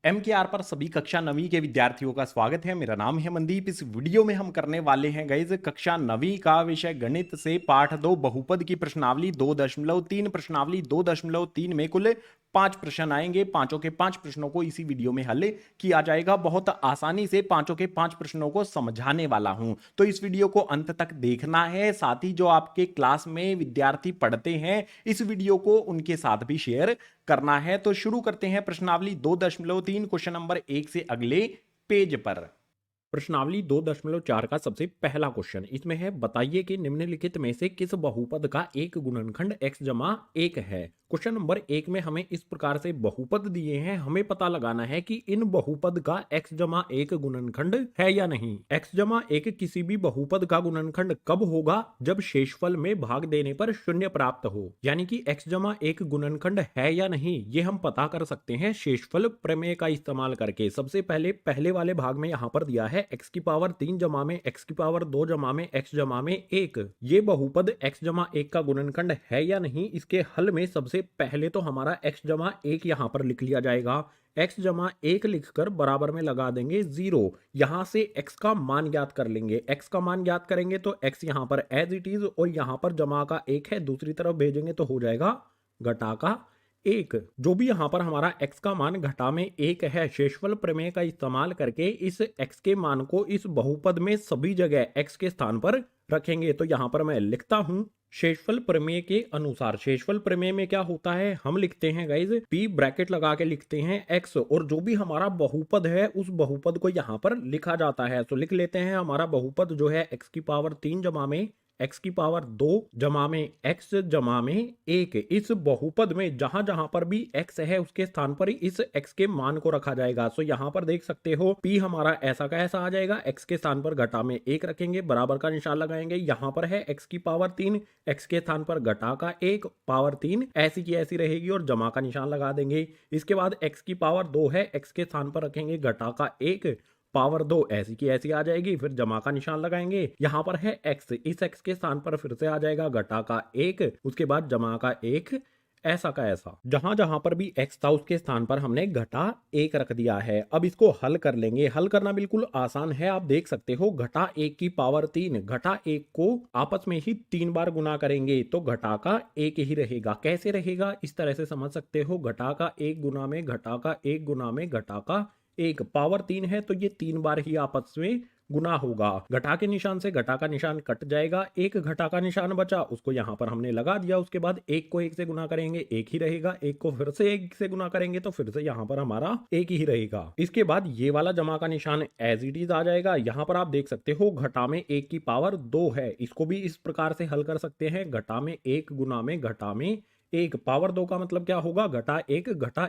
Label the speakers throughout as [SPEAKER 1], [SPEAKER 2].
[SPEAKER 1] MKR पर सभी कक्षा 9वीं के विद्यार्थियों का स्वागत है। मेरा नाम है मनदीप। इस वीडियो में हम करने वाले हैं गाइज कक्षा 9वीं का विषय गणित से पाठ 2 बहुपद की प्रश्नावली 2.3 प्रश्नावली 2.3 में कुल 5 प्रश्न आएंगे। पांचों के 5 प्रश्नों को इसी वीडियो में हल किया जाएगा। बहुत आसानी से पांचों के 5 प्रश्नों को समझाने वाला हूं, तो इस वीडियो को अंत तक देखना है। साथ ही जो आपके क्लास में विद्यार्थी पढ़ते हैं, इस वीडियो को उनके साथ भी शेयर करना है। तो शुरू करते हैं प्रश्नावली 2.3 क्वेश्चन नंबर 1 से अगले पेज पर। प्रश्नावली 2.4 का सबसे पहला क्वेश्चन इसमें है, बताइए कि निम्नलिखित में से किस बहुपद का एक गुणनखंड x जमा 1 है। क्वेश्चन नंबर 1 में हमें इस प्रकार से बहुपद दिए हैं, हमें पता लगाना है कि इन बहुपद का x जमा 1 गुणनखंड है या नहीं। x जमा 1 किसी भी बहुपद का गुणनखंड कब होगा? जब शेषफल में भाग देने पर शून्य प्राप्त हो। यानी कि x जमा 1 गुणनखंड है या नहीं ये हम पता कर सकते हैं शेषफल प्रमेय का इस्तेमाल करके। सबसे पहले वाले भाग में यहां पर दिया है x की पावर 3 जमा में x की पावर 2 जमा में x जमा में 1। ये बहुपद x जमा 1 का गुणनखंड है या नहीं, इसके हल में सबसे पहले तो हमारा x जमा 1 यहां पर लिख लिया जाएगा। x जमा 1 लिखकर बराबर में लगा देंगे 0। यहां से x का मान ज्ञात कर लेंगे। x का मान ज्ञात करेंगे तो x यहां पर एज इट इज और यहां पर जमा का 1 है, दूसरी तरफ भेजेंगे तो हो जाएगा घटा का 1। जो भी यहां पर हमारा x का मान घटा में 1 है, शेषफल प्रमेय का इस्तेमाल करके इस x के मान को इस बहुपद में सभी जगह x के स्थान पर रखेंगे। तो यहां पर मैं लिखता हूं शेषफल प्रमेय के अनुसार। शेषफल प्रमेय में क्या होता है, हम लिखते हैं गाइज p ब्रैकेट लगा के लिखते हैं x, और जो भी हमारा बहुपद है उस बहुपद को यहां पर लिखा जाता है। तो लिख लेते हैं हमारा बहुपद जो है x की पावर 3 जमा में x की पावर 2 जमा में x जमा में 1। इस बहुपद में जहां जहां पर भी x है उसके स्थान पर इस x के मान को रखा जाएगा। सो यहां पर देख सकते हो p हमारा ऐसा का ऐसा आ जाएगा, x के स्थान पर घटा में 1 रखेंगे, बराबर का निशान लगाएंगे। यहां पर है x की पावर 3, x के स्थान पर घटा का 1 पावर 3 ऐसी की ऐसी रहेगी और जमा का निशान लगा देंगे। इसके बाद x की पावर 2 है, x के स्थान पर रखेंगे घटा का 1 पावर 2 ऐसी की ऐसी आ जाएगी, फिर जमा का निशान लगाएंगे। यहां पर है x, इस x के स्थान पर फिर से आ जाएगा घटा का 1, उसके बाद जमा का 1 ऐसा का ऐसा। जहां जहां पर भी x था उसके स्थान पर हमने घटा 1 रख दिया है। अब इसको हल कर लेंगे। हल करना बिल्कुल आसान है, आप देख सकते हो घटा 1 की पावर 3, घटा 1 को आपस में ही 3 बार गुना करेंगे तो घटा का 1 ही रहेगा। कैसे रहेगा इस तरह से समझ सकते हो, घटा का 1 गुना में घटा का 1 गुना में घटा का 1, पावर 3 है तो ये 3 बार ही आपस में गुना होगा। घटा के निशान से घटा का निशान कट जाएगा, एक घटा का निशान बचा उसको यहां पर हमने लगा दिया। उसके बाद 1 को 1 से गुना करेंगे 1 ही रहेगा, 1 को फिर से 1 से गुना करेंगे तो फिर से यहां पर हमारा 1 ही रहेगा। इसके बाद ये वाला जमा का निशान एज इट इज आ जाएगा। यहां पर आप देख सकते हो घटा में 1 की पावर 2 है, इसको भी इस प्रकार से हल कर सकते हैं। घटा में 1 गुना में घटा में 1, पावर 2 का मतलब क्या होगा, घटा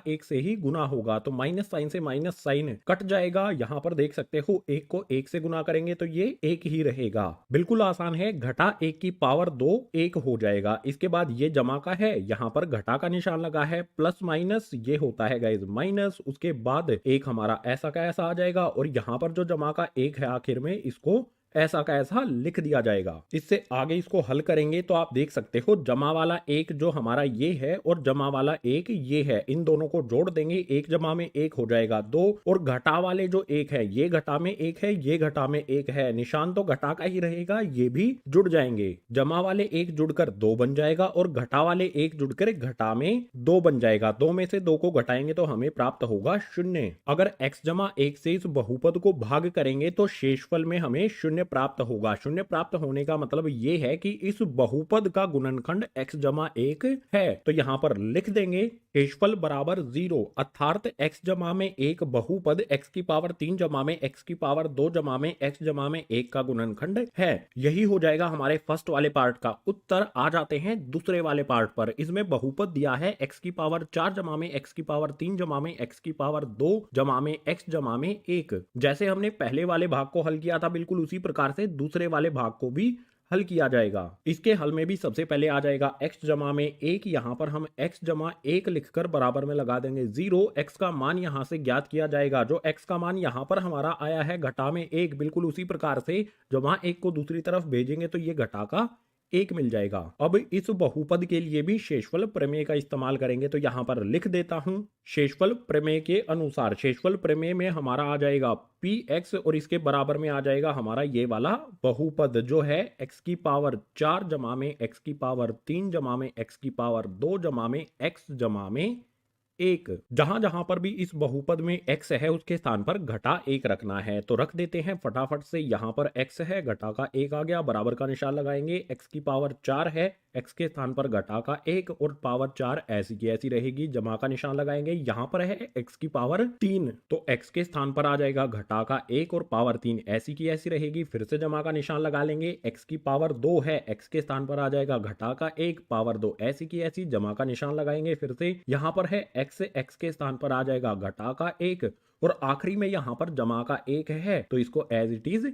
[SPEAKER 1] 1 से ही गुना होगा तो माइनस साइन से माइनस साइन कट जाएगा। यहां पर देख सकते हो 1 को 1 से गुना करेंगे तो ये 1 ही रहेगा। बिल्कुल आसान है, घटा 1 की पावर 2 1 हो जाएगा। इसके बाद ये जमा का है, यहां पर घटा का निशान लगा है, प्लस माइनस ये होता है गाइज माइनस। उसके बाद 1 हमारा ऐसा का ऐसा आ जाएगा और यहां पर जो जमा का 1 है आखिर में इसको ऐसा का ऐसा लिख दिया जाएगा। इससे आगे इसको हल करेंगे तो आप देख सकते हो जमा वाला 1 जो हमारा ये है और जमा वाला 1 ये है, इन दोनों को जोड़ देंगे, 1 जमा में 1 हो जाएगा 2, और घटा वाले जो 1 है ये घटा में 1 है, ये घटा में 1 है, निशान तो घटा का ही रहेगा, ये भी जुड़ जाएंगे। जमा वाले 1 जुड़कर 2 बन जाएगा और घटा वाले 1 जुड़कर घटा में 2 बन जाएगा। 2 में से 2 को घटाएंगे तो हमें प्राप्त होगा 0। अगर x जमा 1 से इस बहुपद को भाग करेंगे तो शेषफल में हमें 0 प्राप्त होगा। 0 प्राप्त होने का मतलब ये है कि इस बहुपद का गुणनखंड x जमा 1 है। तो यहां पर लिख देंगे शेषफल बराबर 0, अर्थात x जमा में 1 बहुपद x की पावर 3 जमा में x की पावर 2 जमा में x जमा में 1 का गुणनखंड है। यही हो जाएगा हमारे फर्स्ट वाले पार्ट का उत्तर। आ जाते हैं दूसरे वाले पार्ट पर। इसमें बहुपद दिया है x की पावर 4 जमा में x की पावर 3 जमा में x की पावर 2 जमा में x जमा में 1। जैसे हमने पहले वाले भाग को हल किया था बिल्कुल उसी प्रकार से दूसरे वाले भाग को भी हल किया जाएगा। इसके हल में भी सबसे पहले आ जाएगा x जमा में 1, यहां पर हम x जमा 1 लिखकर बराबर में लगा देंगे 0। x का मान यहां से ज्ञात किया जाएगा। जो x का मान यहां पर हमारा आया है घटा में 1, बिल्कुल उसी प्रकार से जमा 1 को दूसरी तरफ भेजेंगे तो ये घटा का 1 मिल जाएगा। अब इस बहुपद के लिए भी शेषफल प्रमेय का इस्तेमाल करेंगे, तो यहां पर लिख देता हूं। शेषफल प्रमेय के अनुसार शेषफल प्रमेय में हमारा आ जाएगा px और इसके बराबर में आ जाएगा हमारा ये वाला बहुपद जो है x की पावर 4 जमा में x की पावर 3 जमा में x की पावर 2 जमा में x जमा में 1। जहां जहां पर भी इस बहुपद में x है उसके स्थान पर घटा 1 रखना है, तो रख देते हैं फटाफट से। यहां पर x है, घटा का 1 आ गया, बराबर का निशान लगाएंगे। x की पावर 4 है, x के स्थान पर घटा का 1 और पावर 4 ऐसी की ऐसी रहेगी, जमा का निशान लगाएंगे। यहां पर है x की पावर 3, तो x के स्थान पर आ जाएगा घटा का 1 और पावर 3 ऐसी की ऐसी रहेगी, फिर से जमा का निशान लगा लेंगे। x की पावर 2 है, x के स्थान पर आ जाएगा घटा का 1 पावर 2 ऐसी की ऐसी, जमा का निशान लगाएंगे। फिर से यहां पर है x के स्थान पर आ जाएगा घटा का 1 और आखिरी में यहां पर जमा का 1 है, तो इसको एज इट इज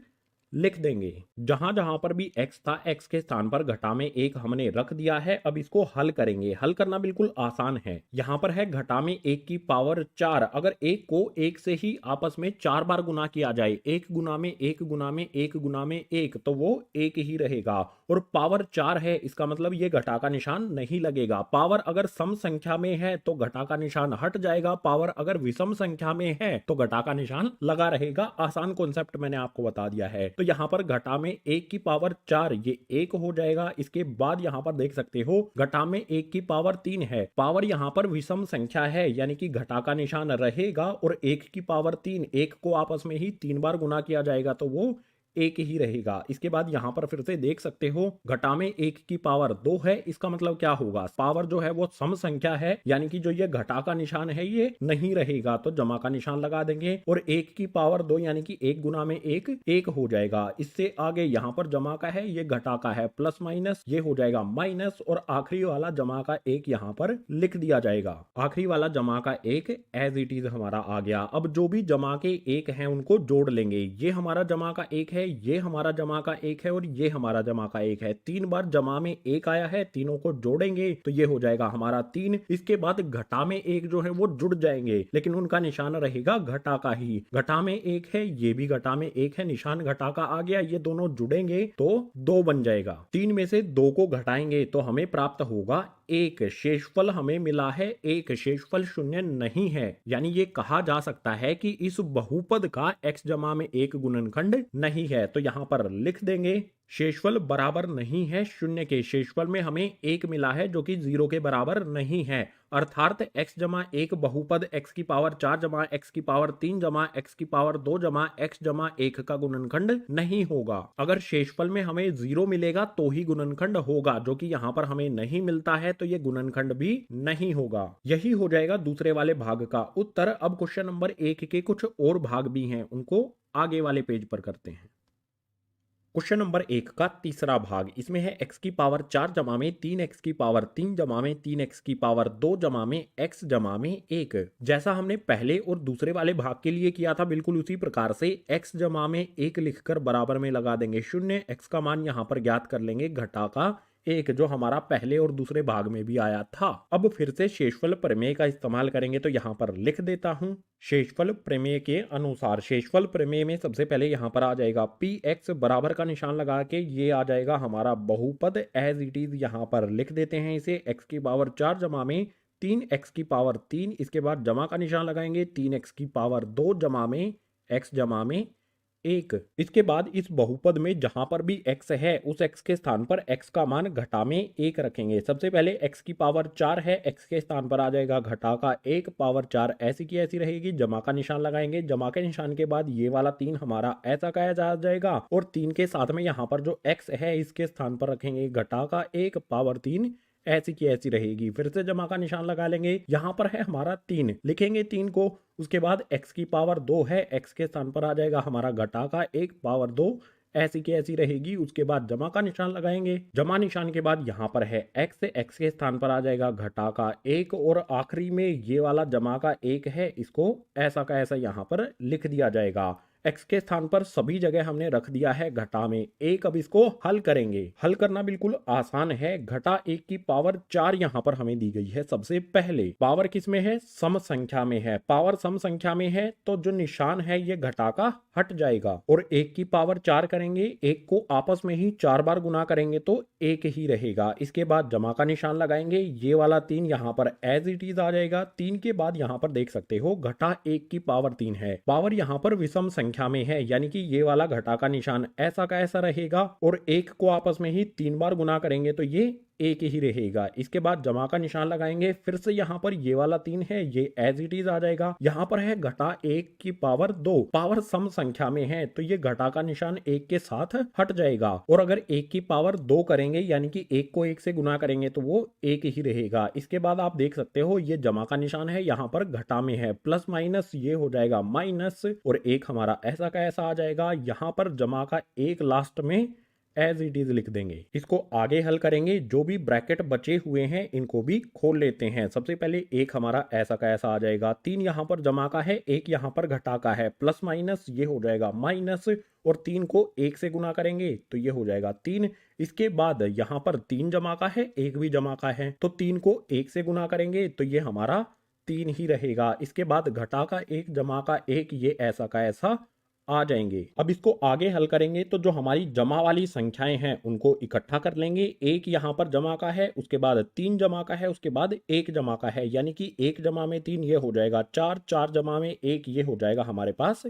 [SPEAKER 1] लिख देंगे। जहां जहां पर भी x था, x के स्थान पर घटा में 1 हमने रख दिया है। अब इसको हल करेंगे। हल करना बिल्कुल आसान है। यहां पर है घटा में 1 की पावर 4, अगर 1 को 1 से ही आपस में 4 बार गुना किया जाए, 1 गुना में 1 गुना में 1 गुना में 1, तो वो 1 ही रहेगा। और पावर 4 है, इसका मतलब ये घटा का निशान नहीं लगेगा। पावर अगर सम संख्या में है तो घटा का निशान हट जाएगा, पावर अगर विषम संख्या में है तो घटा का निशान लगा रहेगा। आसान कॉन्सेप्ट मैंने आपको बता दिया है। तो यहां पर घटा में 1 की पावर 4 ये 1 हो जाएगा। इसके बाद यहां पर देख सकते हो घटा में 1 की पावर 3 है, पावर यहां पर विषम संख्या है, यानी कि घटा का निशान रहेगा और 1 की पावर 3, 1 को आपस में ही 3 बार गुना किया जाएगा तो वो 1 ही रहेगा। इसके बाद यहां पर फिर से देख सकते हो घटा में 1 की पावर 2 है, इसका मतलब क्या होगा, पावर जो है वो सम संख्या है, यानी कि जो ये घटा का निशान है ये नहीं रहेगा, तो जमा का निशान लगा देंगे। और 1 की पावर 2 यानी कि 1 गुना में 1 1 हो जाएगा। इससे आगे यहां पर जमा का है, ये घटा का है, प्लस माइनस ये हो जाएगा माइनस, और आखिरी वाला जमा का 1 यहां पर लिख दिया जाएगा। आखिरी वाला जमा का 1 एज इट इज हमारा आ गया। अब जो भी जमा के 1 हैं उनको जोड़ लेंगे। ये हमारा जमा का 1 है, ये हमारा जमा का 1 है और ये हमारा जमा का 1 है। 3 बार जमा में 1 आया है, तीनों को जोड़ेंगे तो ये हो जाएगा हमारा 3। इसके बाद घटा में 1 जो है वो जुड़ जाएंगे, लेकिन उनका निशान रहेगा घटा का ही। घटा में 1 है, ये भी घटा में 1 है, निशान घटा का आ गया, ये दोनों जुड़ेंगे तो 2 बन जाएगा। 3 में से 2 को घटाएंगे तो हमें प्राप्त होगा 1। शेषफल हमें मिला है 1, शेषफल 0 नहीं है, यानी ये कहा जा सकता है कि इस बहुपद का x जमा में 1 गुणनखंड नहीं है। तो यहां पर लिख देंगे शेषफल बराबर नहीं है 0 के। शेषफल में हमें 1 मिला है जो कि 0 के बराबर नहीं है, अर्थात x जमा 1 बहुपद x की पावर 4 जमा x की पावर 3 जमा x की पावर 2 जमा x जमा 1 का गुणनखंड नहीं होगा। अगर शेषफल में हमें 0 मिलेगा तो ही गुणनखंड होगा, जो कि यहां पर हमें नहीं मिलता है, तो ये गुणनखंड भी नहीं होगा। यही हो जाएगा दूसरे वाले भाग का उत्तर। अब क्वेश्चन नंबर 1 के कुछ और भाग भी हैं, उनको आगे वाले पेज पर करते हैं। क्वेश्चन नंबर 1 का तीसरा भाग, इसमें है x की पावर 4 जमा में 3x की पावर 3 जमा में 3x की पावर 2 जमा में x जमा में 1। जैसा हमने पहले और दूसरे वाले भाग के लिए किया था, बिल्कुल उसी प्रकार से x जमा में 1 लिखकर बराबर में लगा देंगे 0। x का मान यहां पर ज्ञात कर लेंगे घटा का 1, जो हमारा पहले और दूसरे भाग में भी आया था। अब फिर से शेषफल प्रमेय का इस्तेमाल करेंगे, तो यहां पर लिख देता हूं। शेषफल प्रमेय के अनुसार, शेषफल प्रमेय में सबसे पहले यहां पर आ जाएगा px, बराबर का निशान लगा के ये आ जाएगा हमारा बहुपद एज इट इज। यहां पर लिख देते हैं इसे x की पावर 4 जमा में 3x की पावर 3, इसके बाद जमा का निशान लगाएंगे 3x की पावर 2 जमा में x जमा में 1। इसके बाद इस बहुपद में जहां पर भी x है उस x के स्थान पर x का मान घटा में 1 रखेंगे। सबसे पहले x की पावर 4 है, x के स्थान पर आ जाएगा घटा का 1 पावर 4 ऐसी की ऐसी रहेगी, जमा का निशान लगाएंगे। जमा के निशान के बाद ये वाला 3 हमारा ऐसा का ऐसा आ जाएगा, और 3 के साथ में यहाँ पर जो x है इसके स्थान पर रखेंगे घटा का 1 पावर 3 ऐसी की ऐसी रहेगी। फिर से जमा का निशान लगा लेंगे। यहां पर है हमारा 3, लिखेंगे 3 को। उसके बाद x की पावर 2 है, x के स्थान पर आ जाएगा हमारा घटा का 1 पावर 2 ऐसी की ऐसी रहेगी। उसके बाद जमा का निशान लगाएंगे। जमा निशान के बाद यहाँ पर है x के स्थान पर आ जाएगा घटा का 1, और आखिरी में ये वाला जमा का 1 है, इसको ऐसा का ऐसा यहाँ पर लिख दिया जाएगा। x के स्थान पर सभी जगह हमने रख दिया है घटा में एक। अब इसको हल करेंगे। हल करना बिल्कुल आसान है। घटा 1 की पावर 4 यहाँ पर हमें दी गई है। सबसे पहले पावर किस में है? सम संख्या में है। पावर सम संख्या में है तो जो निशान है ये घटा का हट जाएगा और 1 की पावर 4 करेंगे। 1 को आपस में ही 4 बार गुना करेंगे तो 1 ही रहेगा। इसके बाद जमा का निशान लगाएंगे। ये वाला 3 यहाँ पर एज इट इज आ जाएगा। 3 के बाद यहाँ पर देख सकते हो घटा 1 की पावर 3 है। पावर यहाँ पर विषम संख्या में है, यानी कि ये वाला घटा का निशान ऐसा का ऐसा रहेगा और 1 को आपस में ही 3 बार गुना करेंगे तो ये 1 ही रहेगा। इसके बाद जमा का निशान लगाएंगे। फिर से यहाँ पर ये वाला 3 है, ये एज इट इज आ जाएगा। यहाँ पर है घटा 1 की पावर 2। पावर सम संख्या में है तो ये घटा का निशान 1 के साथ हट जाएगा और अगर 1 की पावर 2 करेंगे यानी कि 1 को 1 से गुना करेंगे तो वो 1 ही रहेगा। इसके बाद आप देख सकते हो ये जमा का निशान है, यहाँ पर घटा में है। प्लस माइनस ये हो जाएगा माइनस और 1 हमारा ऐसा का ऐसा आ जाएगा। यहाँ पर जमा का 1 लास्ट में एज इट इज लिख देंगे। इसको आगे हल करेंगे। जो भी ब्रैकेट बचे हुए हैं इनको भी खोल लेते हैं। सबसे पहले 1 हमारा ऐसा का ऐसा आ जाएगा। 3 यहाँ पर जमा का है, 1 यहाँ पर घटा का है। प्लस माइनस ये हो जाएगा माइनस और 3 को 1 से गुना करेंगे तो ये हो जाएगा 3। इसके बाद यहाँ पर 3 जमा का है, 1 भी जमा का है तो 3 को 1 से गुना करेंगे तो ये हमारा 3 ही रहेगा। इसके बाद घटा का 1 जमा का 1 ये ऐसा का ऐसा आ जाएंगे। अब इसको आगे हल करेंगे तो जो हमारी जमा वाली संख्याएं हैं उनको इकट्ठा कर लेंगे। 1 यहाँ पर जमा का है, उसके बाद 3 जमा का है, उसके बाद 1 जमा का है, यानी कि 1 जमा में 3 ये हो जाएगा 4, 4 जमा में 1 ये हो जाएगा हमारे पास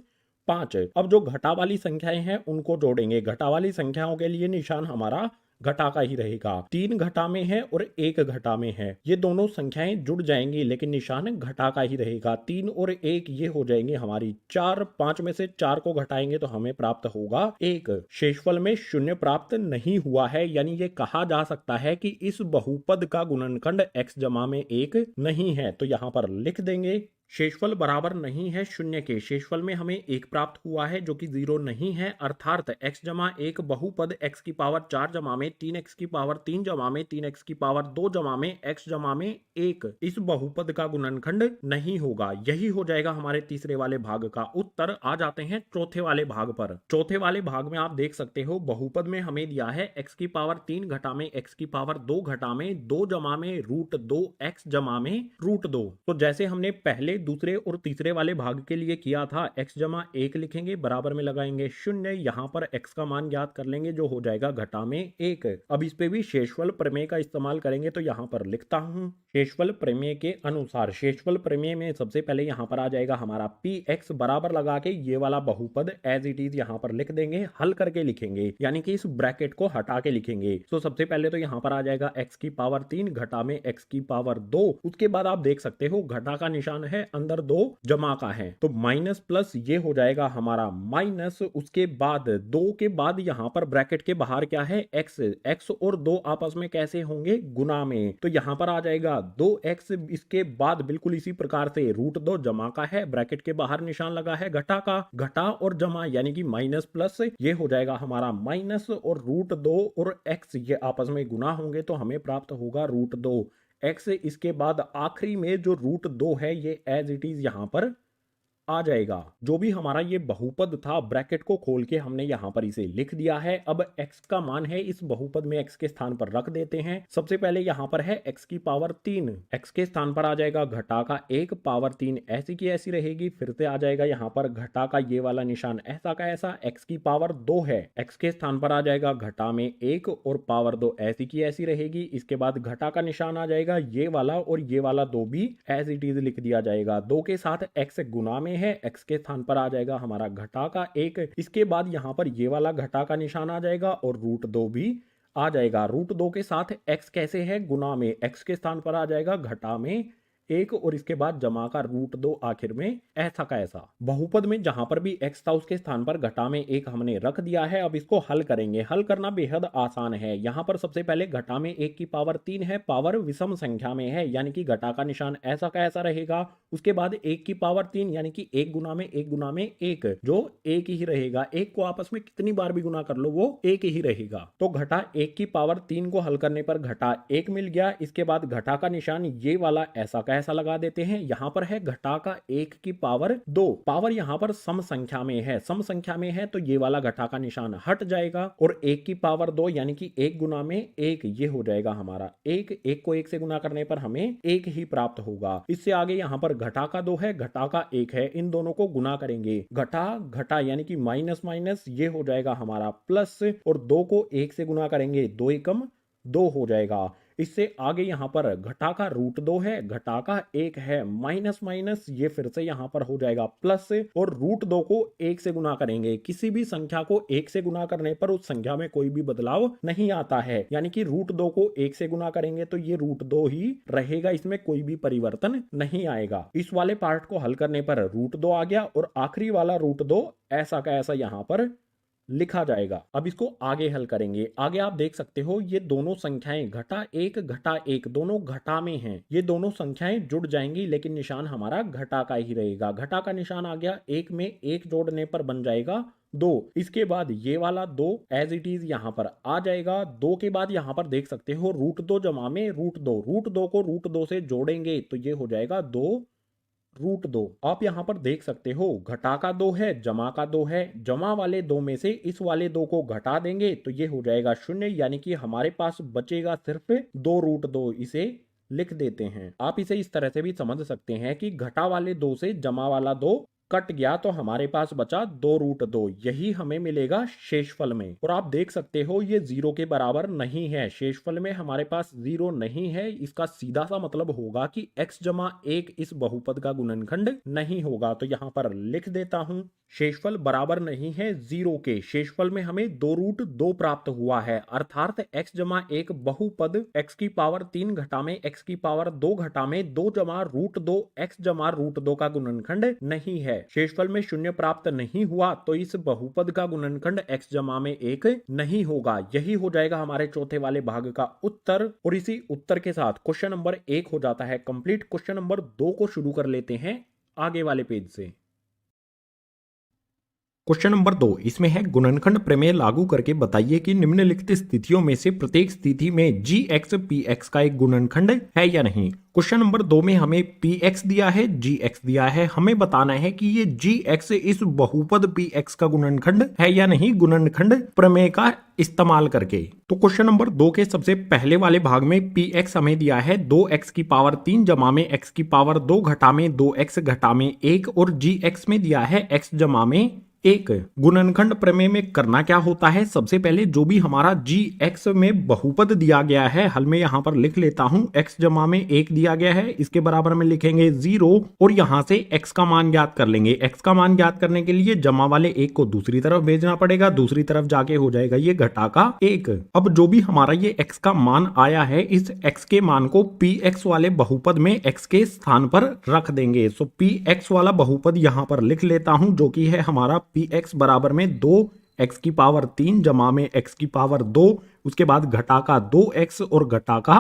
[SPEAKER 1] 5। अब जो घटा वाली संख्याएं हैं उनको जोड़ेंगे। घटा वाली संख्याओं के लिए निशान हमारा घटा का ही रहेगा। 3 घटा में है और 1 घटा में है, ये दोनों संख्याएं जुड़ जाएंगी लेकिन निशान घटा का ही रहेगा। 3 और 1 ये हो जाएंगे हमारी 4। 5 में से 4 को घटाएंगे तो हमें प्राप्त होगा 1। शेषफल में शून्य प्राप्त नहीं हुआ है, यानी ये कहा जा सकता है कि इस बहुपद का गुणनखंड x जमा में 1 नहीं है। तो यहाँ पर लिख देंगे शेषफल बराबर नहीं है शून्य के। शेषफल में हमें 1 प्राप्त हुआ है जो कि 0 नहीं है, अर्थात x जमा 1 बहुपद x की पावर 4 जमा में 3x की पावर 3 जमा में 3x की पावर 2 जमा में x जमा में 1 इस बहुपद का गुणनखंड नहीं होगा। यही हो जाएगा हमारे तीसरे वाले भाग का उत्तर। आ जाते हैं चौथे वाले भाग पर। चौथे वाले भाग में आप देख सकते हो बहुपद में हमें दिया है x की पावर 3 घटा में x की पावर 2 घटा में 2 जमा में √2 x जमा में √2। तो जैसे हमने पहले दूसरे और तीसरे वाले भाग के लिए किया था, x जमा 1 लिखेंगे, बराबर में लगाएंगे 0। यहाँ पर x का मान ज्ञात कर लेंगे जो हो जाएगा घटा में 1। अब इस पे भी शेषफल प्रमेय का इस्तेमाल करेंगे तो यहाँ पर लिखता हूँ शेषफल प्रमेय के अनुसार। शेषफल प्रमेय में सबसे पहले यहाँ पर आ जाएगा हमारा px बराबर लगा के ये वाला बहुपद एज इट इज यहाँ पर लिख देंगे। हल करके लिखेंगे यानी कि इस ब्रैकेट को हटा के लिखेंगे। तो सबसे पहले तो यहाँ पर आ जाएगा x की पावर 3 घटा में x की पावर 2। उसके बाद आप देख सकते हो घटा का निशान है, अंदर 2 जमा का है तो माइनस प्लस ये हो जाएगा हमारा माइनस। उसके बाद 2 के बाद यहाँ पर ब्रैकेट के बाहर क्या है x और 2 आपस में कैसे होंगे? गुना में। तो यहाँ पर आ जाएगा 2x। इसके बाद बिल्कुल इसी प्रकार से √2 जमा का है, ब्रैकेट के बाहर निशान लगा है घटा का। घटा और जमा यानी कि माइनस प्लस ये हो जाएगा हमारा माइनस और √2 और x ये आपस में गुना होंगे तो हमें प्राप्त होगा √2 x। इसके बाद आखिरी में जो √2 है ये एज इट इज यहाँ पर आ जाएगा। जो भी हमारा ये बहुपद था ब्रैकेट को खोल के हमने यहाँ पर इसे लिख दिया है। अब x का मान है इस बहुपद में x के स्थान पर रख देते हैं। सबसे पहले यहाँ पर है x की पावर 3, x के स्थान पर आ जाएगा घटा का 1 पावर 3 ऐसी की ऐसी रहेगी। फिर से आ जाएगा यहाँ पर घटा का ये वाला निशान ऐसा का ऐसा। x की पावर 2 है, x के स्थान पर आ जाएगा घटा में 1 और पावर 2 ऐसी की ऐसी रहेगी। इसके बाद घटा का निशान आ जाएगा ये वाला और ये वाला 2 भी एज इट इज लिख दिया जाएगा। 2 के साथ x गुना में है, x के स्थान पर आ जाएगा हमारा घटा का 1। इसके बाद यहाँ पर ये वाला घटा का निशान आ जाएगा और √2 भी आ जाएगा। √2 के साथ x कैसे है? गुना में। x के स्थान पर आ जाएगा घटा में 1 और इसके बाद जमा का √2 आखिर में ऐसा का ऐसा। बहुपद में जहां पर भी x था उसके स्थान पर घटा में 1 हमने रख दिया है। अब इसको हल करेंगे। हल करना बेहद आसान है। यहाँ पर सबसे पहले घटा में 1 की पावर 3 है, पावर विषम संख्या में है यानी कि घटा का निशान ऐसा का ऐसा रहेगा। उसके बाद 1 की पावर 3 यानी कि 1 गुना में 1 गुना में 1 जो 1 ही रहेगा। 1 को आपस में कितनी बार भी गुना कर लो वो 1 ही रहेगा। तो घटा 1 की पावर 3 को हल करने पर घटा 1 मिल गया। इसके बाद घटा का निशान ये वाला ऐसा का ऐसा लगा देते हैं। यहाँ पर है घटा का 1 की पावर 2, पावर यहाँ पर सम संख्या में है, सम संख्या में है तो ये वाला घटा का निशान हट जाएगा और 1 की पावर 2 यानी कि 1 गुना में 1 ये हो जाएगा हमारा 1, 1 को 1 से गुना करने पर हमें 1 ही प्राप्त होगा। इससे आगे यहाँ पर घटा का 2 है, घटा का 1 है, इन दोनों को गुना करेंगे, घटा घटा यानी कि माइनस माइनस ये हो जाएगा हमारा प्लस, और 2 को 1 से गुना करेंगे 2 एकम 2 हो जाएगा। इससे आगे यहाँ पर घटा का रूट 2 है, घटा का 1 है, माइनस माइनस ये फिर से यहाँ पर हो जाएगा प्लस, और रूट 2 को 1 से गुना करेंगे। किसी भी संख्या को 1 से गुना करने पर उस संख्या में कोई भी बदलाव नहीं आता है, यानी कि रूट 2 को 1 से गुना करेंगे तो ये रूट 2 ही रहेगा, इसमें कोई भी परिवर्तन नहीं आएगा। इस वाले पार्ट को हल करने पर रूट 2 आ गया और आखिरी वाला रूट 2 ऐसा का ऐसा यहाँ पर लिखा जाएगा। अब इसको आगे हल करेंगे। आगे आप देख सकते हो ये दोनों संख्याएं घटा 1 दोनों घटा में हैं, ये दोनों संख्याएं जुड़ जाएंगी लेकिन निशान हमारा घटा का ही रहेगा। घटा का निशान आ गया, 1 में 1 जोड़ने पर बन जाएगा 2, इसके बाद ये वाला 2 एज इट इज यहाँ पर आ जाएगा। 2 के बाद यहाँ पर देख सकते हो रूट 2 जमा में रूट 2, रूट 2 को रूट 2 से जोड़ेंगे तो ये हो जाएगा 2 रूट 2। आप यहाँ पर देख सकते हो घटा का 2 है, जमा का 2 है, जमा वाले 2 में से इस वाले 2 को घटा देंगे तो ये हो जाएगा 0, यानी कि हमारे पास बचेगा सिर्फ 2 रूट 2। इसे लिख देते हैं। आप इसे इस तरह से भी समझ सकते हैं कि घटा वाले 2 से जमा वाला 2 कट गया तो हमारे पास बचा 2 रूट 2, यही हमें मिलेगा शेषफल में। और आप देख सकते हो ये 0 के बराबर नहीं है, शेषफल में हमारे पास 0 नहीं है। इसका सीधा सा मतलब होगा कि x जमा 1 इस बहुपद का गुणनखंड नहीं होगा। तो यहाँ पर लिख देता हूं शेषफल बराबर नहीं है 0 के। शेषफल में हमें 2 रूट 2 प्राप्त हुआ है, अर्थात x जमा 1 बहुपद x की पावर 3 घटा में x की पावर 2 घटा में 2 जमा रूट 2 x जमा रूट 2 का गुणनखंड नहीं है। शेषफल में 0 प्राप्त नहीं हुआ तो इस बहुपद का गुणनखंड x जमा में 1 नहीं होगा। यही हो जाएगा हमारे चौथे वाले भाग का उत्तर। और इसी उत्तर के साथ क्वेश्चन नंबर 1 हो जाता है कंप्लीट। क्वेश्चन नंबर 2 को शुरू कर लेते हैं आगे वाले पेज से। क्वेश्चन नंबर 2, इसमें है गुणनखंड प्रमेय लागू करके बताइए कि निम्नलिखित स्थितियों में से प्रत्येक स्थिति में gx px का एक गुणनखंड है या नहीं। क्वेश्चन नंबर 2 में हमें px दिया है, gx दिया है, हमें बताना है कि ये gx इस बहुपद px का गुणनखंड है या नहीं, गुणनखंड प्रमेय का इस्तेमाल करके। तो क्वेश्चन नंबर 2 के सबसे पहले वाले भाग में px हमें दिया है 2x की पावर 3 जमा में x की पावर 2 घटा में 2x घटा में 1, और gx में दिया है x जमा में 1। गुणनखंड प्रमेय में करना क्या होता है, सबसे पहले जो भी हमारा gx में बहुपद दिया गया है, हल में यहां पर लिख लेता हूं x जमा में 1 दिया गया है, इसके बराबर में लिखेंगे 0 और यहां से x का मान ज्ञात कर लेंगे। x का मान ज्ञात करने के लिए जमा वाले 1 को दूसरी तरफ भेजना पड़ेगा, दूसरी तरफ जाके हो जाएगा ये घटा का 1। अब जो भी हमारा ये x का मान आया है, इस x के मान को px वाले बहुपद में x के स्थान पर रख देंगे। सो px वाला बहुपद यहां पर लिख लेता हूं जो कि है हमारा px बराबर में 2x की पावर 3 जमा में x की पावर 2, उसके बाद घटा का 2x और घटा का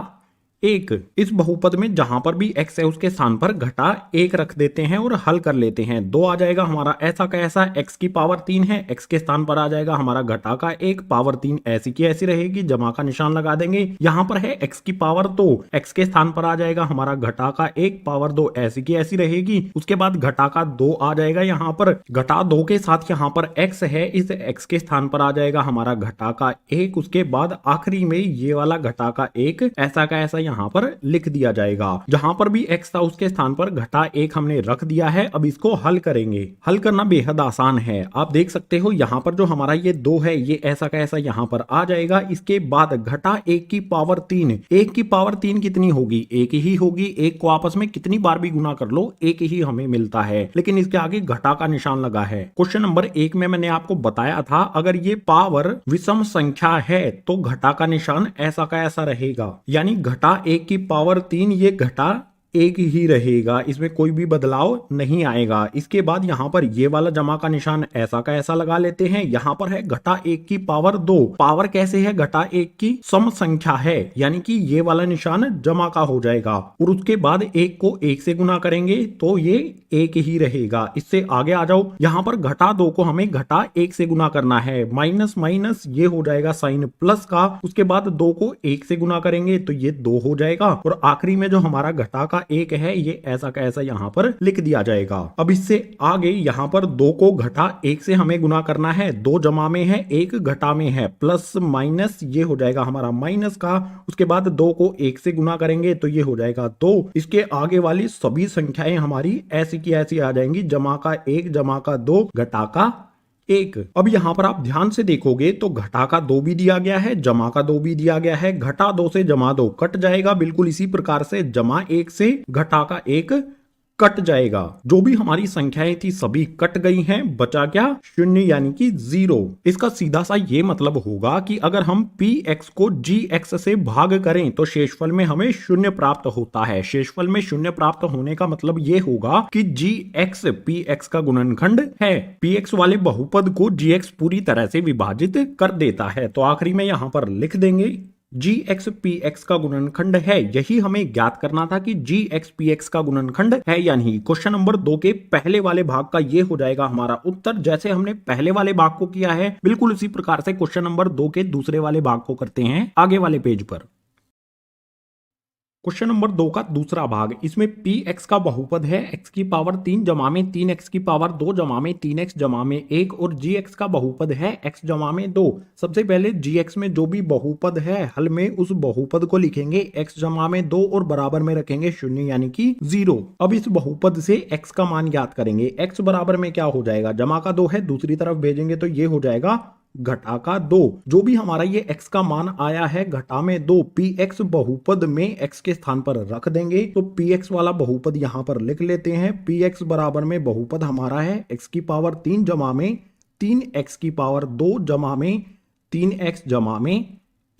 [SPEAKER 1] 1। इस बहुपद में जहां पर भी x है उसके स्थान पर घटा 1 रख देते हैं और हल कर लेते हैं। 2 आ जाएगा हमारा ऐसा का ऐसा, x की पावर 3 है, x के स्थान पर आ जाएगा हमारा घटा का 1, पावर 3 ऐसी की ऐसी रहेगी, जमा का निशान लगा देंगे। यहां पर है x की पावर 2, x के स्थान पर आ जाएगा हमारा घटा का 1, पावर 2 ऐसी की ऐसी रहेगी, उसके बाद घटा का 2 आ जाएगा यहाँ पर, घटा 2 के साथ यहाँ पर x है, इस x के स्थान पर आ जाएगा हमारा घटा का 1, उसके बाद आखिरी में ये वाला घटा का 1 ऐसा का ऐसा यहाँ पर लिख दिया जाएगा। जहां पर भी x था उसके स्थान पर घटा 1 हमने रख दिया है। अब इसको हल करेंगे। हल करना बेहद आसान है, आप देख सकते हो यहाँ पर जो हमारा ये 2 है ये ऐसा का ऐसा यहाँ पर आ जाएगा। इसके बाद घटा 1 की पावर 3, 1 की पावर 3 कितनी होगी, 1 ही होगी। 1 को आपस में कितनी बार भी गुना कर लो 1 ही हमें मिलता है, लेकिन इसके आगे घटा का निशान लगा है। क्वेश्चन नंबर 1 में मैंने आपको बताया था अगर ये पावर विषम संख्या है तो घटा का निशान ऐसा का ऐसा रहेगा, यानी घटा 1 की पावर 3 ये घटा 1 ही रहेगा, इसमें कोई भी बदलाव नहीं आएगा। इसके बाद यहाँ पर ये वाला जमा का निशान ऐसा का ऐसा लगा लेते हैं। यहाँ पर है घटा 1 की पावर 2, पावर कैसे है, घटा 1 की सम संख्या है, यानी कि ये वाला निशान जमा का हो जाएगा। और उसके बाद 1 को 1 से गुना करेंगे तो ये 1 ही रहेगा। इससे आगे आ जाओ, यहाँ पर घटा 2 को हमें घटा 1 से गुना करना है, माइनस माइनस ये हो जाएगा साइन प्लस का, उसके बाद 2 को 1 से गुना करेंगे तो ये 2 हो जाएगा, और आखिरी में जो हमारा घटा का 1 है ये ऐसा का ऐसा यहाँ पर लिख दिया जाएगा। अब इससे आगे यहाँ पर 2 को घटा 1 से हमें गुना करना है। 2 जमा में है 1 घटा में है, प्लस माइनस ये हो जाएगा हमारा माइनस का। उसके बाद 2 को 1 से गुना करेंगे तो ये हो जाएगा 2। इसके आगे वाली सभी संख्याएं हमारी ऐसी की ऐसी आ जाएंगी, जमा का 1 जमा का 2 घटा का 1। अब यहां पर आप ध्यान से देखोगे तो घटा का 2 भी दिया गया है, जमा का 2 भी दिया गया है। घटा 2 से जमा 2 कट जाएगा, बिल्कुल इसी प्रकार से जमा 1 से घटा का 1 कट जाएगा। जो भी हमारी संख्याएं थी सभी कट गई हैं, बचा क्या? 0 यानी कि 0। इसका सीधा सा ये मतलब होगा कि अगर हम px को gx से भाग करें तो शेषफल में हमें 0 प्राप्त होता है। शेषफल में 0 प्राप्त होने का मतलब ये होगा कि gx px का गुणनखंड है। px वाले बहुपद को gx पूरी तरह से विभाजित कर देता है। तो आखिरी में यहां पर लिख देंगे gx px का गुणनखंड है। यही हमें ज्ञात करना था कि gx px का गुणनखंड है या नहीं। क्वेश्चन नंबर 2 के पहले वाले भाग का ये हो जाएगा हमारा उत्तर। जैसे हमने पहले वाले भाग को किया है बिल्कुल उसी प्रकार से क्वेश्चन नंबर 2 के दूसरे वाले भाग को करते हैं आगे वाले पेज पर। क्वेश्चन नंबर 2 का दूसरा भाग, इसमें px का बहुपद है x की पावर 3 जमा में 3x की पावर 2 जमा में 3x जमा में 1 और gx का बहुपद है x जमा में 2। सबसे पहले gx में जो भी बहुपद है हल में उस बहुपद को लिखेंगे x जमा में 2 और बराबर में रखेंगे 0 यानी कि 0। अब इस बहुपद से x का मान ज्ञात करेंगे। x बराबर में क्या हो जाएगा? जमा का 2 है, दूसरी तरफ भेजेंगे तो ये हो जाएगा घटा का 2। जो भी हमारा ये x का मान आया है घटा में 2, px बहुपद में x के स्थान पर रख देंगे। तो px वाला बहुपद यहां पर लिख लेते हैं। px बराबर में बहुपद हमारा है x की पावर 3 जमा में 3x की पावर 2 जमा में 3x जमा में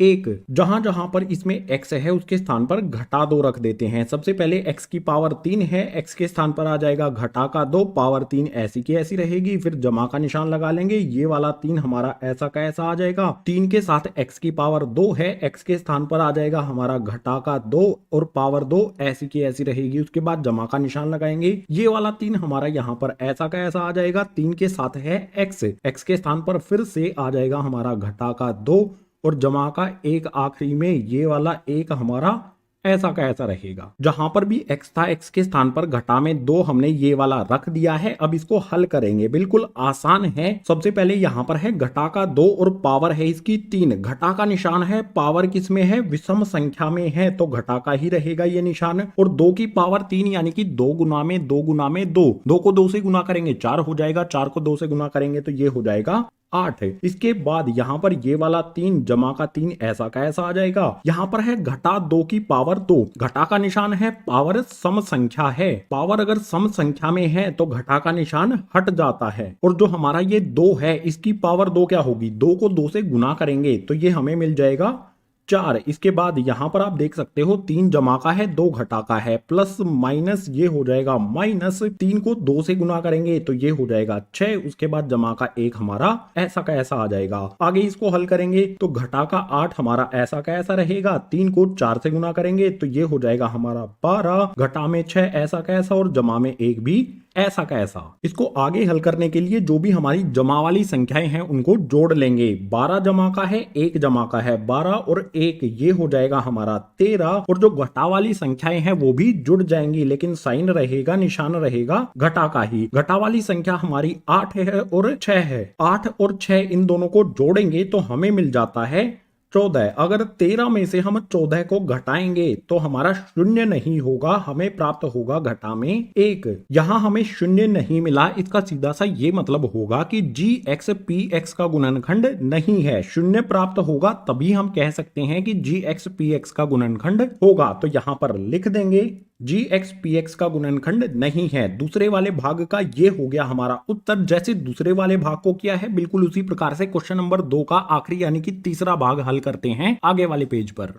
[SPEAKER 1] 1। जहां जहां पर इसमें x है उसके स्थान पर घटा 2 रख देते हैं। सबसे पहले x की पावर 3 है, x के स्थान पर आ जाएगा घटा का 2, पावर 3 ऐसी की ऐसी रहेगी। फिर जमा का निशान लगा लेंगे, ये वाला 3 हमारा ऐसा का ऐसा आ जाएगा। 3 के साथ x की पावर 2 है, x के स्थान पर आ जाएगा हमारा घटा का 2 और पावर 2 ऐसी की ऐसी रहेगी। उसके बाद जमा का निशान लगाएंगे, ये वाला 3 हमारा यहाँ पर ऐसा का ऐसा आ जाएगा। 3 के साथ है x के स्थान पर फिर से आ जाएगा हमारा घटा का 2 और जमा का 1 आखिरी में, ये वाला 1 हमारा ऐसा का ऐसा रहेगा। जहां पर भी x था x के स्थान पर घटा में 2 हमने ये वाला रख दिया है। अब इसको हल करेंगे, बिल्कुल आसान है। सबसे पहले यहां पर है घटा का 2 और पावर है इसकी 3। घटा का निशान है, पावर किस में है? विषम संख्या में है तो घटा का ही रहेगा ये निशान। और 2 की पावर 3 यानी कि 2 गुना में 2 गुना में 2। 2 को 2 से गुना करेंगे 4 हो जाएगा, 4 को 2 से गुना करेंगे तो ये हो जाएगा 8। इसके बाद यहां पर ये वाला 3 जमा का 3 ऐसा का ऐसा आ जाएगा। यहां पर है घटा 2 की पावर 2। घटा का निशान है, पावर सम संख्या है। पावर अगर सम संख्या में है तो घटा का निशान हट जाता है। और जो हमारा ये 2 है इसकी पावर 2 क्या होगी? 2 को 2 से गुना करेंगे तो ये हमें मिल जाएगा 4। इसके बाद यहां पर आप देख सकते हो 3 जमा का है 2 घटा का है, प्लस माइनस ये हो जाएगा माइनस। 3 को 2 से गुना करेंगे तो ये हो जाएगा 6। उसके बाद जमा का 1 हमारा ऐसा का ऐसा आ जाएगा। आगे इसको हल करेंगे तो घटा का 8 हमारा ऐसा का ऐसा रहेगा। 3 को 4 से गुना करेंगे तो ये हो जाएगा हमारा 12। घटा में 6 ऐसा का ऐसा और जमा में 1 भी ऐसा का ऐसा। इसको आगे हल करने के लिए जो भी हमारी जमा वाली संख्याएं हैं उनको जोड़ लेंगे। 12 जमा का है 1 जमा का है 12 और 1 ये हो जाएगा हमारा 13। और जो घटा वाली संख्याएं हैं वो भी जुड़ जाएंगी, लेकिन साइन रहेगा, निशान रहेगा घटा का ही। घटा वाली संख्या हमारी 8 है और 6 है। 8 और 6 इन दोनों को जोड़ेंगे तो हमें मिल जाता है 14। अगर 13 में से हम 14 को घटाएंगे तो हमारा 0 नहीं होगा, हमें प्राप्त होगा घटा में 1। यहां हमें 0 नहीं मिला, इसका सीधा सा ये मतलब होगा कि gx px का गुणनखंड नहीं है। 0 प्राप्त होगा तभी हम कह सकते हैं कि gx px का गुणनखंड होगा। तो यहां पर लिख देंगे gx px का गुणनखंड नहीं है। दूसरे वाले भाग का ये हो गया हमारा उत्तर। जैसे दूसरे वाले भाग को किया है बिल्कुल उसी प्रकार से क्वेश्चन नंबर 2 का आखिरी यानी कि तीसरा भाग हल करते हैं आगे वाले पेज पर।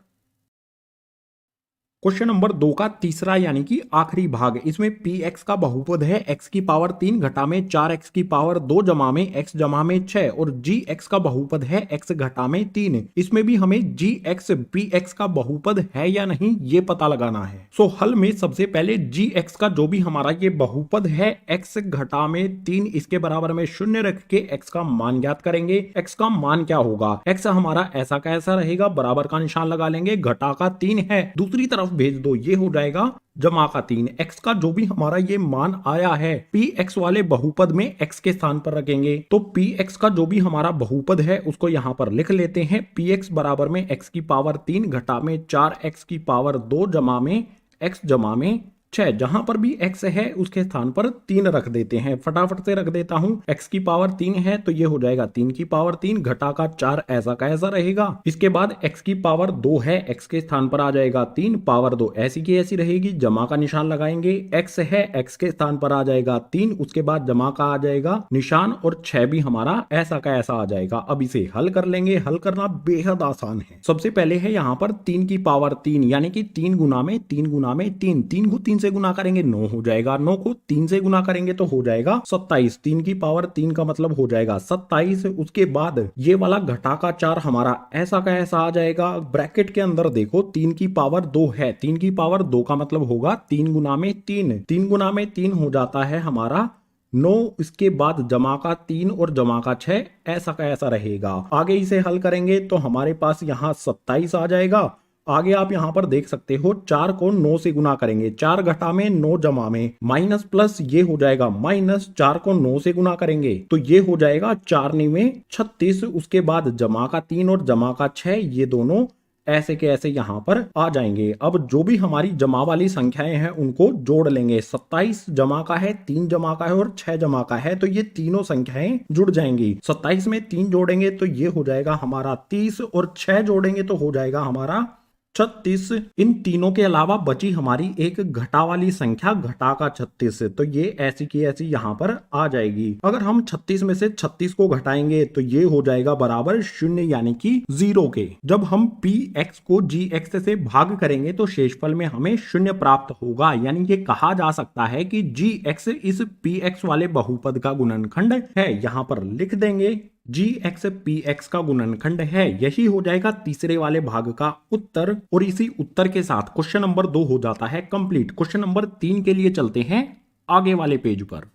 [SPEAKER 1] क्वेश्चन नंबर 2 का तीसरा यानी कि आखिरी भाग, इसमें px का बहुपद है x की पावर 3 घटा में 4x की पावर 2 जमा में x जमा में 6 और gx का बहुपद है x घटा में 3। इसमें भी हमें gx px का बहुपद है या नहीं ये पता लगाना है। सो हल में सबसे पहले gx का जो भी हमारा ये बहुपद है x घटा में 3 इसके बराबर में 0 रख के x का मान ज्ञात करेंगे। x का मान क्या होगा? x हमारा ऐसा का ऐसा रहेगा, बराबर का निशान लगा लेंगे। घटा का 3 है, दूसरी तरफ
[SPEAKER 2] तरफ भेज दो, ये हो जाएगा जमा का 3। x का जो भी हमारा ये मान आया है px वाले बहुपद में x के स्थान पर रखेंगे। तो px का जो भी हमारा बहुपद है उसको यहां पर लिख लेते हैं। px बराबर में x की पावर 3 घटा में 4x की पावर 2 जमा में x जमा में 6। जहां पर भी x है उसके स्थान पर 3 रख देते हैं। फटाफट से रख देता हूं। x की पावर 3 है तो ये हो जाएगा 3 की पावर 3 घटा का 4 ऐसा का ऐसा रहेगा। इसके बाद x की पावर 2 है, x के स्थान पर आ जाएगा 3, पावर 2 ऐसी की ऐसी रहेगी, जमा का निशान लगाएंगे। x है, x के स्थान पर आ जाएगा 3, उसके बाद जमा का आ जाएगा निशान और 6 भी हमारा ऐसा का ऐसा आ जाएगा। अब इसे हल कर लेंगे। हल करना बेहद आसान है। सबसे पहले है यहाँ पर 3 की पावर 3 यानी कि 3 गुना में 3 गुना में 3, 3 को 3 से गुना करेंगे 9 हो जाएगा, 9 को 3 से गुना करेंगे तो हो जाएगा 27। 3 की पावर 3 का मतलब हो जाएगा 27। उसके बाद ये वाला घटा का 4 हमारा ऐसा का ऐसा आ जाएगा। ब्रैकेट के अंदर देखो 3 की पावर 2 है, 3 की पावर 2 का मतलब होगा 3 गुना में 3, 3 गुना में 3 हो जाता है हमारा 9। इसके बाद जमा का 3 और जमा का 6 ऐसा का ऐसा रहेगा। आगे इसे हल करेंगे तो हमारे पास यहाँ 27 आ जाएगा। आगे आप यहां पर देख सकते हो 4 को 9 से गुना करेंगे, 4 घटा में 9 जमा में माइनस प्लस ये हो जाएगा माइनस, 4 को 9 से गुना करेंगे तो ये हो जाएगा 4 में 36। उसके बाद जमा का 3 और जमा का 6 ये दोनों ऐसे के ऐसे यहां पर आ जाएंगे। अब जो भी हमारी जमा वाली संख्याएं हैं उनको जोड़ लेंगे। 27 जमा का है, 3 जमा का है और 6 जमा का है तो ये तीनों संख्याएं जुड़ जाएंगी। 27 में 3 जोड़ेंगे तो ये हो जाएगा हमारा 30 और 6 जोड़ेंगे तो हो जाएगा हमारा 36। इन तीनों के अलावा बची हमारी एक घटा वाली संख्या घटा का 36, तो ये ऐसी की ऐसी यहां पर आ जाएगी। अगर हम 36 में से 36 को घटाएंगे तो ये हो जाएगा बराबर 0 यानी कि 0 के। जब हम px को gx से भाग करेंगे तो शेषफल में हमें 0 प्राप्त होगा, यानी ये कहा जा सकता है कि gx इस px वाले बहुपद का गुणनखंड है। यहां पर लिख देंगे gx px का गुणनखंड है। यही हो जाएगा तीसरे वाले भाग का उत्तर। और इसी उत्तर के साथ क्वेश्चन नंबर 2 हो जाता है कंप्लीट। क्वेश्चन नंबर 3 के लिए चलते हैं आगे वाले पेज पर।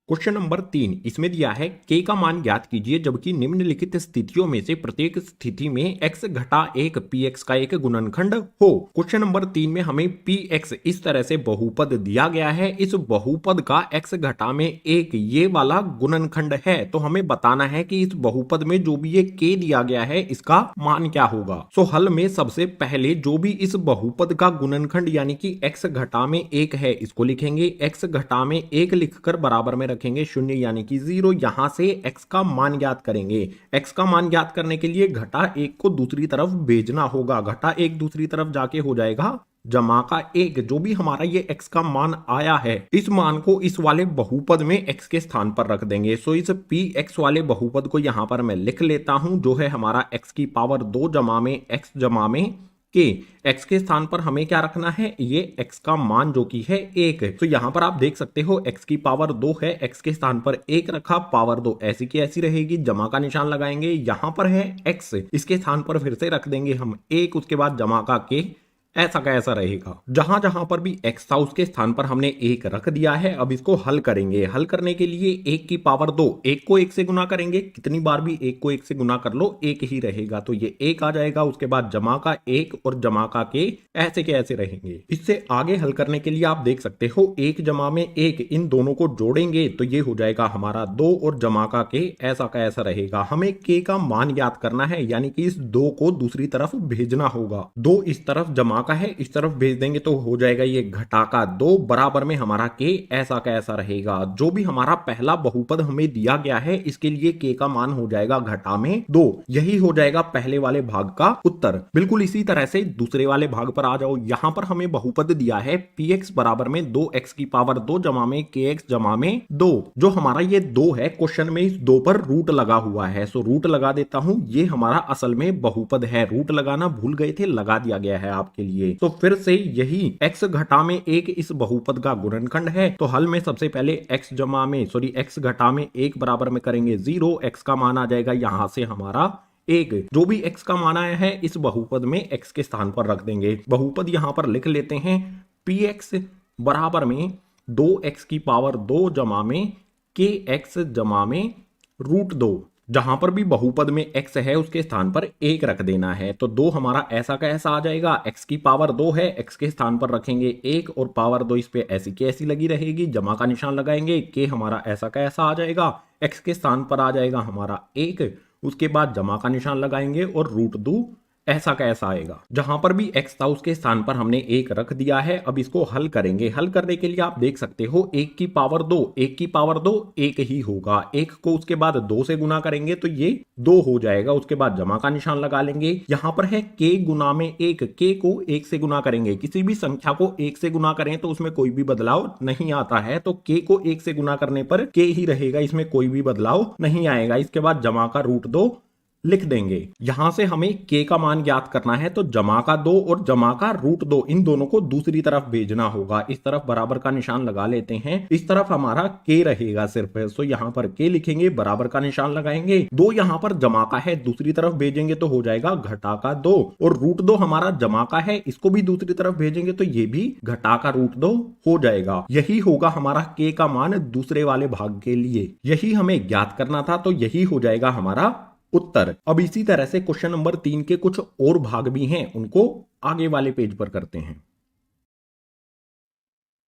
[SPEAKER 2] क्वेश्चन नंबर 3 इसमें दिया है k का मान ज्ञात कीजिए जबकि निम्नलिखित स्थितियों में से प्रत्येक स्थिति में x घटा 1 px का एक गुणनखंड हो। क्वेश्चन नंबर 3 में हमें px इस तरह से बहुपद दिया गया है, इस बहुपद का x घटा में 1 ये वाला गुणनखंड है। तो हमें बताना है कि इस बहुपद में जो भी ये k दिया गया है इसका मान क्या होगा। सो हल में सबसे पहले जो भी इस बहुपद का गुणनखंड यानी कि x घटा में 1 है इसको लिखेंगे। x घटा में 1 लिखकर बराबर में रखेंगे 0 यानी कि 0। यहां से x का मान ज्ञात करेंगे। x का मान ज्ञात करने के लिए घटा 1 को दूसरी तरफ भेजना होगा। घटा 1 दूसरी तरफ जाके हो जाएगा जमा का 1। जो भी हमारा ये x का मान आया है इस मान को इस वाले बहुपद में x के स्थान पर रख देंगे। सो इस px वाले बहुपद को यहां पर मैं लिख लेता हूं जो है हमारा x की पावर 2 जमा में x जमा में के। x के स्थान पर हमें क्या रखना है, ये x का मान जो कि है 1। तो यहां पर आप देख सकते हो x की पावर 2 है, x के स्थान पर 1 रखा, पावर 2 ऐसी की ऐसी रहेगी, जमा का निशान लगाएंगे। यहां पर है x, इसके स्थान पर फिर से रख देंगे हम 1, उसके बाद जमा का के, ऐसा का ऐसा रहेगा। जहां जहां पर भी x था उसके स्थान पर हमने 1 रख दिया है। अब इसको हल करेंगे। हल करने के लिए 1 की पावर 2, 1 को 1 से गुना करेंगे, कितनी बार भी 1 को 1 से गुना कर लो 1 ही रहेगा, तो ये 1 आ जाएगा। उसके बाद जमा का 1 और जमा का के ऐसे के ऐसे रहेंगे। इससे आगे हल करने के लिए आप देख सकते हो 1 जमा में 1 इन दोनों को जोड़ेंगे तो ये हो जाएगा हमारा 2 और जमा का के ऐसा का ऐसा रहेगा। हमें के का मान ज्ञात करना है, यानी कि इस 2 को दूसरी तरफ भेजना होगा। 2 इस तरफ जमा का है, इस तरफ भेज देंगे तो हो जाएगा ये घटा का 2 बराबर में हमारा के ऐसा का ऐसा रहेगा। जो भी हमारा पहला बहुपद हमें दिया गया है इसके लिए के का मान हो जाएगा घटा में 2। यही हो जाएगा पहले वाले भाग का उत्तर। बिल्कुल इसी तरह से दूसरे वाले भाग पर आ जाओ। यहां पर हमें बहुपद दिया है px बराबर में 2x की पावर 2 जमा में kx जमा में 2। जो हमारा ये 2 है क्वेश्चन में इस 2 पर रूट लगा हुआ है, सो रूट लगा देता हूं। ये हमारा असल में बहुपद है, रूट लगाना भूल गए थे, लगा दिया गया है आपके लिए। तो फिर से यही x घटा में 1 इस बहुपद का गुणनखंड है। तो हल में सबसे पहले x घटा में 1 बराबर में करेंगे 0, x का मान आ जाएगा यहां से हमारा 1। जो भी x का मान आया है इस बहुपद में x के स्थान पर रख देंगे। बहुपद यहां पर लिख लेते हैं px बराबर में 2x की पावर 2 जमा में kx जमा में रूट 2। जहां पर भी बहुपद में x है उसके स्थान पर 1 रख देना है। तो 2 हमारा ऐसा का ऐसा आ जाएगा, x की पावर 2 है, x के स्थान पर रखेंगे 1 और पावर 2 इस पे ऐसी की ऐसी लगी रहेगी, जमा का निशान लगाएंगे, k हमारा ऐसा का ऐसा आ जाएगा, x के स्थान पर आ जाएगा हमारा 1, उसके बाद जमा का निशान लगाएंगे और √2 ऐसा का ऐसा आएगा। जहां पर भी x था उसके स्थान पर हमने 1 रख दिया है। अब इसको हल करेंगे। हल करने के लिए आप देख सकते हो 1 की पावर 2, 1 की पावर 2 1 ही होगा, 1 को उसके बाद 2 से गुना करेंगे तो ये 2 हो जाएगा, उसके बाद जमा का निशान लगा लेंगे। यहां पर है k गुना में 1, k को 1 से गुना करेंगे, किसी भी संख्या को 1 से गुना करें तो उसमें कोई भी बदलाव नहीं आता है, तो k को 1 से गुना करने पर k ही रहेगा, इसमें कोई भी बदलाव नहीं आएगा। इसके बाद जमा का √2 लिख देंगे। यहां से हमें k का मान ज्ञात करना है, तो जमा का 2 और जमा का √2 इन दोनों को दूसरी तरफ भेजना होगा। इस तरफ बराबर का निशान लगा लेते हैं, इस तरफ हमारा k रहेगा सिर्फ, तो यहां पर k लिखेंगे, बराबर का निशान लगाएंगे। 2 यहां पर जमा का है, दूसरी तरफ भेजेंगे तो हो जाएगा घटा का 2, और √2 हमारा जमा का है, इसको भी दूसरी तरफ भेजेंगे तो ये भी घटा का √2 हो जाएगा। यही होगा हमारा k का मान दूसरे वाले भाग के लिए, यही हमें ज्ञात करना था, तो यही हो जाएगा हमारा उत्तर। अब इसी तरह से क्वेश्चन नंबर 3 के कुछ और भाग भी हैं, उनको आगे वाले पेज पर करते हैं।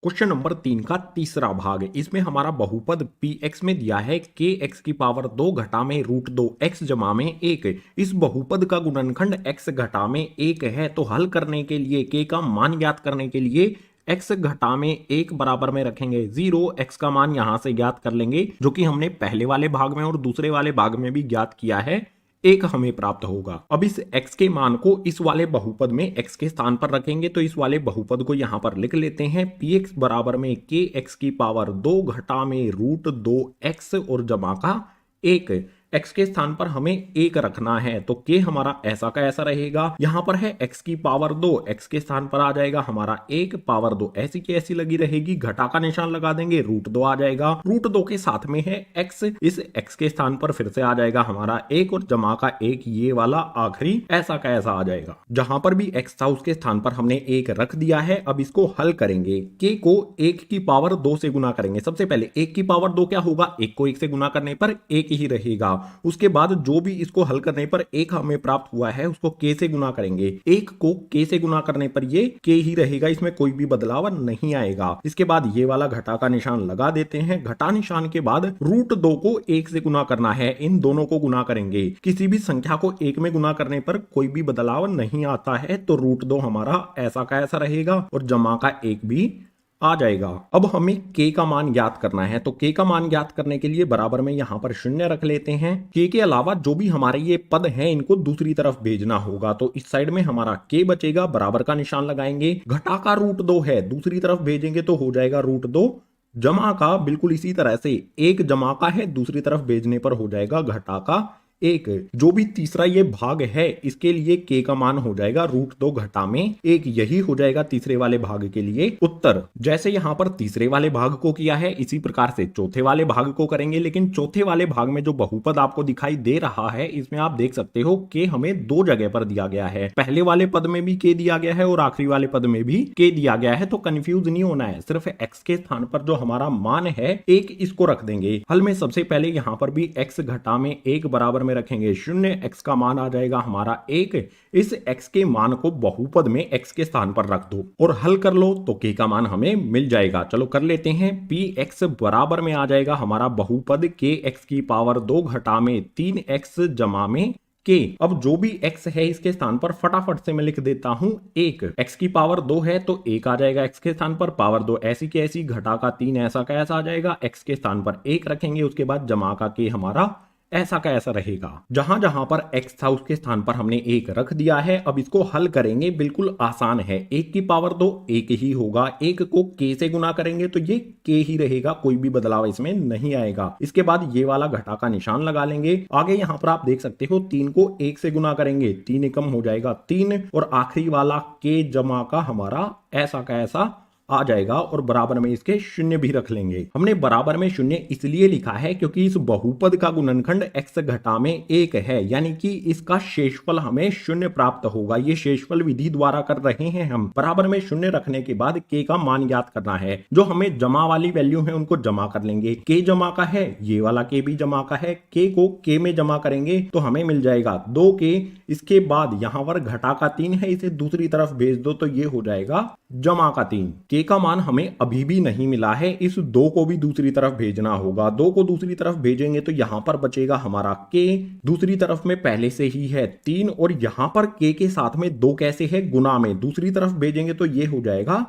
[SPEAKER 2] क्वेश्चन नंबर 3 का तीसरा भाग, इसमें हमारा बहुपद px में दिया है kx की पावर 2 घटा में √2 x जमा में 1। इस बहुपद का गुणनखंड x घटा में 1 है, तो हल करने के लिए k का मान ज्ञात करने के लिए x घटा में 1 बराबर में रखेंगे 0, x का मान यहां से ज्ञात कर लेंगे, जो कि हमने पहले वाले भाग में और दूसरे वाले भाग में भी ज्ञात किया है, 1 हमें प्राप्त होगा। अब इस x के मान को इस वाले बहुपद में x के स्थान पर रखेंगे, तो इस वाले बहुपद को यहां पर लिख लेते हैं, px बराबर में kx की पावर 2 घटा में √2 x और जमा का 1। x के स्थान पर हमें 1 रखना है, तो k हमारा ऐसा का ऐसा रहेगा। यहां पर है x की पावर 2, x के स्थान पर आ जाएगा हमारा 1, पावर 2 ऐसी की ऐसी लगी रहेगी, घटा का निशान लगा देंगे, √2 आ जाएगा। √2 के साथ में है x, इस x के स्थान पर फिर से आ जाएगा हमारा 1 और जमा का 1, ये वाला आखिरी ऐसा का ऐसा आ जाएगा। जहां पर भी x था उसके स्थान पर हमने 1 रख दिया है। अब इसको हल करेंगे, k को 1 की पावर 2 से गुना करेंगे। सबसे पहले 1 की पावर 2 क्या होगा, 1 को 1 से गुना करने पर 1 ही रहेगा। उसके बाद जो भी इसको हल करने पर 1 हमें प्राप्त हुआ है उसको k से गुना करेंगे, 1 को k से गुना करने पर ये k ही रहेगा, इसमें कोई भी बदलाव नहीं आएगा। इसके बाद ये वाला घटा का निशान लगा देते हैं। घटा निशान के बाद √2 को 1 से गुना करना है, इन दोनों को गुना करेंगे। किसी भी संख्या को 1 में गुना करने पर कोई भी बदलाव नहीं आता है, तो √2 हमारा ऐसा का ऐसा रहेगा और जमा का 1 भी आ जाएगा। अब हमें k का मान ज्ञात करना है, तो k का मान ज्ञात करने के लिए बराबर में यहां पर 0 रख लेते हैं। k के अलावा जो भी हमारे ये पद हैं इनको दूसरी तरफ भेजना होगा, तो इस साइड में हमारा k बचेगा, बराबर का निशान लगाएंगे। घटा का √2 है, दूसरी तरफ भेजेंगे तो हो जाएगा √2, जमा का बिल्कुल इसी तरह से 1 जमा का है, दूसरी तरफ भेजने पर हो जाएगा घटा का 1। जो भी तीसरा ये भाग है इसके लिए k का मान हो जाएगा √2 घटा में 1, यही हो जाएगा तीसरे वाले भाग के लिए उत्तर। जैसे यहां पर तीसरे वाले भाग को किया है, इसी प्रकार से चौथे वाले भाग को करेंगे, लेकिन चौथे वाले भाग में जो बहुपद आपको दिखाई दे रहा है इसमें आप देख सकते हो k हमें 2 जगह पर दिया गया है, पहले वाले पद में भी k दिया गया है और आखिरी वाले पद में भी k दिया गया है, तो कंफ्यूज नहीं होना है। सिर्फ x के स्थान पर जो हमारा मान है 1 इसको रख देंगे। हल में सबसे पहले यहां पर भी x घटा में 1 बराबर में रखेंगे 0, x का मान आ जाएगा हमारा 1। इस x के मान को बहुपद में x के स्थान पर रख दो और हल कर लो, तो k का मान हमें मिल जाएगा। चलो कर लेते हैं, px बराबर में आ जाएगा हमारा बहुपद kx की पावर 2 घटा में 3x जमा में k। अब जो भी x है इसके स्थान पर फटाफट से मैं लिख देता हूं 1, x की पावर 2 है तो 1 आ जाएगा x के स्थान पर, पावर 2 ऐसी की ऐसी, घटा का 3 ऐसा का ऐसा आ जाएगा, x के स्थान पर 1 रखेंगे, उसके बाद जमा का k हमारा ऐसा का ऐसा रहेगा। जहां जहां पर x था उसके स्थान पर हमने 1 रख दिया है। अब इसको हल करेंगे, बिल्कुल आसान है, 1 की पावर 2 1 ही होगा, 1 को k से गुना करेंगे तो ये k ही रहेगा, कोई भी बदलाव इसमें नहीं आएगा। इसके बाद ये वाला घटा का निशान लगा लेंगे। आगे यहां पर आप देख सकते हो 3 को 1 से गुना करेंगे, 3 एकम हो जाएगा 3 और आखिरी वाला k जमा का हमारा ऐसा का ऐसा आ जाएगा और बराबर में इसके शून्य भी रख लेंगे। हमने बराबर में शून्य इसलिए लिखा है क्योंकि इस बहुपद का गुणनखंड x घटा में 1 है, यानी कि इसका शेषफल हमें शून्य प्राप्त होगा। ये शेषफल विधि द्वारा कर रहे हैं हम। बराबर में शून्य रखने के बाद k का मान ज्ञात करना है। जो हमें जमा वाली वैल्यू है उनको जमा कर लेंगे। k जमा का है, ये वाला k भी जमा का है। k को k में जमा करेंगे तो हमें मिल जाएगा 2k। इसके बाद यहां पर घटा का 3 है, इसे दूसरी तरफ भेज दो तो ये हो जाएगा जमा का 3। k का मान हमें अभी भी नहीं मिला है, इस 2 को भी दूसरी तरफ भेजना होगा। 2 को दूसरी तरफ भेजेंगे तो यहां पर बचेगा हमारा k, दूसरी तरफ में पहले से ही है 3 और यहां पर k के साथ में 2 कैसे है, गुना में। दूसरी तरफ भेजेंगे तो ये हो जाएगा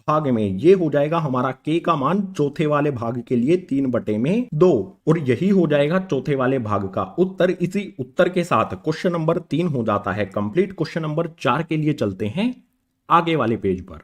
[SPEAKER 2] भाग में। ये हो जाएगा हमारा k का मान चौथे वाले भाग के लिए 3/2 और यही हो जाएगा चौथे वाले भाग का उत्तर। इसी उत्तर के साथ क्वेश्चन नंबर 3 हो जाता है कंप्लीट। क्वेश्चन नंबर 4 के लिए चलते हैं आगे वाले पेज पर।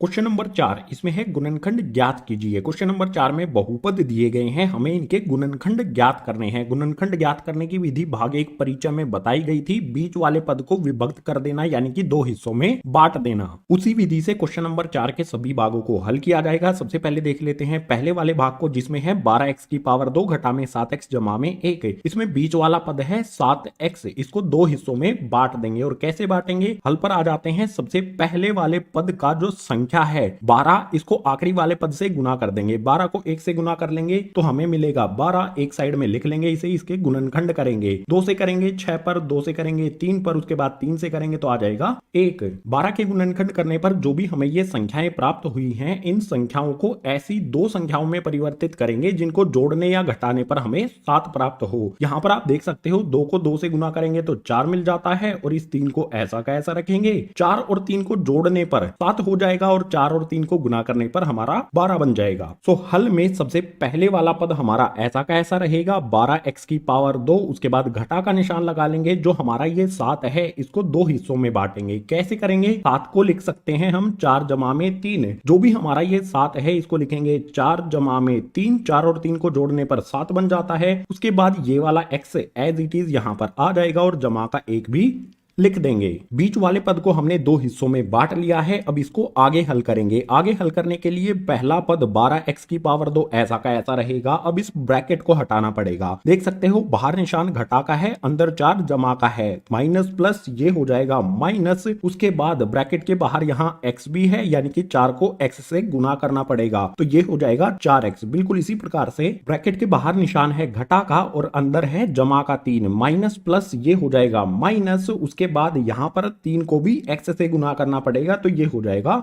[SPEAKER 2] क्वेश्चन नंबर 4 इसमें है गुणनखंड ज्ञात कीजिए। क्वेश्चन नंबर 4 में बहुपद दिए गए हैं, हमें इनके गुणनखंड ज्ञात करने हैं। गुणनखंड ज्ञात करने की विधि भाग 1 परिचय में बताई गई थी। बीच वाले पद को विभक्त कर देना, यानी कि 2 हिस्सों में बांट देना। उसी विधि से क्वेश्चन नंबर 4 के सभी भागों को हल किया जाएगा। सबसे पहले देख लेते हैं पहले वाले भाग को, जिसमें है 12x की पावर 2 घटा में 7x जमा में 1। इसमें बीच वाला पद है 7x, इसको 2 हिस्सों में बांट देंगे। और कैसे बांटेंगे, हल पर आ जाते हैं। सबसे पहले वाले पद का जो संख्या है 12, इसको आखिरी वाले पद से गुना कर देंगे। 12 को 1 से गुना कर लेंगे तो हमें मिलेगा 12। एक साइड में लिख लेंगे इसे, इसके गुणनखंड करेंगे। 2 से करेंगे 6 पर, 2 से करेंगे 3 पर, उसके बाद 3 से करेंगे तो आ जाएगा 1। 12 के गुणनखंड करने पर जो भी हमें ये संख्याएं प्राप्त हुई हैं, इन संख्याओं को ऐसी 2 संख्याओं में परिवर्तित करेंगे जिनको जोड़ने या घटाने पर हमें 7 प्राप्त हो। यहां पर आप देख सकते हो 2 को 2 से गुना करेंगे तो 4 मिल जाता है और इस 3 को ऐसा का ऐसा रखेंगे। 4 और 3 को जोड़ने पर 7 हो जाएगा और 4 और 3 को गुना करने पर हमारा 12 बन जाएगा। सो हल में सबसे पहले वाला पद हमारा ऐसा का ऐसा रहेगा 12x की पावर 2। उसके बाद घटा का निशान लगा लेंगे। जो हमारा ये 7 है इसको 2 हिस्सों में बांटेंगे। कैसे करेंगे, 7 को लिख सकते हैं हम 4 जमा में 3। जो भी हमारा ये 7 है इसको लिखेंगे 4 जमा में 3। 4 और 3 को जोड़ने पर 7 बन जाता है। उसके बाद ये वाला x एज इट इज यहां पर आ जाएगा और जमा का 1 भी लिख देंगे। बीच वाले पद को हमने 2 हिस्सों में बांट लिया है। अब इसको आगे हल करेंगे। आगे हल करने के लिए पहला पद 12x की पावर 2 ऐसा का ऐसा रहेगा। अब इस ब्रैकेट को हटाना पड़ेगा। देख सकते हो बाहर निशान घटा का है, अंदर 4 जमा का है, माइनस प्लस ये हो जाएगा माइनस। उसके बाद ब्रैकेट के बाहर यहाँ x भी है, यानी कि 4 को x से गुना करना पड़ेगा तो ये हो जाएगा 4x। बिल्कुल इसी प्रकार से ब्रैकेट के बाहर निशान है घटा का और अंदर है जमा का 3, माइनस प्लस ये हो जाएगा माइनस। उसके बाद यहां पर 3 को भी x से गुना करना पड़ेगा तो ये हो जाएगा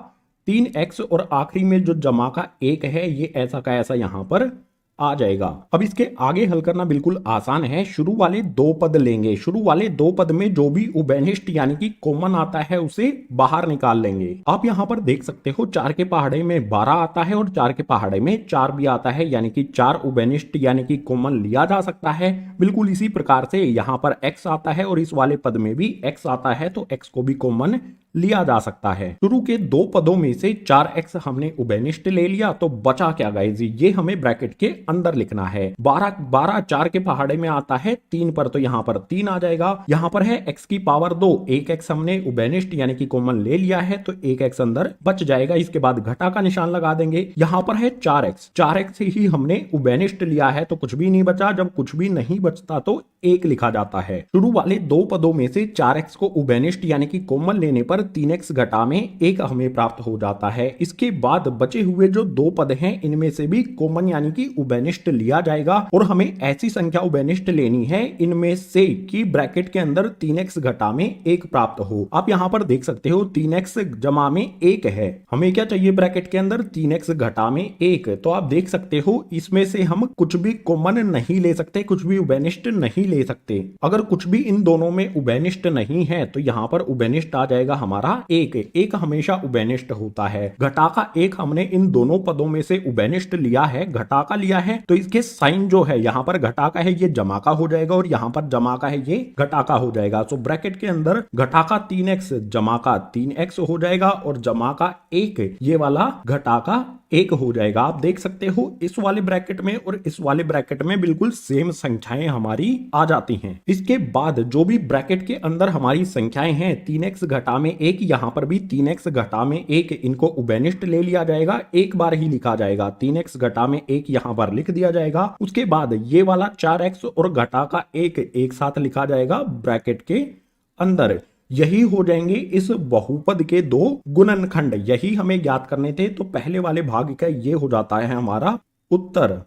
[SPEAKER 2] 3x और आखिरी में जो जमा का 1 है ये ऐसा का ऐसा यहां पर आ जाएगा। अब इसके आगे हल करना बिल्कुल आसान है। शुरू वाले 2 पद लेंगे। शुरू वाले 2 पद में जो भी उभयनिष्ठ यानी कि कॉमन आता है उसे बाहर निकाल लेंगे। आप यहां पर देख सकते हो 4 के पहाड़े में 12 आता है और 4 के पहाड़े में 4 भी आता है, यानी कि 4 उभयनिष्ठ यानी कि कॉमन लिया जा सकता है। बिल्कुल इसी प्रकार से यहां पर x आता है और इस वाले पद में भी x आता है तो x को भी कॉमन लिया जा सकता है। शुरू के 2 पदों में से 4x हमने उभयनिष्ठ ले लिया तो बचा क्या गाइस, ये हमें ब्रैकेट के अंदर लिखना है। 12 4 के पहाड़े में आता है 3 पर तो यहां पर 3 आ जाएगा। यहां पर है x की पावर 2, 1x हमने उभयनिष्ठ यानी कि कॉमन ले लिया है तो 1x अंदर बच जाएगा। इसके बाद घटा का निशान लगा देंगे। यहां पर है 4x ही हमने उभयनिष्ठ लिया है तो कुछ भी नहीं बचा। जब कुछ भी नहीं बचता तो 1 लिखा जाता है। शुरू वाले 2 पदों में से 4x को उभयनिष्ठ यानी कि कॉमन लेने पर 3x घटा में 1 हमें प्राप्त हो जाता है। इसके बाद बचे हुए जो 2 पद हैं इनमें से भी कॉमन यानी कि उभयनिष्ठ लिया जाएगा और हमें ऐसी संख्या उभयनिष्ठ लेनी है इनमें से कि ब्रैकेट के अंदर 3x घटा में 1 प्राप्त हो। आप यहां पर देख सकते हो 3x जमा में 1 है। हमें क्या चाहिए ब्रैकेट के अंदर 3x घटा में 1। तो आप देख सकते हो इसमें से हम कुछ भी कॉमन नहीं ले सकते, कुछ भी उभयनिष्ठ नहीं ले सकते। अगर कुछ भी इन दोनों में उभयनिष्ठ नहीं है तो यहां पर उभयनिष्ठ आ जाएगा हमारा 1 हमेशा उभयनिष्ठ होता है। घटा का 1 हमने इन दोनों पदों में से उभयनिष्ठ लिया है, घटा का लिया है तो इसके साइन जो है यहां पर घटा का है ये जमा का हो जाएगा और यहां पर जमा का है ये घटा का हो जाएगा। तो ब्रैकेट के अंदर घटा का 3x जमा का 3x हो जाएगा और जमा का 1 ये वाला घटा का 1 हो जाएगा। आप देख सकते हो इस वाले ब्रैकेट में और इस वाले ब्रैकेट में बिल्कुल सेम संख्याएं हमारी आ जाती हैं। इसके बाद जो भी ब्रैकेट के अंदर हमारी संख्याएं हैं 3x घटा में एक, यहाँ पर भी 3x घटा में 1 इनको उबेनिष्ट ले लिया जाएगा, एक बार ही लिखा जाएगा। 3x घटा में 1 यहाँ पर लिख दिया जाएगा। उसके बाद ये वाला 4x और घटा का 1 एक साथ लिखा जाएगा ब्रैकेट के अंदर। यही हो जाएंगे इस बहुपद के दो गुणनखंड। यही हमें ज्ञात करने थे, तो पहले वाले भाग का ये हो जाता है हमारा उत्तर।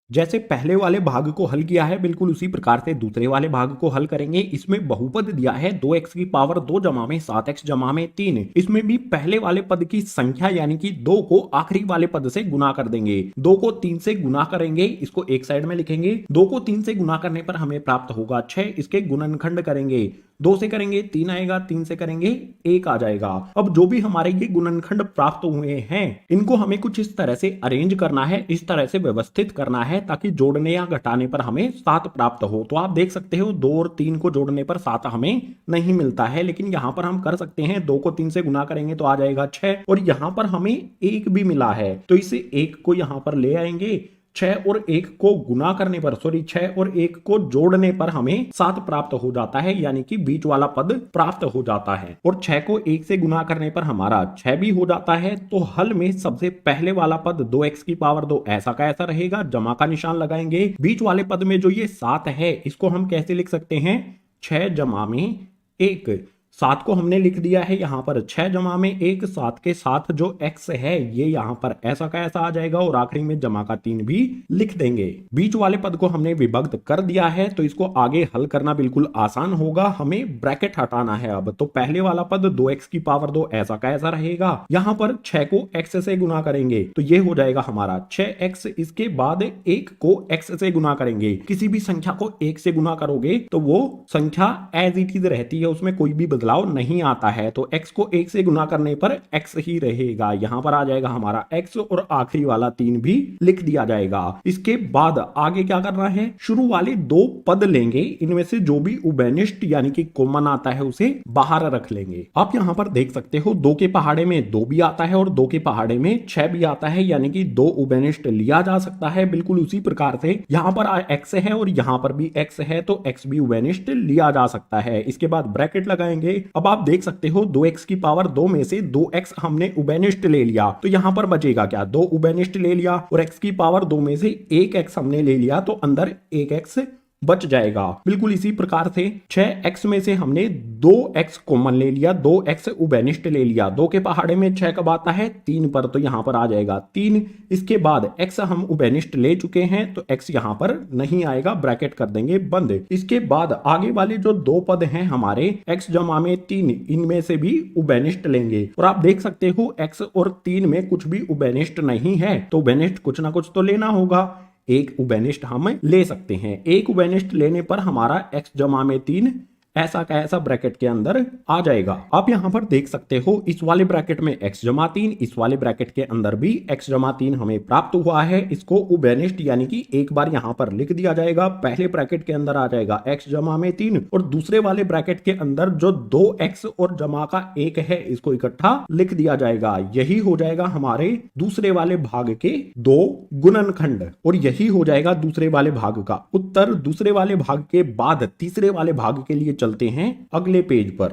[SPEAKER 2] जैसे पहले वाले भाग को हल किया है, बिल्कुल उसी प्रकार से दूसरे वाले भाग को हल करेंगे। इसमें बहुपद दिया है 2x की पावर 2 जमा में 7x जमा में 3। इसमें भी पहले वाले पद की संख्या यानी कि 2 को आखिरी वाले पद से गुना कर देंगे। 2 को 3 से गुना करेंगे, इसको एक साइड में लिखेंगे। 2 को 3 से गुना करने पर हमें प्राप्त होगा 6। इसके गुणनखंड करेंगे, 2 से करेंगे 3 आएगा, 3 से करेंगे 1 आ जाएगा। अब जो भी हमारे ये गुणनखंड प्राप्त हुए हैं, इनको हमें कुछ इस तरह से अरेंज करना है, इस तरह से व्यवस्थित करना है ताकि जोड़ने या घटाने पर हमें 7 प्राप्त हो। तो आप देख सकते हो 2 और 3 को जोड़ने पर 7 हमें नहीं मिलता है, लेकिन यहां पर हम कर सकते हैं। 2 को 3 से गुना करेंगे तो आ जाएगा 6, और यहां पर हमें 1 भी मिला है, तो इस 1 को यहां पर ले आएंगे। 6 और 1 को गुना करने पर 6 और 1 को जोड़ने पर हमें 7 प्राप्त हो जाता है, यानी कि बीच वाला पद प्राप्त हो जाता है। और 6 को 1 से गुना करने पर हमारा 6 भी हो जाता है। तो हल में सबसे पहले वाला पद 2x की पावर 2 ऐसा का ऐसा रहेगा, जमा का निशान लगाएंगे। बीच वाले पद में जो ये 7 है, इसको हम कैसे लिख सकते हैं, 6 जमा में 1। 7 को हमने लिख दिया है यहां पर 6 जमा में 1। 7 के साथ जो x है ये यहां पर ऐसा का ऐसा आ जाएगा, और आखिरी में जमा का 3 भी लिख देंगे। बीच वाले पद को हमने विभक्त कर दिया है, तो इसको आगे हल करना बिल्कुल आसान होगा। हमें ब्रैकेट हटाना है अब। तो पहले वाला पद 2x की पावर 2 ऐसा का ऐसा रहेगा। यहां पर 6 को x से गुना करेंगे तो ये हो जाएगा हमारा 6x। इसके बाद 1 को x से गुना करेंगे। किसी भी संख्या को 1 से गुना करोगे तो वो संख्या एज इट इज रहती है, उसमें कोई भी बदलाव नहीं आता है। तो x को 1 से गुना करने पर x ही रहेगा। यहां पर आ जाएगा हमारा x, और आखिरी वाला 3 भी लिख दिया जाएगा। इसके बाद आगे क्या करना है, शुरू वाले 2 पद लेंगे, इनमें से जो भी उबेनिष्ट यानी कि कॉमन आता है उसे बाहर रख लेंगे। आप यहां पर देख सकते हो 2 के पहाड़े में 2 भी आता है और 2 के पहाड़े में 6 भी आता है, यानी कि 2 उबेनिष्ट लिया जा सकता है। बिल्कुल उसी प्रकार से यहां पर x है और यहां पर भी x है, तो x भी उबेनिष्ट लिया जा सकता है। इसके बाद ब्रैकेट लगाएंगे। अब आप देख सकते हो 2x की पावर 2 में से 2x हमने उबेनिष्ट ले लिया, तो यहां पर बचेगा क्या, 2 उबेनिष्ट ले लिया, और x की पावर 2 में से 1x हमने ले लिया, तो अंदर 1x बच जाएगा। बिल्कुल इसी प्रकार से 6x में से हमने 2x कॉमन ले लिया, 2x उबेनिष्ट ले लिया। 2 के पहाड़े में 6 कब आता है, 3 पर, तो यहां पर आ जाएगा 3। इसके बाद x हम उबेनिष्ट ले चुके हैं, तो x यहां पर नहीं आएगा, ब्रैकेट कर देंगे बंद। इसके बाद आगे वाले जो 2 पद हैं हमारे x जमा में 3, इनमें से भी उबेनिष्ट लेंगे। और आप देख सकते हो x और 3 में कुछ भी उबेनिष्ट नहीं है, तो उबेनिष्ट कुछ ना कुछ तो लेना होगा। एक उबेनिष्ट हम ले सकते हैं। एक उबेनिष्ट लेने पर हमारा x जमा में 3 ऐसा का ऐसा ब्रैकेट के अंदर आ जाएगा। आप यहां पर देख सकते हो इस वाले ब्रैकेट में x जमा 3, इस वाले ब्रैकेट के अंदर भी x जमा 3 हमें प्राप्त हुआ है। इसको उबेनिष्ट यानी कि एक बार यहां पर लिख दिया जाएगा। पहले ब्रैकेट के अंदर आ जाएगा x जमा में 3, और दूसरे वाले ब्रैकेट के अंदर जो 2x और जमा का 1 है इसको इकट्ठा लिख दिया जाएगा। यही हो जाएगा हमारे दूसरे वाले भाग के 2 गुणनखंड, और यही हो जाएगा दूसरे वाले भाग का उत्तर। दूसरे वाले भाग के बाद तीसरे वाले भाग के लिए चलते हैं अगले पेज पर।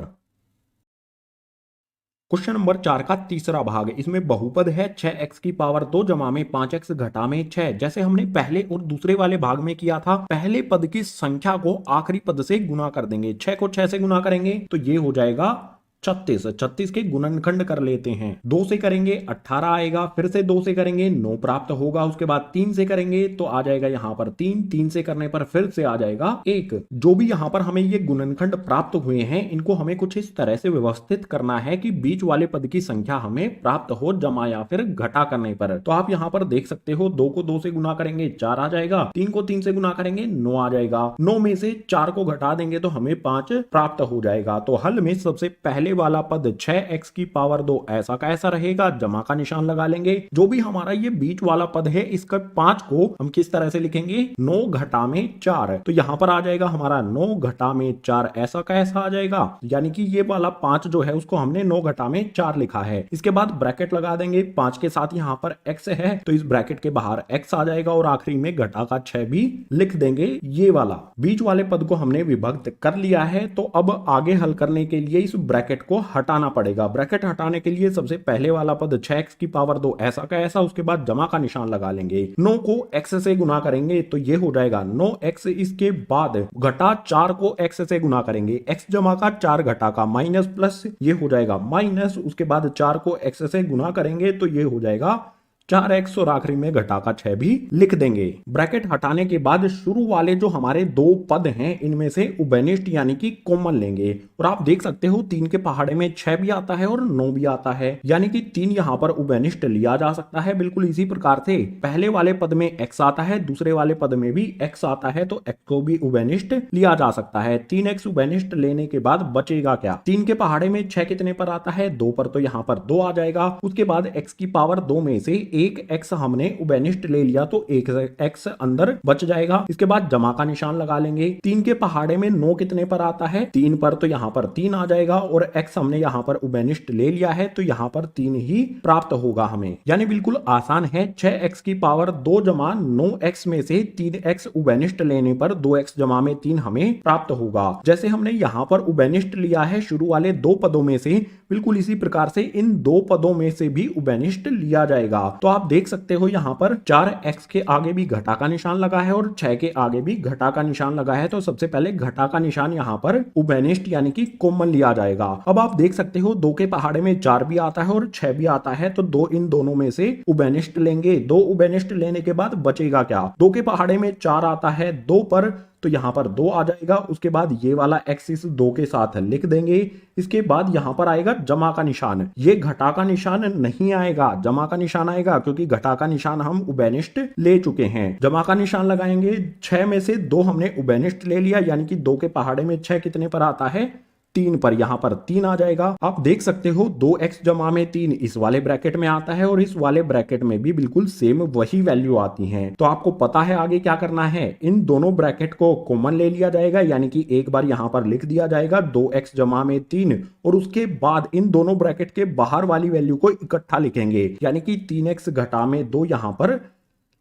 [SPEAKER 2] क्वेश्चन नंबर 4 का तीसरा भाग, इसमें बहुपद है 6x की पावर 2 जमा में 5x घटा में 6। जैसे हमने पहले और दूसरे वाले भाग में किया था, पहले पद की संख्या को आखिरी पद से गुना कर देंगे। 6 को 6 से गुना करेंगे तो ये हो जाएगा 36। 36 के गुणनखंड कर लेते हैं। 2 से करेंगे 18 आएगा, फिर से 2 से करेंगे 9 प्राप्त होगा। उसके बाद 3 से करेंगे तो आ जाएगा यहां पर 3, 3 से करने पर फिर से आ जाएगा 1। जो भी यहां पर हमें ये गुणनखंड प्राप्त हुए हैं, इनको हमें कुछ इस तरह से व्यवस्थित करना है कि बीच वाले पद की संख्या हमें प्राप्त हो जमा या फिर घटा करने पर। तो आप यहां पर देख सकते हो 2 को 2 से गुना करेंगे 4 आ जाएगा, 3 को 3 से गुना करेंगे 9 आ जाएगा, 9 में से 4 को घटा देंगे तो हमें 5 प्राप्त हो जाएगा। तो हल में सबसे पहले वाला पद 6x की पावर 2 ऐसा का ऐसा रहेगा, जमा का निशान लगा लेंगे। जो भी हमारा ये बीच वाला पद है इसका 5 को हम किस तरह से लिखेंगे, 9 घटा में 4। तो यहां पर आ जाएगा हमारा 9 घटा में 4 ऐसा का ऐसा आ जाएगा, यानी कि ये वाला 5 जो है उसको हमने 9 घटा में 4 लिखा है। इसके बाद ब्रैकेट लगा देंगे, 5 के साथ यहां पर x है तो इस ब्रैकेट के बाहर x आ जाएगा और आखिरी में घटा का 6 भी लिख देंगे। ये वाला बीच वाले पद को हमने विभक्त कर लिया है। तो अब आगे हल करने के लिए इस ब्रैकेट को हटाना पड़ेगा। ब्रैकेट हटाने के लिए सबसे पहले वाला पद 6x की पावर 2 ऐसा का ऐसा, उसके बाद जमा का निशान लगा लेंगे। 9 को x से गुना करेंगे तो ये हो जाएगा 9x, इसके बाद घटा 4 को x से गुना करेंगे, x जमा का 4 घटा का माइनस प्लस, ये हो जाएगा माइनस, उसके बाद 4 को x से गुना करेंगे तो ये हो जाएगा 4x और आखिरी में घटा का 6 भी लिख देंगे। ब्रैकेट हटाने के बाद शुरू वाले जो हमारे दो पद हैं इनमें से उभयनिष्ठ यानी कि कॉमन लेंगे और आप देख सकते हो 3 के पहाड़े में 6 भी आता है और 9 भी आता है, यानी कि 3 यहां पर उभयनिष्ठ लिया जा सकता है। बिल्कुल इसी प्रकार से पहले वाले पद में x आता है, दूसरे वाले पद में भी x आता है, तो x को भी उभयनिष्ठ लिया जा सकता है। 3x उभयनिष्ठ लेने के बाद बचेगा क्या, 3 के पहाड़े में 6 कितने पर आता है, 2 पर, तो यहां पर 2 आ जाएगा। उसके बाद x की पावर 2 में से एक x हमने उभयनिष्ठ ले लिया तो एक x अंदर बच जाएगा। इसके बाद जमा का निशान लगा लेंगे। 3 के पहाड़े में 9 कितने पर आता है, 3 पर, तो यहां पर 3 आ जाएगा और x हमने यहां पर उभयनिष्ठ ले लिया है तो यहां पर 3 ही प्राप्त होगा हमें, यानी बिल्कुल आसान है। 6x की पावर 2 जमा 9x में से 3x उभयनिष्ठ लेने पर 2x जमा में 3 हमें प्राप्त होगा। जैसे हमने यहां पर उभयनिष्ठ लिया है शुरू वाले दो पदों में से, बिल्कुल इसी प्रकार से इन दो पदों में से भी उभयनिष्ठ लिया जाएगा। तो आप देख सकते हो यहां पर 4x के आगे भी घटा का निशान लगा है और 6 के आगे भी घटा का निशान लगा है, तो सबसे पहले घटा का निशान यहां पर उभयनिष्ठ यानी कि कॉमन लिया जाएगा। अब आप देख सकते हो 2 के पहाड़े में 4 भी आता है और 6 भी आता है, तो 2 इन दोनों में से उभयनिष्ठ लेंगे। 2 उभयनिष्ठ लेने के बाद बचेगा क्या, 2 के पहाड़े में 4 आता है 2 पर, तो यहां पर 2 आ जाएगा। उसके बाद ये वाला x इस 2 के साथ लिख देंगे। इसके बाद यहां पर आएगा जमा का निशान, ये घटा का निशान नहीं आएगा, जमा का निशान आएगा, क्योंकि घटा का निशान हम उभयनिष्ठ ले चुके हैं। जमा का निशान लगाएंगे, 6 में से 2 हमने उभयनिष्ठ ले लिया, यानी कि 2 के पहाड़े में 6 कितने पर आता है, 3 पर, यहां पर 3 आ जाएगा। आप देख सकते हो 2x जमा में 3 इस वाले ब्रैकेट में आता है और इस वाले ब्रैकेट में भी बिल्कुल सेम वही वैल्यू आती है। तो आपको पता है आगे क्या करना है, इन दोनों ब्रैकेट को कॉमन ले लिया जाएगा, यानी कि एक बार यहां पर लिख दिया जाएगा 2x जमा में 3 और उसके बाद इन दोनों ब्रैकेट के बाहर वाली वैल्यू को इकट्ठा लिखेंगे, यानी कि 3x घटा में 2 यहां पर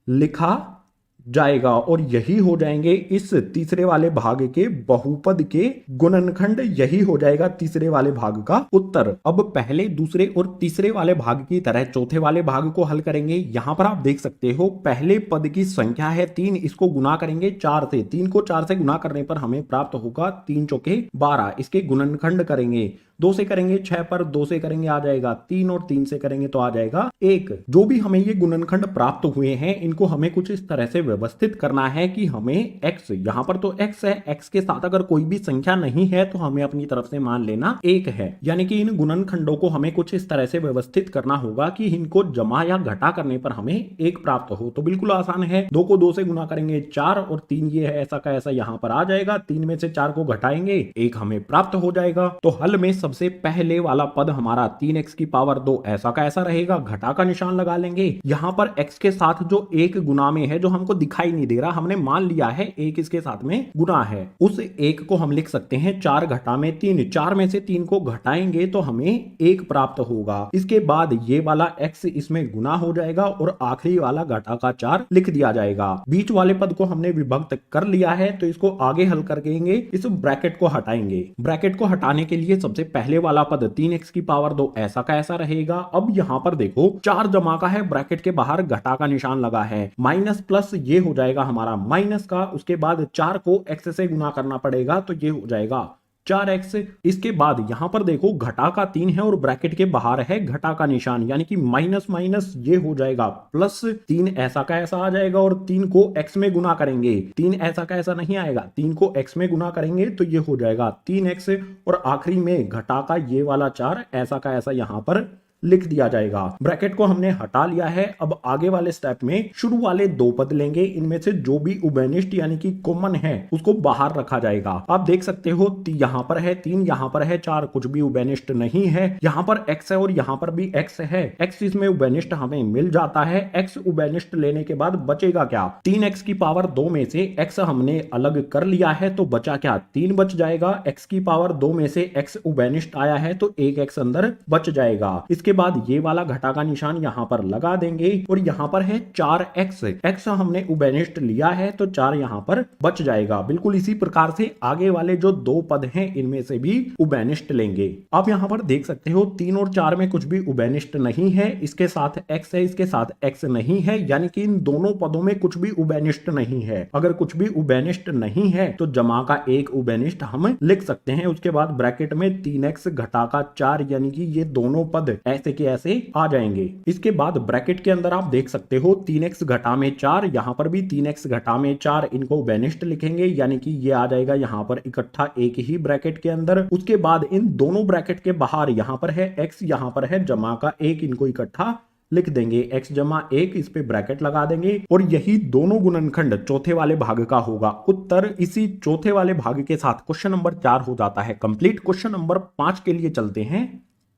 [SPEAKER 2] लिखा जाएगा और यही हो जाएंगे इस तीसरे वाले भाग के बहुपद के गुणनखंड, यही हो जाएगा तीसरे वाले भाग का उत्तर। अब पहले, दूसरे और तीसरे वाले भाग की तरह चौथे वाले भाग को हल करेंगे। यहां पर आप देख सकते हो पहले पद की संख्या है 3, इसको गुना करेंगे 4 से, 3 को 4 से गुना करने पर हमें प्राप्त होगा 3 चौके 12, इसके गुणनखंड करेंगे, 2 से करेंगे 6 पर, 2 से करेंगे आ जाएगा 3 और 3 से करेंगे तो आ जाएगा 1। जो भी हमें ये गुणनखंड प्राप्त हुए हैं इनको हमें कुछ इस तरह से व्यवस्थित करना है कि हमें x, यहां पर तो x है, x के साथ अगर कोई भी संख्या नहीं है तो हमें अपनी तरफ से मान लेना 1 है, यानी कि इन गुणनखंडों को हमें कुछ इस तरह से व्यवस्थित करना होगा कि इनको जमा या घटा करने पर हमें 1 प्राप्त हो। तो बिल्कुल आसान है, 2 को 2 से गुना करेंगे 4 और 3 ये है ऐसा का ऐसा यहां पर आ जाएगा, 3 में से 4 को घटाएंगे 1 हमें प्राप्त हो जाएगा। तो हल में सबसे पहले वाला पद हमारा 3x की पावर 2 ऐसा का ऐसा रहेगा, घटा का निशान लगा लेंगे। यहां पर x के साथ जो 1 गुना में है, जो हमको दिखाई नहीं दे रहा, हमने मान लिया है 1 इसके साथ में गुना है, उस 1 को हम लिख सकते हैं 4 घटा में 3, 4 में से 3 को घटाएंगे तो हमें 1 प्राप्त होगा। इसके बाद ये वाला x इसमें गुना हो जाएगा और आखिरी वाला घटा का 4 लिख दिया जाएगा। बीच वाले पद को हमने विभक्त कर लिया है तो इसको आगे हल करेंगे, इस ब्रैकेट को हटाएंगे। ब्रैकेट को हटाने के लिए सबसे पहले वाला पद 3x की पावर 2 ऐसा का ऐसा रहेगा। अब यहां पर देखो 4 जमा का है, ब्रैकेट के बाहर घटा का निशान लगा है, माइनस प्लस ये हो जाएगा हमारा माइनस का, उसके बाद 4 को x से गुना करना पड़ेगा तो ये हो जाएगा 4x। इसके बाद यहां पर देखो घटा का 3 है और ब्रैकेट के बाहर है घटा का निशान, यानी कि माइनस माइनस ये हो जाएगा प्लस 3 ऐसा का ऐसा आ जाएगा और 3 को x में गुना करेंगे, 3 ऐसा का ऐसा नहीं आएगा, 3 को x में गुना करेंगे तो ये हो जाएगा 3x और आखिरी में घटा का ये वाला 4 ऐसा का ऐसा यहां पर लिख दिया जाएगा। ब्रैकेट को हमने हटा लिया है। अब आगे वाले स्टेप में शुरू वाले दो पद लेंगे, इनमें से जो भी उभयनिष्ठ यानी कि कॉमन है उसको बाहर रखा जाएगा। आप देख सकते हो यहाँ पर है 3, यहाँ पर है 4, कुछ भी उभयनिष्ठ नहीं है। यहाँ पर x है और यहाँ पर भी x है। x इसमें उभयनिष्ठ हमें मिल जाता है। x उभयनिष्ठ लेने के बाद बचेगा क्या? 3x की पावर 2 में से x हमने अलग कर लिया है तो बचा क्या? 3 बच जाएगा। x की पावर 2 में से x उभयनिष्ठ आया है तो एक x अंदर बच जाएगा। इसके बाद ये वाला घटा का निशान यहाँ पर लगा देंगे और यहाँ पर है 4x। x हमने उभयनिष्ठ लिया है तो 4 यहाँ पर बच जाएगा। बिल्कुल इसी प्रकार से आगे वाले जो दो पद हैं इनमें से भी उभयनिष्ठ लेंगे। आप यहाँ पर देख सकते हो 3 और 4 में कुछ भी उभयनिष्ठ नहीं है। इसके साथ x है, इसके साथ x नहीं है, यानी कि इन दोनों पदों में कुछ भी उभयनिष्ठ नहीं है। अगर कुछ भी उभयनिष्ठ नहीं है तो जमा का एक उभयनिष्ठ हम लिख सकते हैं। उसके बाद ब्रैकेट में 3x घटा का 4 यानी कि ये दोनों पद ऐसे के ऐसे आ जाएंगे। इसके बाद ब्रैकेट के अंदर आप देख सकते हो 3x घटा में 4, यहाँ पर भी 3x घटा में 4, इनको उभयनिष्ठ लिखेंगे यानी कि ये आ जाएगा यहाँ पर इकट्ठा एक ही ब्रैकेट के अंदर। उसके बाद इन दोनों ब्रैकेट के बाहर यहाँ पर है x, यहाँ पर है जमा का 1, इनको इकट्ठा लिख देंगे। x जमा 1, इस पे ब्रैकेट लगा देंगे और यही दोनों गुणनखंड चौथे वाले भाग का होगा। उत्तर इसी चौथे वाले भाग के साथ क्वेश्चन नंबर 4 हो जाता है कंप्लीट। क्वेश्चन नंबर 5 के लिए चलते हैं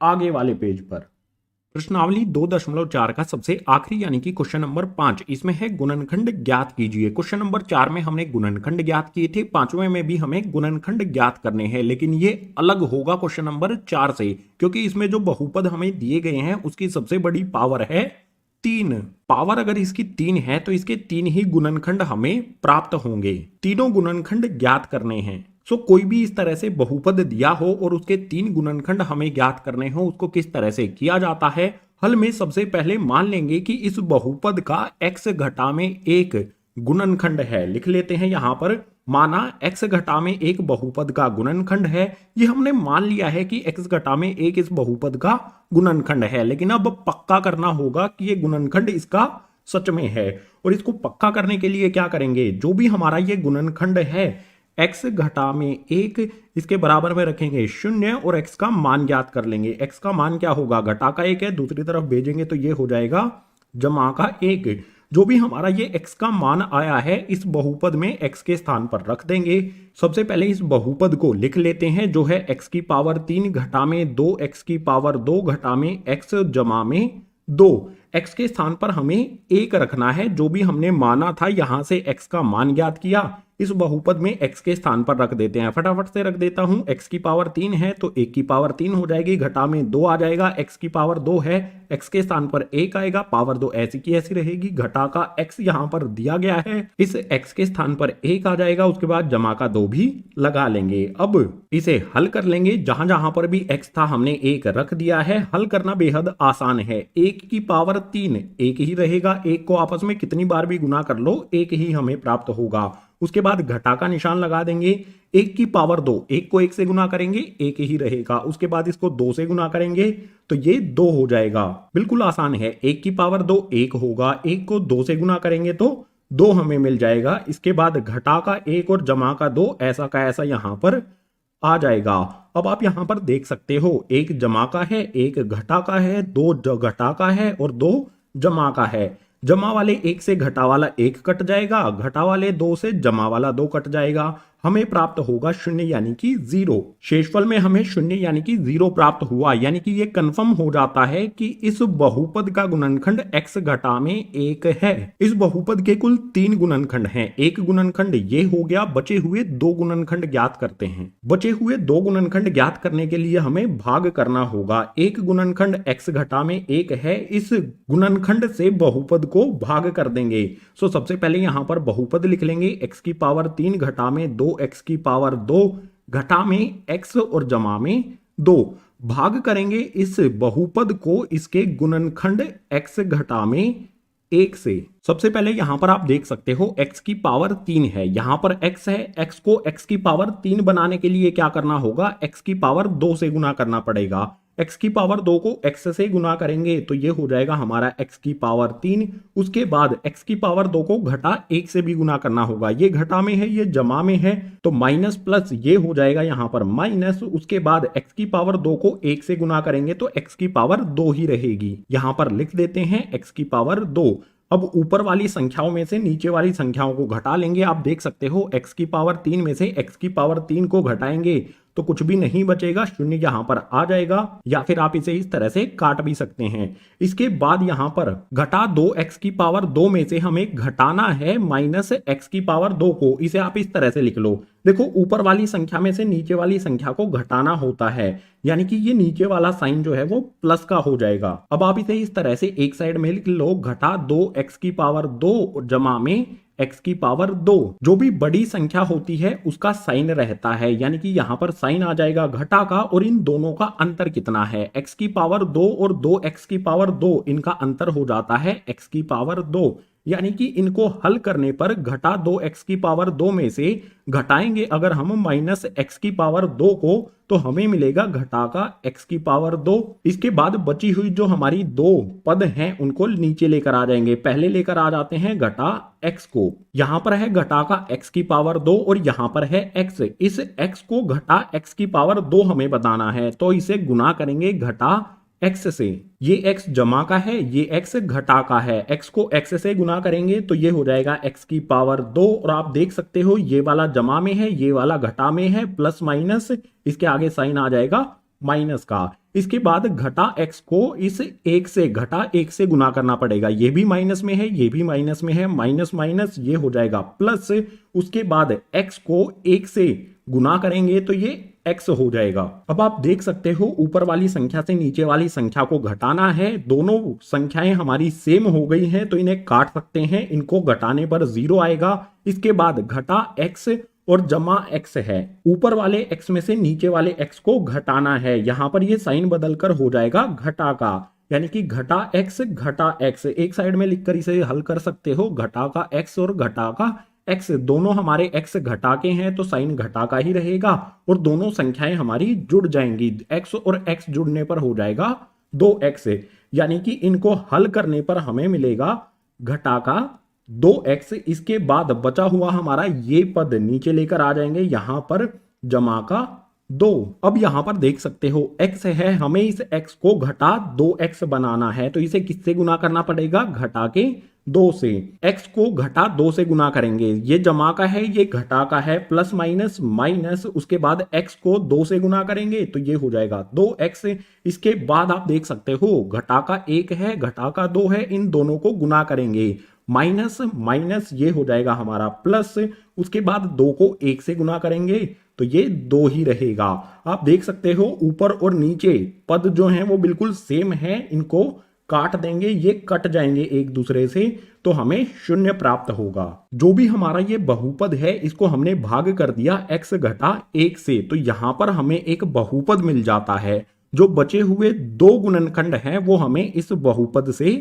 [SPEAKER 2] आगे वाले पेज पर। प्रश्नावली 2.4 का सबसे आखिरी यानी कि क्वेश्चन नंबर 5, इसमें है गुणनखंड ज्ञात कीजिए। क्वेश्चन नंबर 4 में हमने गुणनखंड ज्ञात किए थे, 5वें में भी हमें गुणनखंड ज्ञात करने हैं, लेकिन ये अलग होगा क्वेश्चन नंबर 4 से, क्योंकि इसमें जो बहुपद हमें दिए गए हैं उसकी सबसे बड़ी पावर है 3। पावर अगर इसकी 3 है तो इसके 3 ही गुणनखंड हमें प्राप्त होंगे। तीनों गुणनखंड ज्ञात करने हैं। कोई भी इस तरह से बहुपद दिया हो और उसके 3 गुणनखंड हमें ज्ञात करने हो, उसको किस तरह से किया जाता है? हल में सबसे पहले मान लेंगे कि इस बहुपद का x घटा में 1 गुणनखंड है। लिख लेते हैं यहाँ पर, माना x घटा में 1 बहुपद का गुणनखंड है। ये हमने मान लिया है कि x घटा में 1 इस बहुपद का गुणनखंड है, लेकिन अब पक्का करना होगा कि ये गुणनखंड इसका सच में है। और इसको पक्का करने के लिए क्या करेंगे? जो भी हमारा ये गुणनखंड है x घटा में 1, इसके बराबर में रखेंगे 0 और x का मान ज्ञात कर लेंगे। x का मान क्या होगा? घटा का 1 है, दूसरी तरफ भेजेंगे तो ये हो जाएगा जमा का 1। जो भी हमारा ये x का मान आया है इस बहुपद में x के स्थान पर रख देंगे। सबसे पहले इस बहुपद को लिख लेते हैं, जो है x की पावर 3 घटा में 2, x की पावर 2 घटा में x जमा में 2। x के स्थान पर हमें 1 रखना है। जो भी हमने माना था यहां से x का मान ज्ञात किया, इस बहुपद में x के स्थान पर रख देते हैं। फटाफट से रख देता हूं। x की पावर 3 है तो 1 की पावर 3 हो जाएगी, घटा में 2 आ जाएगा। x की पावर 2 है, x के स्थान पर 1 आएगा, पावर 2 ऐसी की ऐसी रहेगी। घटा का x यहां पर दिया गया है, इस x के स्थान पर 1 आ जाएगा। उसके बाद जमा का 2 भी लगा लेंगे। अब इसे हल कर लेंगे। जहां जहां पर भी x था हमने 1 रख दिया है। हल करना बेहद आसान है। 1 की पावर 3 1 ही रहेगा, 1 को आपस में कितनी बार भी गुना कर लो 1 ही हमें प्राप्त होगा। उसके बाद घटा का निशान लगा देंगे। 1 की पावर 2, 1 को 1 से गुना करेंगे 1 ही रहेगा। उसके बाद इसको 2 से गुना करेंगे तो ये 2 हो जाएगा। बिल्कुल आसान है। 1 की पावर 2 1 होगा, 1 को 2 से गुना करेंगे तो 2 हमें मिल जाएगा। इसके बाद घटा का 1 और जमा का 2 ऐसा का ऐसा यहां पर आ जाएगा। अब आप यहां पर देख सकते हो, 1 जमा का है, 1 घटा का है, 2 घटा का है और 2 जमा का है। जमा वाले 1 से घटा वाला 1 कट जाएगा, घटा वाले 2 से जमा वाला 2 कट जाएगा। हमें प्राप्त होगा 0 यानी कि 0। शेषफल में हमें 0 यानी कि 0 प्राप्त हुआ, यानी कि ये कंफर्म हो जाता है कि इस बहुपद का गुणनखंड x घटा में 1 है। इस बहुपद के कुल 3 गुणनखंड हैं। एक गुणनखंड ये हो गया, बचे हुए 2 गुणनखंड ज्ञात करते हैं। बचे हुए 2 गुणनखंड ज्ञात करने के लिए हमें भाग करना होगा। एक गुणनखंड x घटा में 1 है, इस गुणनखंड से बहुपद को भाग कर देंगे। सबसे पहले यहां पर बहुपद लिख लेंगे। x की पावर 3 घटा में 2, x की पावर 2 घटा में x और जमा में 2। भाग करेंगे इस बहुपद को इसके गुणनखंड x घटा में 1 से। सबसे पहले यहां पर आप देख सकते हो x की पावर 3 है, यहां पर x है। x को x की पावर 3 बनाने के लिए क्या करना होगा? x की पावर 2 से गुना करना पड़ेगा। x की पावर 2 को x से गुना करेंगे तो ये हो जाएगा हमारा x की पावर 3। उसके बाद x की पावर 2 को घटा 1 से भी गुना करना होगा। ये घटा में है, ये जमा में है, तो माइनस प्लस ये हो जाएगा यहाँ पर माइनस। उसके बाद x की पावर 2 को 1 से गुना करेंगे तो x की पावर 2 ही रहेगी। यहाँ पर लिख देते हैं x की पावर 2। अब ऊपर वाली संख्याओं में से नीचे वाली संख्याओं को घटा लेंगे। आप देख सकते हो x की पावर 3 में से x की पावर 3 को घटाएंगे तो कुछ भी नहीं बचेगा, शून्य यहां पर आ जाएगा, या फिर आप इसे इस तरह से काट भी सकते हैं। इसके बाद यहां पर घटा 2x की पावर 2 में से हमें घटाना है माइनस x की पावर 2 को। इसे आप इस तरह से लिख लो। देखो ऊपर वाली संख्या में से नीचे वाली संख्या को घटाना होता है, यानी कि ये नीचे वाला साइन जो है वो प्लस का हो जाएगा। अब आप इसे इस तरह से एक साइड में लिख लो, घटा 2x की पावर 2 जमा में x की पावर 2। जो भी बड़ी संख्या होती है उसका साइन रहता है, यानी कि यहां पर साइन आ जाएगा घटा का, और इन दोनों का अंतर कितना है, x की पावर 2 और 2x की पावर 2, इनका अंतर हो जाता है x की पावर 2। यानी कि इनको हल करने पर घटा 2x की पावर 2 में से घटाएंगे अगर हम माइनस x की पावर 2 को, तो हमें मिलेगा घटा का x की पावर 2। इसके बाद बची हुई जो हमारी दो पद हैं उनको नीचे लेकर आ जाएंगे। पहले लेकर आ जाते हैं घटा x को। यहां पर है घटा का x की पावर 2 और यहां पर है x। इस x को घटा x की पावर 2 हमें बताना है, तो इसे गुना करेंगे घटा x से। ये x जमा का है, ये x घटा का है। x को x से गुना करेंगे तो ये हो जाएगा x की पावर 2, और आप देख सकते हो ये वाला जमा में है, ये वाला घटा में है, प्लस माइनस इसके आगे साइन आ जाएगा माइनस का। इसके बाद घटा x को इस 1 से घटा 1 से गुना करना पड़ेगा। ये भी माइनस में है, ये भी माइनस में है, माइनस माइनस ये हो जाएगा प्लस। उसके बाद x को 1 से गुना करेंगे तो ये x हो जाएगा। अब आप देख सकते हो ऊपर वाली संख्या से नीचे वाली संख्या को घटाना है। दोनों संख्याएं हमारी सेम हो गई हैं तो इन्हें काट सकते हैं। इनको घटाने पर 0 आएगा। इसके बाद घटा x और जमा x है। ऊपर वाले x में से नीचे वाले x को घटाना है। यहां पर ये साइन बदलकर हो जाएगा घटा का, यानी कि घटा x। एक साइड में लिखकर इसे हल कर सकते हो। घटा का x और घटा का x, दोनों हमारे x घटा के हैं तो साइन घटा का ही रहेगा, और दोनों संख्याएं हमारी जुड़ जाएंगी। x और x जुड़ने पर हो जाएगा 2x, यानी कि इनको हल करने पर हमें मिलेगा घटा का 2x। इसके बाद बचा हुआ हमारा ये पद नीचे लेकर आ जाएंगे, यहां पर जमा का 2। अब यहां पर देख सकते हो x है, हमें इस x को घटा 2x बनाना है तो इसे किससे गुना करना पड़ेगा, घटा के 2 से। x को घटा 2 से गुना करेंगे, ये जमा का है, ये घटा का है, प्लस माइनस माइनस। उसके बाद x को 2 से गुना करेंगे तो ये हो जाएगा 2x। इसके बाद आप देख सकते हो घटा का 1 है, घटा का 2 है, इन दोनों को गुना करेंगे, माइनस माइनस ये हो जाएगा हमारा प्लस। उसके बाद 2 को 1 से गुना करेंगे तो ये 2 ही रहेगा। आप देख सकते हो ऊपर और नीचे पद जो हैं वो बिल्कुल सेम है, इनको काट देंगे, ये कट जाएंगे एक दूसरे से, तो हमें शून्य प्राप्त होगा। जो भी हमारा ये बहुपद है इसको हमने भाग कर दिया x घटा 1 से, तो यहां पर हमें एक बहुपद मिल जाता है। जो बचे हुए 2 गुणनखंड हैं वो हमें इस बहुपद से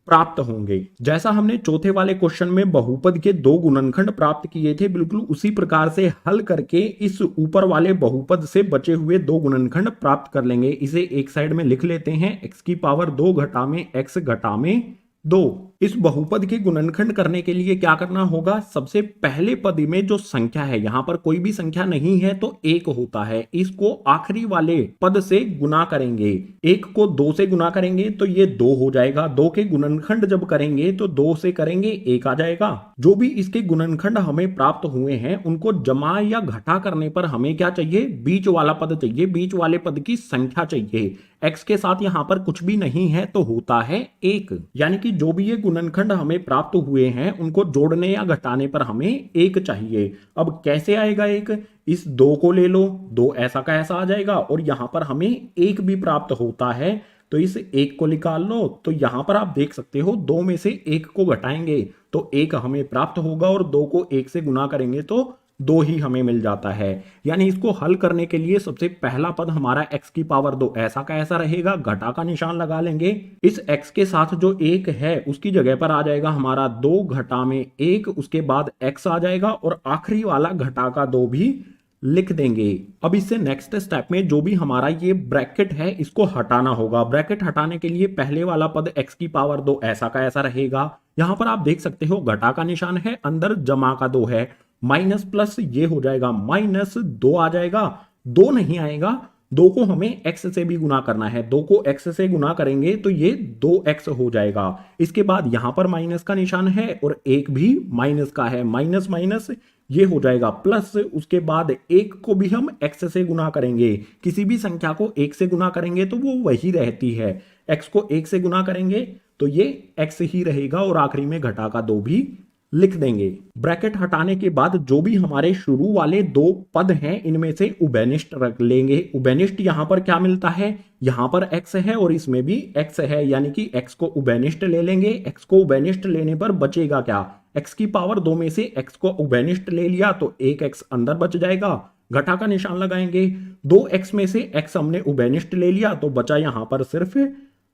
[SPEAKER 2] प्राप्त होंगे। जैसा हमने चौथे वाले क्वेश्चन में बहुपद के 2 गुणनखंड प्राप्त किए थे, बिल्कुल उसी प्रकार से हल करके इस ऊपर वाले बहुपद से बचे हुए 2 गुणनखंड प्राप्त कर लेंगे। इसे एक साइड में लिख लेते हैं, x की पावर 2 घटा में x घटा में 2। इस बहुपद के गुणनखंड करने के लिए क्या करना होगा, सबसे पहले पद में जो संख्या है, यहां पर कोई भी संख्या नहीं है तो 1 होता है, इसको आखिरी वाले पद से गुना करेंगे। 1 को 2 से गुना करेंगे तो ये 2 हो जाएगा। 2 के गुणनखंड जब करेंगे तो 2 से करेंगे 1 आ जाएगा। जो भी इसके गुणनखंड हमें प्राप्त हुए हैं उनको जमा या घटा करने पर हमें क्या चाहिए, बीच वाला पद चाहिए, बीच वाले पद की संख्या चाहिए। x के साथ यहां पर कुछ भी नहीं है तो होता है 1, यानी कि जो भी ये गुणनखंड हमें प्राप्त हुए हैं उनको जोड़ने या घटाने पर हमें 1 चाहिए। अब कैसे आएगा 1, इस 2 को ले लो, 2 ऐसा का ऐसा आ जाएगा, और यहां पर हमें 1 भी प्राप्त होता है तो इस 1 को निकाल लो। तो यहां पर आप देख सकते हो 2 में से 1 को घटाएंगे तो 1 हमें प्राप्त होगा, और 2 को 1 से गुना करेंगे तो 2 ही हमें मिल जाता है। यानी इसको हल करने के लिए सबसे पहला पद हमारा x की पावर 2 ऐसा का ऐसा रहेगा, घटा का निशान लगा लेंगे। इस x के साथ जो 1 है उसकी जगह पर आ जाएगा हमारा 2 घटा में 1, उसके बाद x आ जाएगा, और आखिरी वाला घटा का 2 भी लिख देंगे। अब इससे नेक्स्ट स्टेप में जो भी हमारा ये ब्रैकेट है इसको हटाना होगा। ब्रैकेट हटाने के लिए पहले वाला पद x की पावर 2 ऐसा का ऐसा रहेगा। यहां पर आप देख सकते हो घटा का निशान है, अंदर जमा का 2 है, माइनस प्लस ये हो जाएगा माइनस 2 आ जाएगा। 2 नहीं आएगा, 2 को हमें x से भी गुना करना है, 2 को x से गुना करेंगे तो ये 2x हो जाएगा। इसके बाद यहां पर माइनस का निशान है और एक भी माइनस का है, माइनस माइनस ये हो जाएगा प्लस। उसके बाद एक को भी हम x से गुना करेंगे, किसी भी संख्या को 1 से गुना करेंगे तो वो वही रहती है, x को 1 से गुना करेंगे तो ये x ही रहेगा और आखिरी में घटा का 2 भी लिख देंगे। ब्रैकेट हटाने के बाद जो भी हमारे शुरू वाले 2 पद हैं इनमें से उभयनिष्ठ रख लेंगे। उभयनिष्ठ यहां पर क्या मिलता है, यहां पर x है और इसमें भी x है, यानी कि x को उभयनिष्ठ ले लेंगे। x को उभयनिष्ठ लेने पर बचेगा क्या, x की पावर 2 में से x को उभयनिष्ठ ले लिया तो एक x अंदर बच जाएगा, घटा का निशान लगाएंगे। 2x में से x हमने उभयनिष्ठ ले लिया तो बचा यहां पर सिर्फ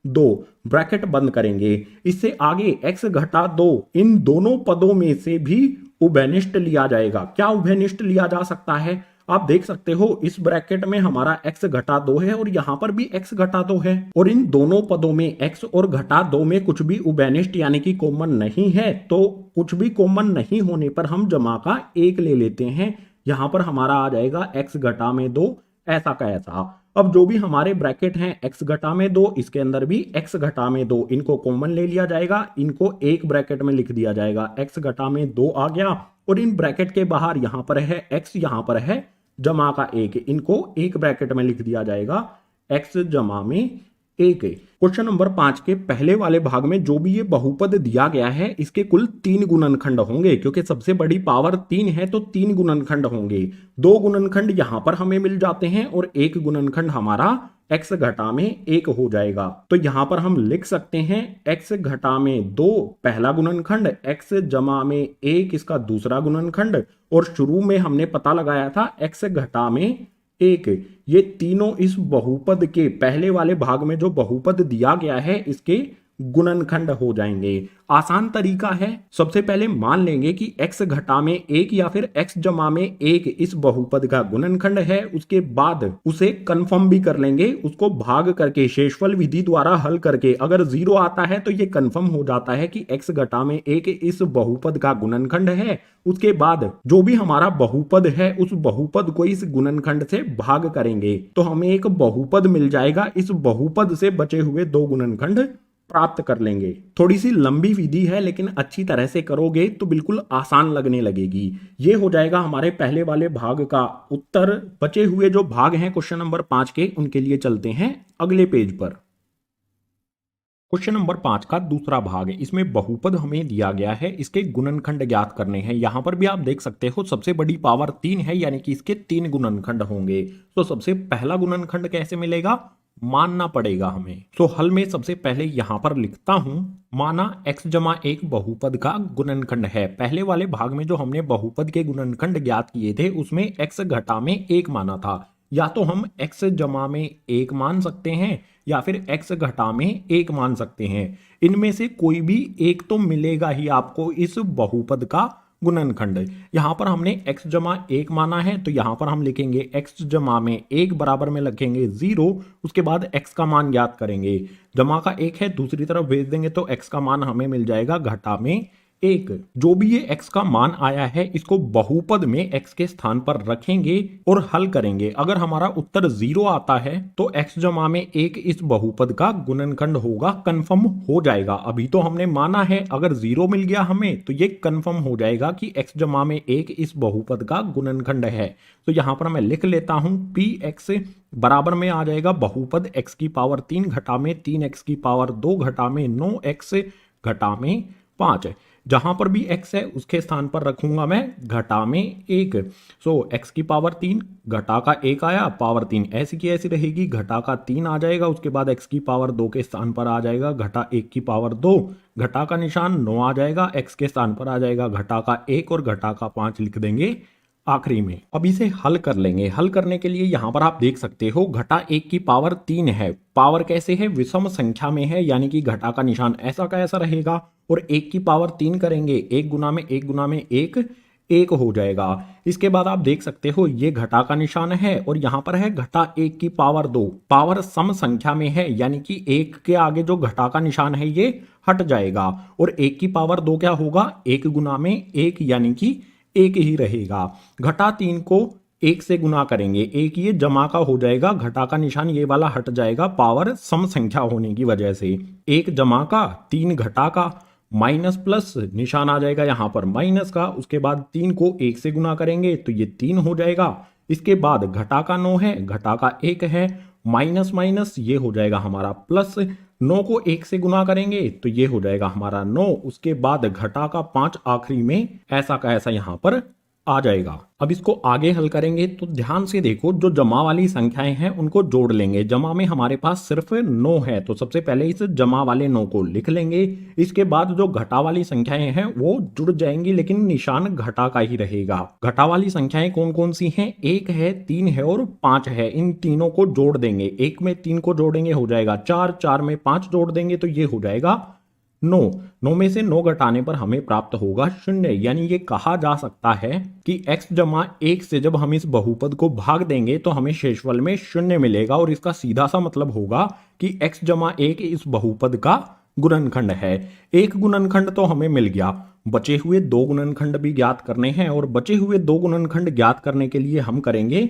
[SPEAKER 2] 2, ब्रैकेट बंद करेंगे। इससे आगे x घटा 2 इन दोनों पदों में से भी उभयनिष्ठ लिया जाएगा। क्या उभयनिष्ठ लिया जा सकता है, आप देख सकते हो इस ब्रैकेट में हमारा x घटा 2 है और यहां पर भी x घटा 2 है और इन दोनों पदों में x और घटा 2 में कुछ भी उभयनिष्ठ यानी कि कॉमन नहीं है, तो कुछ भी कॉमन नहीं होने पर हम जमा का 1 ले लेते हैं। यहां पर हमारा आ जाएगा x घटा में 2 ऐसा का ऐसा। अब जो भी हमारे ब्रैकेट हैं x घटा में 2, इसके अंदर भी x घटा में 2, इनको कॉमन ले लिया जाएगा, इनको एक ब्रैकेट में लिख दिया जाएगा। x घटा में 2 आ गया और इन ब्रैकेट के बाहर यहां पर है x, यहां पर है जमा का 1, इनको एक ब्रैकेट में लिख दिया जाएगा x जमा में 1। क्वेश्चन नंबर 5 के पहले वाले भाग में जो भी ये बहुपद दिया गया है इसके कुल 3 गुणनखंड होंगे, क्योंकि सबसे बड़ी पावर 3 है तो 3 गुणनखंड होंगे। 2 गुणनखंड यहां पर हमें मिल जाते हैं और 1 गुणनखंड हमारा x घटा में 1 हो जाएगा। तो यहां पर हम लिख सकते हैं x घटा में 2 पहला गुणनखंड, x जमा में 1 इसका दूसरा गुणनखंड, और शुरू में हमने पता लगाया था x घटा में 1। ये तीनों इस बहुपद के पहले वाले भाग में जो बहुपद दिया गया है इसके गुणनखंड हो जाएंगे। आसान तरीका है, सबसे पहले मान लेंगे कि x घटा में 1 या फिर x जमा में 1 इस बहुपद का गुणनखंड है, उसके बाद उसे कंफर्म भी कर लेंगे, उसको भाग करके शेषफल विधि द्वारा हल करके अगर 0 आता है तो ये कंफर्म हो जाता है कि x घटा में 1 इस बहुपद का गुणनखंड है। उसके बाद जो भी हमारा बहुपद है उस बहुपद को इस गुणनखंड से भाग करेंगे तो हमें एक बहुपद मिल जाएगा, इस बहुपद से बचे हुए 2 गुणनखंड प्राप्त कर लेंगे। थोड़ी सी लंबी विधि है लेकिन अच्छी तरह से करोगे तो बिल्कुल आसान लगने लगेगी। ये हो जाएगा हमारे पहले वाले भाग का उत्तर। बचे हुए जो भाग हैं क्वेश्चन नंबर 5 के, उनके लिए चलते हैं अगले पेज पर। क्वेश्चन नंबर 5 का दूसरा भाग है, इसमें बहुपद हमें दिया गया है, इसके गुणनखंड ज्ञात करने हैं। यहां पर भी आप देख सकते हो सबसे बड़ी पावर 3 है, यानी कि इसके 3 गुणनखंड होंगे। तो सबसे पहला गुणनखंड कैसे मिलेगा, मानना पड़ेगा हमें। तो हल में सबसे पहले यहां पर लिखता हूं, माना x जमा 1 बहुपद का गुणनखंड है। पहले वाले भाग में जो हमने बहुपद के गुणनखंड ज्ञात किए थे उसमें x घटा में 1 माना था। या तो हम x जमा में 1 मान सकते हैं या फिर x घटा में 1 मान सकते हैं। इनमें से कोई भी एक तो मिलेगा ही आपको इस बहुपद का गुणनखंड। यहां पर हमने x जमा 1 माना है तो यहां पर हम लिखेंगे x जमा में 1 बराबर में लिखेंगे 0। उसके बाद x का मान ज्ञात करेंगे, जमा का 1 है दूसरी तरफ भेज देंगे तो x का मान हमें मिल जाएगा घटा में 1। जो भी ये x का मान आया है इसको बहुपद में x के स्थान पर रखेंगे और हल करेंगे। अगर हमारा उत्तर 0 आता है तो x जमा में 1 इस बहुपद का गुणनखंड होगा, कंफर्म हो जाएगा। अभी तो हमने माना है, अगर 0 मिल गया हमें तो ये कंफर्म हो जाएगा कि x जमा में 1 इस बहुपद का गुणनखंड है। तो यहां पर मैं लिख लेता हूं px बराबर में आ जाएगा बहुपद x की पावर 3 घटा में 3x की पावर 2 घटा में 9x घटा में 5। जहां पर भी x है उसके स्थान पर रखूंगा मैं घटा में 1। सो x की पावर 3 घटा का 1 आया, पावर 3 ऐसी की ऐसी रहेगी, घटा का 3 आ जाएगा। उसके बाद x की पावर 2 के स्थान पर आ जाएगा घटा 1 की पावर 2, घटा का निशान 9 आ जाएगा, x के स्थान पर आ जाएगा घटा का 1 और घटा का 5 लिख देंगे आखिरी में। अब इसे हल कर लेंगे। हल करने के लिए यहां पर आप देख सकते हो घटा 1 की पावर 3 है। पावर कैसे है, विषम संख्या में है, यानी कि घटा का निशान ऐसा का ऐसा रहेगा। और 1 की पावर 3 करेंगे 1 गुना में 1 गुना में 1, 1 हो जाएगा। इसके बाद आप देख सकते हो ये घटा का निशान है और यहाँ पर है घटा 1 की पावर 2। पावर सम संख्या में है यानी कि 1 के आगे जो घटा का निशान है ये हट जाएगा और 1 की पावर 2 क्या होगा, 1 गुना में 1 यानी कि 1 ही रहेगा। घटा 3 को 1 से गुना करेंगे, 1 ये जमा का हो जाएगा, घटा का निशान ये वाला हट जाएगा पावर सम संख्या होने की वजह से। 1 जमा का 3 घटा का, माइनस प्लस निशान आ जाएगा यहाँ पर माइनस का। उसके बाद 3 को 1 से गुना करेंगे तो ये 3 हो जाएगा। इसके बाद घटा का 9 है, घटा का 1 है, माइनस माइनस ये हो जाएगा हमारा प्लस। 9 को 1 से गुना करेंगे तो ये हो जाएगा हमारा 9। उसके बाद घटा का 5 आखिरी में ऐसा का ऐसा यहाँ पर आ जाएगा। अब इसको आगे हल करेंगे तो ध्यान से देखो, जो जमा वाली संख्याएं हैं उनको जोड़ लेंगे। जमा में हमारे पास सिर्फ 9 है तो सबसे पहले इस जमा वाले 9 को लिख लेंगे। इसके बाद जो घटा वाली संख्याएं हैं वो जुड़ जाएंगी लेकिन निशान घटा का ही रहेगा। घटा वाली संख्याएं कौन कौन सी हैं, 1 है, 3 है और 5 है। इन तीनों को जोड़ देंगे, 1 में 3 को जोड़ेंगे हो जाएगा 4, 4 में 5 जोड़ देंगे तो ये हो जाएगा 9। 9 में से 9 घटाने पर हमें प्राप्त होगा 0। यानी ये कहा जा सकता है कि x जमा 1 से जब हम इस बहुपद को भाग देंगे तो हमें शेषफल में 0 मिलेगा और इसका सीधा सा मतलब होगा कि x जमा 1 इस बहुपद का गुणनखंड है। एक गुणनखंड तो हमें मिल गया, बचे हुए 2 गुणनखंड भी ज्ञात करने हैं और बचे हुए 2 गुणनखंड ज्ञात करने के लिए हम करेंगे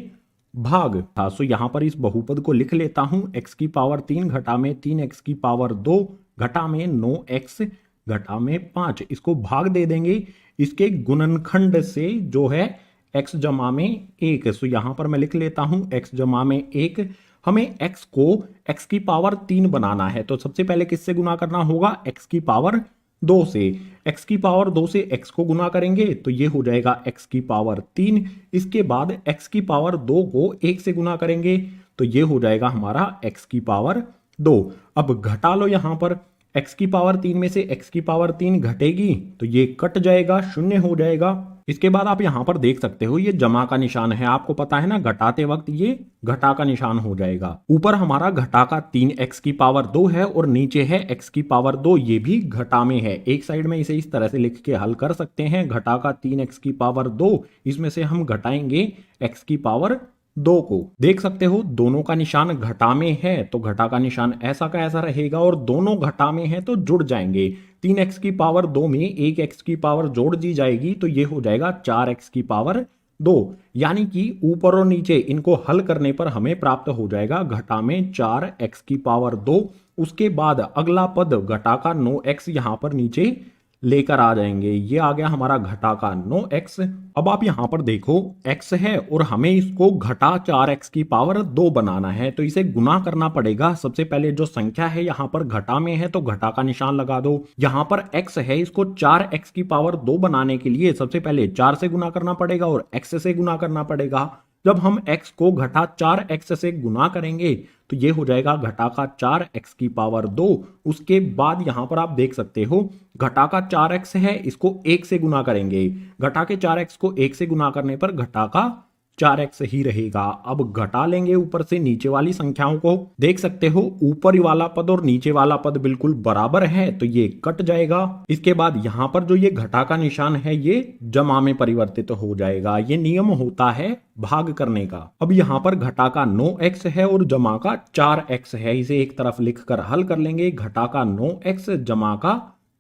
[SPEAKER 2] भाग। सो यहां पर इस बहुपद को लिख लेता हूं, x की पावर 3 घटा में 3x की पावर 2 घटा में 9x घटा में 5, इसको भाग दे देंगे इसके गुणनखंड से जो है x जमा में 1। सो यहां पर मैं लिख लेता हूं x जमा में 1। हमें x को x की पावर 3 बनाना है तो सबसे पहले किससे गुना करना होगा, x की पावर 2 से। x की पावर 2 से x को गुना करेंगे तो ये हो जाएगा x की पावर 3। इसके बाद x की पावर 2 को 1 से गुना करेंगे तो ये हो जाएगा हमारा x की पावर 2। अब घटा लो, यहां पर x की पावर 3 में से x की पावर 3 घटेगी तो ये कट जाएगा, 0 हो जाएगा। इसके बाद आप यहां पर देख सकते हो ये जमा का निशान है, आपको पता है ना, घटाते वक्त ये घटा का निशान हो जाएगा। ऊपर हमारा घटा का 3x की पावर 2 है और नीचे है x की पावर 2, ये भी घटा में है। एक साइड में इसे इस तरह से लिख के हल कर सकते हैं, घटा का 3x की पावर 2, इसमें से हम घटाएंगे x की पावर 2 को। देख सकते हो दोनों का निशान घटा में है तो घटा का निशान ऐसा का ऐसा रहेगा और दोनों घटा में है तो जुड़ जाएंगे। 3x की पावर 2 में 1x की पावर जोड़ दी जाएगी तो ये हो जाएगा 4x की पावर 2। यानी कि ऊपर और नीचे इनको हल करने पर हमें प्राप्त हो जाएगा घटा में 4x की पावर 2। उसके बाद अगला पद घटा का 9x यहां पर नीचे लेकर आ जाएंगे, ये आ गया हमारा घटा का 9x। अब आप यहां पर देखो x है और हमें इसको घटा 4x की पावर 2 बनाना है तो इसे गुना करना पड़ेगा। सबसे पहले जो संख्या है यहां पर घटा में है तो घटा का निशान लगा दो। यहां पर x है, इसको 4x की पावर 2 बनाने के लिए सबसे पहले 4 से गुना करना पड़ेगा और x से गुना करना पड़ेगा। जब हम x को घटा 4x से गुना करेंगे तो ये हो जाएगा घटा का 4x की पावर 2। उसके बाद यहां पर आप देख सकते हो घटा का 4x है, इसको 1 से गुना करेंगे। घटा के 4x को 1 से गुना करने पर घटा का 4x ही रहेगा। अब घटा लेंगे ऊपर से नीचे वाली संख्याओं को, देख सकते हो ऊपर वाला पद और नीचे वाला पद बिल्कुल बराबर है तो ये कट जाएगा। इसके बाद यहां पर जो ये घटा का निशान है ये जमा में परिवर्तित हो जाएगा। ये नियम होता है भाग करने का। अब यहां पर घटा का 9x है और जमा का 4x है, इसे एक तरफ लिखकर हल कर लेंगे। घटा का 9x जमा का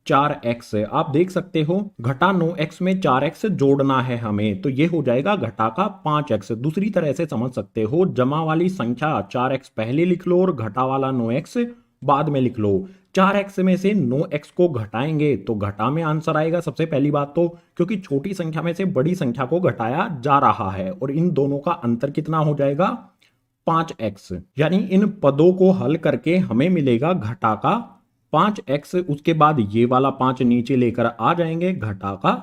[SPEAKER 2] 4x। आप देख सकते हो घटा 9x में 4x जोड़ना है हमें तो ये हो जाएगा घटा का 5x। दूसरी तरह से समझ सकते हो, जमा वाली संख्या 4x पहले लिख लो और घटा वाला 9x बाद में लिख लो। 4x में से 9x को घटाएंगे तो घटा में आंसर आएगा सबसे पहली बात तो, क्योंकि छोटी संख्या में से बड़ी संख्या को घटाया जा रहा है और इन दोनों का अंतर कितना हो जाएगा 5x। यानी इन पदों को हल करके हमें मिलेगा घटा का 5x। उसके बाद ये वाला 5 नीचे लेकर आ जाएंगे, घटा का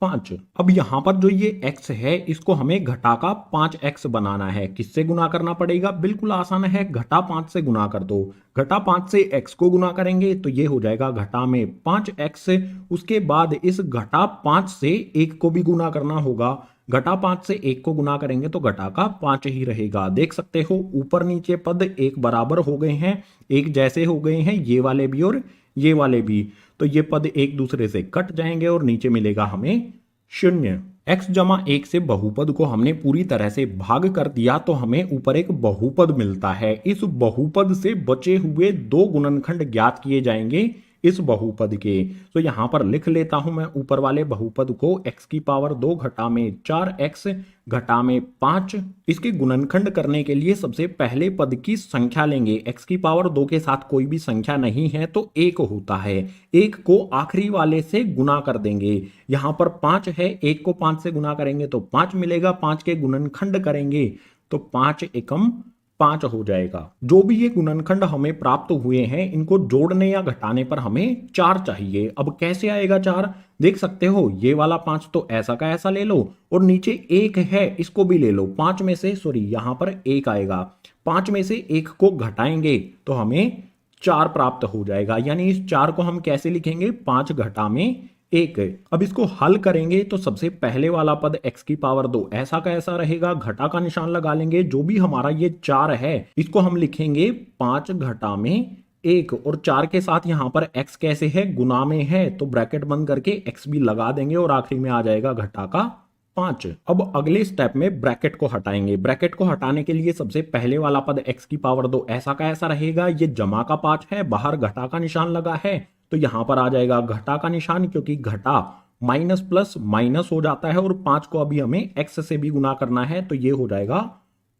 [SPEAKER 2] 5। अब यहां पर जो ये x है इसको हमें घटा का 5x बनाना है। किससे गुना करना पड़ेगा, बिल्कुल आसान है, घटा 5 से गुना कर दो। घटा 5 से x को गुना करेंगे तो ये हो जाएगा घटा में 5x। उसके बाद इस घटा 5 से 1 को भी गुना करना होगा। घटा 5 से 1 को गुना करेंगे तो घटा का 5 ही रहेगा। देख सकते हो ऊपर नीचे पद एक बराबर हो गए हैं, एक जैसे हो गए हैं, ये वाले भी और ये वाले भी। तो ये पद एक दूसरे से कट जाएंगे और नीचे मिलेगा हमें 0। x जमा 1 से बहुपद को हमने पूरी तरह से भाग कर दिया तो हमें ऊपर एक बहुपद मिलता है। इस बहुपद से बचे हुए दो गुणनखंड ज्ञात किए जाएंगे इस बहुपद के। तो यहां पर लिख लेता हूं मैं ऊपर वाले बहुपद को x की पावर 2 घटा में 4x घटा में 5। इसके गुणनखंड करने के लिए सबसे पहले पद की संख्या लेंगे। x की पावर 2 के साथ कोई भी संख्या नहीं है तो 1 होता है। 1 को आखिरी वाले से गुना कर देंगे। यहां पर 5 है, 1 को 5 से गुना करेंगे तो 5 मिलेगा। 5 के गुणनखंड करेंगे तो 5 एकम 5 हो जाएगा। जो भी ये गुणनखंड हमें प्राप्त हुए हैं इनको जोड़ने या घटाने पर हमें 4 चाहिए। अब कैसे आएगा 4? देख सकते हो ये वाला 5 तो ऐसा का ऐसा ले लो और नीचे 1 है इसको भी ले लो। 5 में से यहां पर 1 आएगा। 5 में से 1 को घटाएंगे तो हमें 4 प्राप्त हो जाएगा। यानी इस 4 को हम कैसे लिखेंगे? 5 घटा में 1। अब इसको हल करेंगे तो सबसे पहले वाला पद x की पावर 2 ऐसा का ऐसा रहेगा। घटा का निशान लगा लेंगे। जो भी हमारा ये 4 है इसको हम लिखेंगे 5 घटा में 1 और 4 के साथ यहां पर x कैसे है? गुना में है तो ब्रैकेट बंद करके x भी लगा देंगे और आखिरी में आ जाएगा घटा का 5। अब अगले स्टेप में ब्रैकेट को हटाएंगे। ब्रैकेट को हटाने के लिए सबसे पहले वाला पद x की पावर 2 ऐसा का ऐसा रहेगा। ये जमा का 5 है, बाहर घटा का निशान लगा है तो यहां पर आ जाएगा घटा का निशान, क्योंकि घटा माइनस प्लस माइनस हो जाता है और 5 को अभी हमें x से भी गुना करना है तो ये हो जाएगा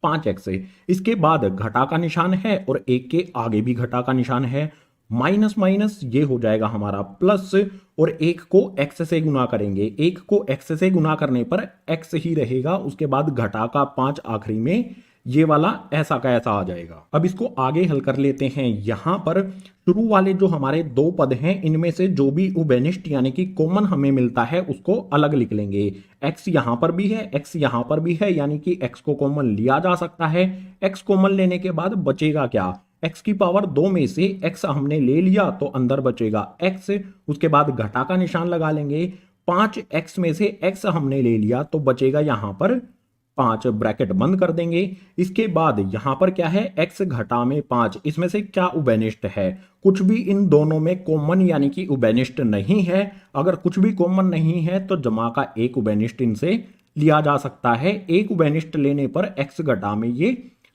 [SPEAKER 2] 5x। इसके बाद घटा का निशान है और 1 के आगे भी घटा का निशान है। माइनस माइनस ये हो जाएगा हमारा प्लस और 1 को x से गुना करेंगे। 1 को x से गुना करने पर x ही रहेगा। उसके बाद घटा का 5 आखिरी में ये वाला ऐसा का ऐसा आ जाएगा। अब इसको आगे हल कर लेते हैं। यहां पर शुरू वाले जो हमारे दो पद हैं इनमें से जो भी उभयनिष्ठ यानी कि कॉमन हमें मिलता है उसको अलग लिख लेंगे। x यहां पर भी है, x यहां पर भी है, यानी कि x को कॉमन लिया जा सकता है। x कॉमन लेने के बाद बचेगा क्या? x की पावर 2 में से x हमने ले लिया तो अंदर बचेगा x। उसके बाद घटा का निशान लगा लेंगे। 5x में से x हमने ले लिया तो बचेगा यहां पर 5, ब्रैकेट बंद कर देंगे। इसके बाद यहां पर क्या है? x घटा में 5। इसमें से क्या उभयनिष्ठ है? कुछ भी इन दोनों में कॉमन यानी कि उभयनिष्ठ नहीं है। अगर कुछ भी कॉमन नहीं है तो जमा का एक उभयनिष्ठ इनसे लिया जा सकता है। एक उभयनिष्ठ लेने पर x घटा में ये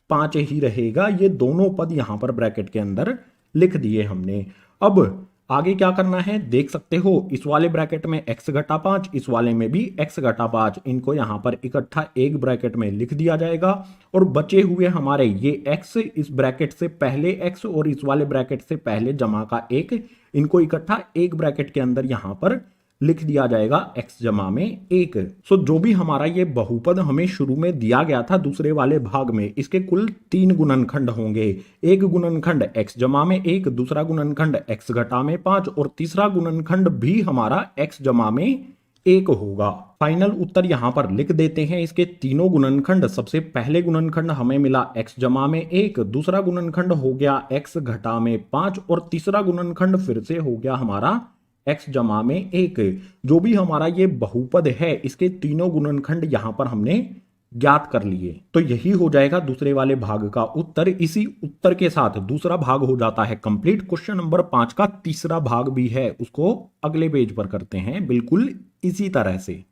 [SPEAKER 2] 5 ही रहेगा। ये दोनों पद यहां पर ब्रैकेट के अंदर लिख दिए हमने। अब आगे क्या करना है देख सकते हो। इस वाले ब्रैकेट में x घटा 5, इस वाले में भी x घटा 5। इनको यहां पर इकट्ठा एक ब्रैकेट में लिख दिया जाएगा और बचे हुए हमारे ये x, इस ब्रैकेट से पहले x और इस वाले ब्रैकेट से पहले जमा का 1, इनको इकट्ठा एक ब्रैकेट के अंदर यहां पर लिख दिया जाएगा x जमा में 1। सो जो भी हमारा ये बहुपद हमें शुरू में दिया गया था दूसरे वाले भाग में, इसके कुल 3 गुणनखंड होंगे। एक गुणनखंड x जमा में 1, दूसरा गुणनखंड x घटा में 5 और तीसरा गुणनखंड भी हमारा x जमा में 1 होगा। फाइनल उत्तर यहां पर लिख देते हैं। इसके तीनों गुणनखंड, सबसे पहले गुणनखंड हमें मिला x जमा में 1, दूसरा गुणनखंड हो गया x घटा में 5 और तीसरा गुणनखंड फिर से हो गया हमारा x जमा में 1। जो भी हमारा ये बहुपद है इसके तीनों गुणनखंड यहां पर हमने ज्ञात कर लिए। तो यही हो जाएगा दूसरे वाले भाग का उत्तर। इसी उत्तर के साथ दूसरा भाग हो जाता है कंप्लीट। क्वेश्चन नंबर 5 का तीसरा भाग भी है, उसको अगले पेज पर करते हैं बिल्कुल इसी तरह से।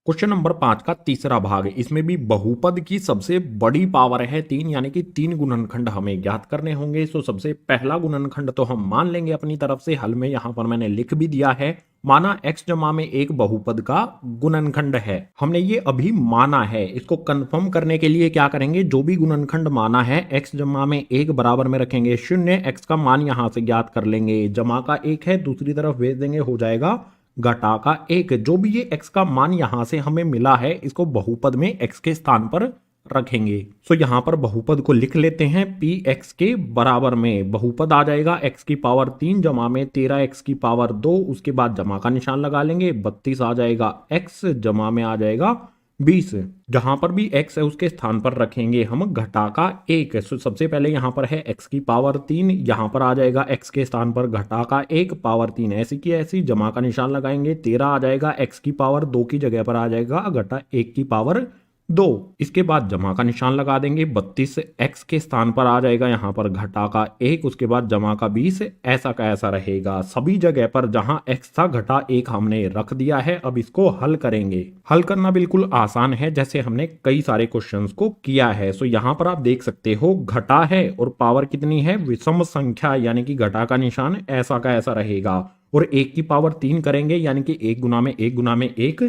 [SPEAKER 2] क्वेश्चन नंबर 5 का तीसरा भाग, इसमें भी बहुपद की सबसे बड़ी पावर है 3, यानी कि 3 गुणनखंड हमें ज्ञात करने होंगे। सो सबसे पहला गुणनखंड तो हम मान लेंगे अपनी तरफ से। हल में यहां पर मैंने लिख भी दिया है। माना x जमा में 1 बहुपद का गुणनखंड है। हमने ये अभी माना है। इसको कंफर्म करने के लिए क्या करेंगे? जो भी गुणनखंड माना है x जमा में 1 बराबर में रखेंगे 0। x का मान यहां से ज्ञात कर लेंगे। जमा का 1 है, दूसरी तरफ भेज देंगे, हो जाएगा घटा का 1। जो भी ये x का मान यहां से हमें मिला है इसको बहुपद में x के स्थान पर रखेंगे। सो यहां पर बहुपद को लिख लेते हैं px के बराबर में। बहुपद आ जाएगा x की पावर 3 जमा में 13x की पावर 2। उसके बाद जमा का निशान लगा लेंगे। 32 आ जाएगा x, जमा में आ जाएगा 20। जहां पर भी x है उसके स्थान पर रखेंगे हम घटा का 1। सो सबसे पहले यहां पर है x की पावर 3, यहां पर आ जाएगा x के स्थान पर घटा का 1 पावर 3, ऐसी की ऐसी जमा का निशान लगाएंगे। 13 आ जाएगा x की पावर 2 की जगह पर आ जाएगा घटा 1 की पावर 2। इसके बाद जमा का निशान लगा देंगे, 32 x के स्थान पर आ जाएगा यहाँ पर घटा का 1, उसके बाद जमा का 20, ऐसा का ऐसा रहेगा। सभी जगह पर जहां x था घटा 1 हमने रख दिया है। अब इसको हल करेंगे। हल करना बिल्कुल आसान है, जैसे हमने कई सारे क्वेश्चंस को किया है। सो यहाँ पर आप देख सकते हो घटा है और पावर कितनी है, विषम संख्या, यानी कि घटा का निशान ऐसा का ऐसा रहेगा। और 1 की पावर 3 करेंगे यानी कि 1 गुना में 1 गुना में 1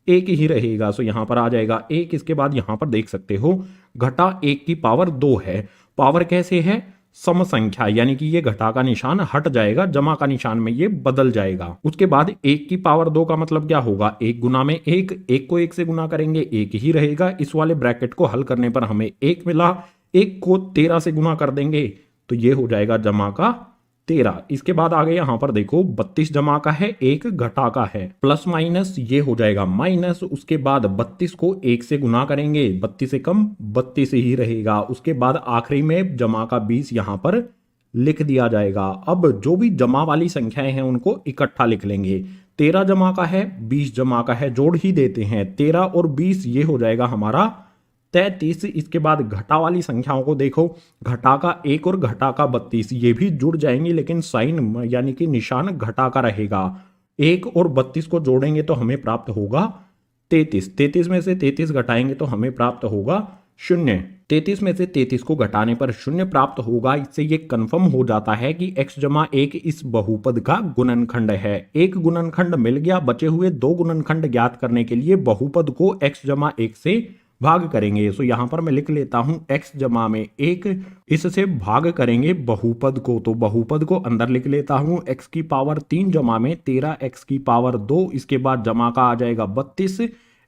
[SPEAKER 2] एक ही रहेगा। सो यहां पर आ जाएगा 1। इसके बाद यहां पर देख सकते हो घटा 1 की पावर 2 है। पावर कैसे है, सम संख्या, यानी कि ये घटा का निशान हट जाएगा, जमा का निशान में ये बदल जाएगा। उसके बाद 1 की पावर 2 का मतलब क्या होगा, 1 गुना में 1, 1 को 1 से गुना करेंगे 1 ही रहेगा। इस वाले ब्रैकेट को हल करने पर हमें 1 मिला। 1 को 13 से गुना कर देंगे तो ये हो जाएगा जमा का 13। इसके बाद आगे यहां पर देखो 32 जमा का है, 1 घटा का है, प्लस माइनस ये हो जाएगा माइनस। उसके बाद 32 को 1 से गुना करेंगे, 32 से कम 32 ही रहेगा। उसके बाद आखिरी में जमा का 20 यहां पर लिख दिया जाएगा। अब जो भी जमा वाली संख्याएं हैं उनको इकट्ठा लिख लेंगे। 13 जमा का है, 20 जमा का है, जोड़ ही देते हैं। 13 और 20 ये हो जाएगा हमारा 33। इसके बाद घटा वाली संख्याओं को देखो, घटा का 1 और घटा का 32 ये भी जुड़ जाएंगी, लेकिन साइन यानी कि निशान घटा का रहेगा। 1 और 32 को जोड़ेंगे तो हमें प्राप्त होगा 33। 33 में से 33 घटाएंगे तो हमें प्राप्त होगा 0। 33 में से 33 को घटाने पर 0 प्राप्त होगा। इससे ये कंफर्म हो जाता है कि x जमा 1 इस बहुपद का गुणनखंड है। एक गुणनखंड मिल गया। बचे हुए 2 गुणनखंड ज्ञात करने के लिए बहुपद को x जमा 1 से भाग करेंगे। सो यहां पर मैं लिख लेता हूं x जमा में 1, इससे भाग करेंगे बहुपद को, तो बहुपद को अंदर लिख लेता हूं। x की पावर 3 जमा में 13, x की पावर 2, इसके बाद जमा का आ जाएगा 32,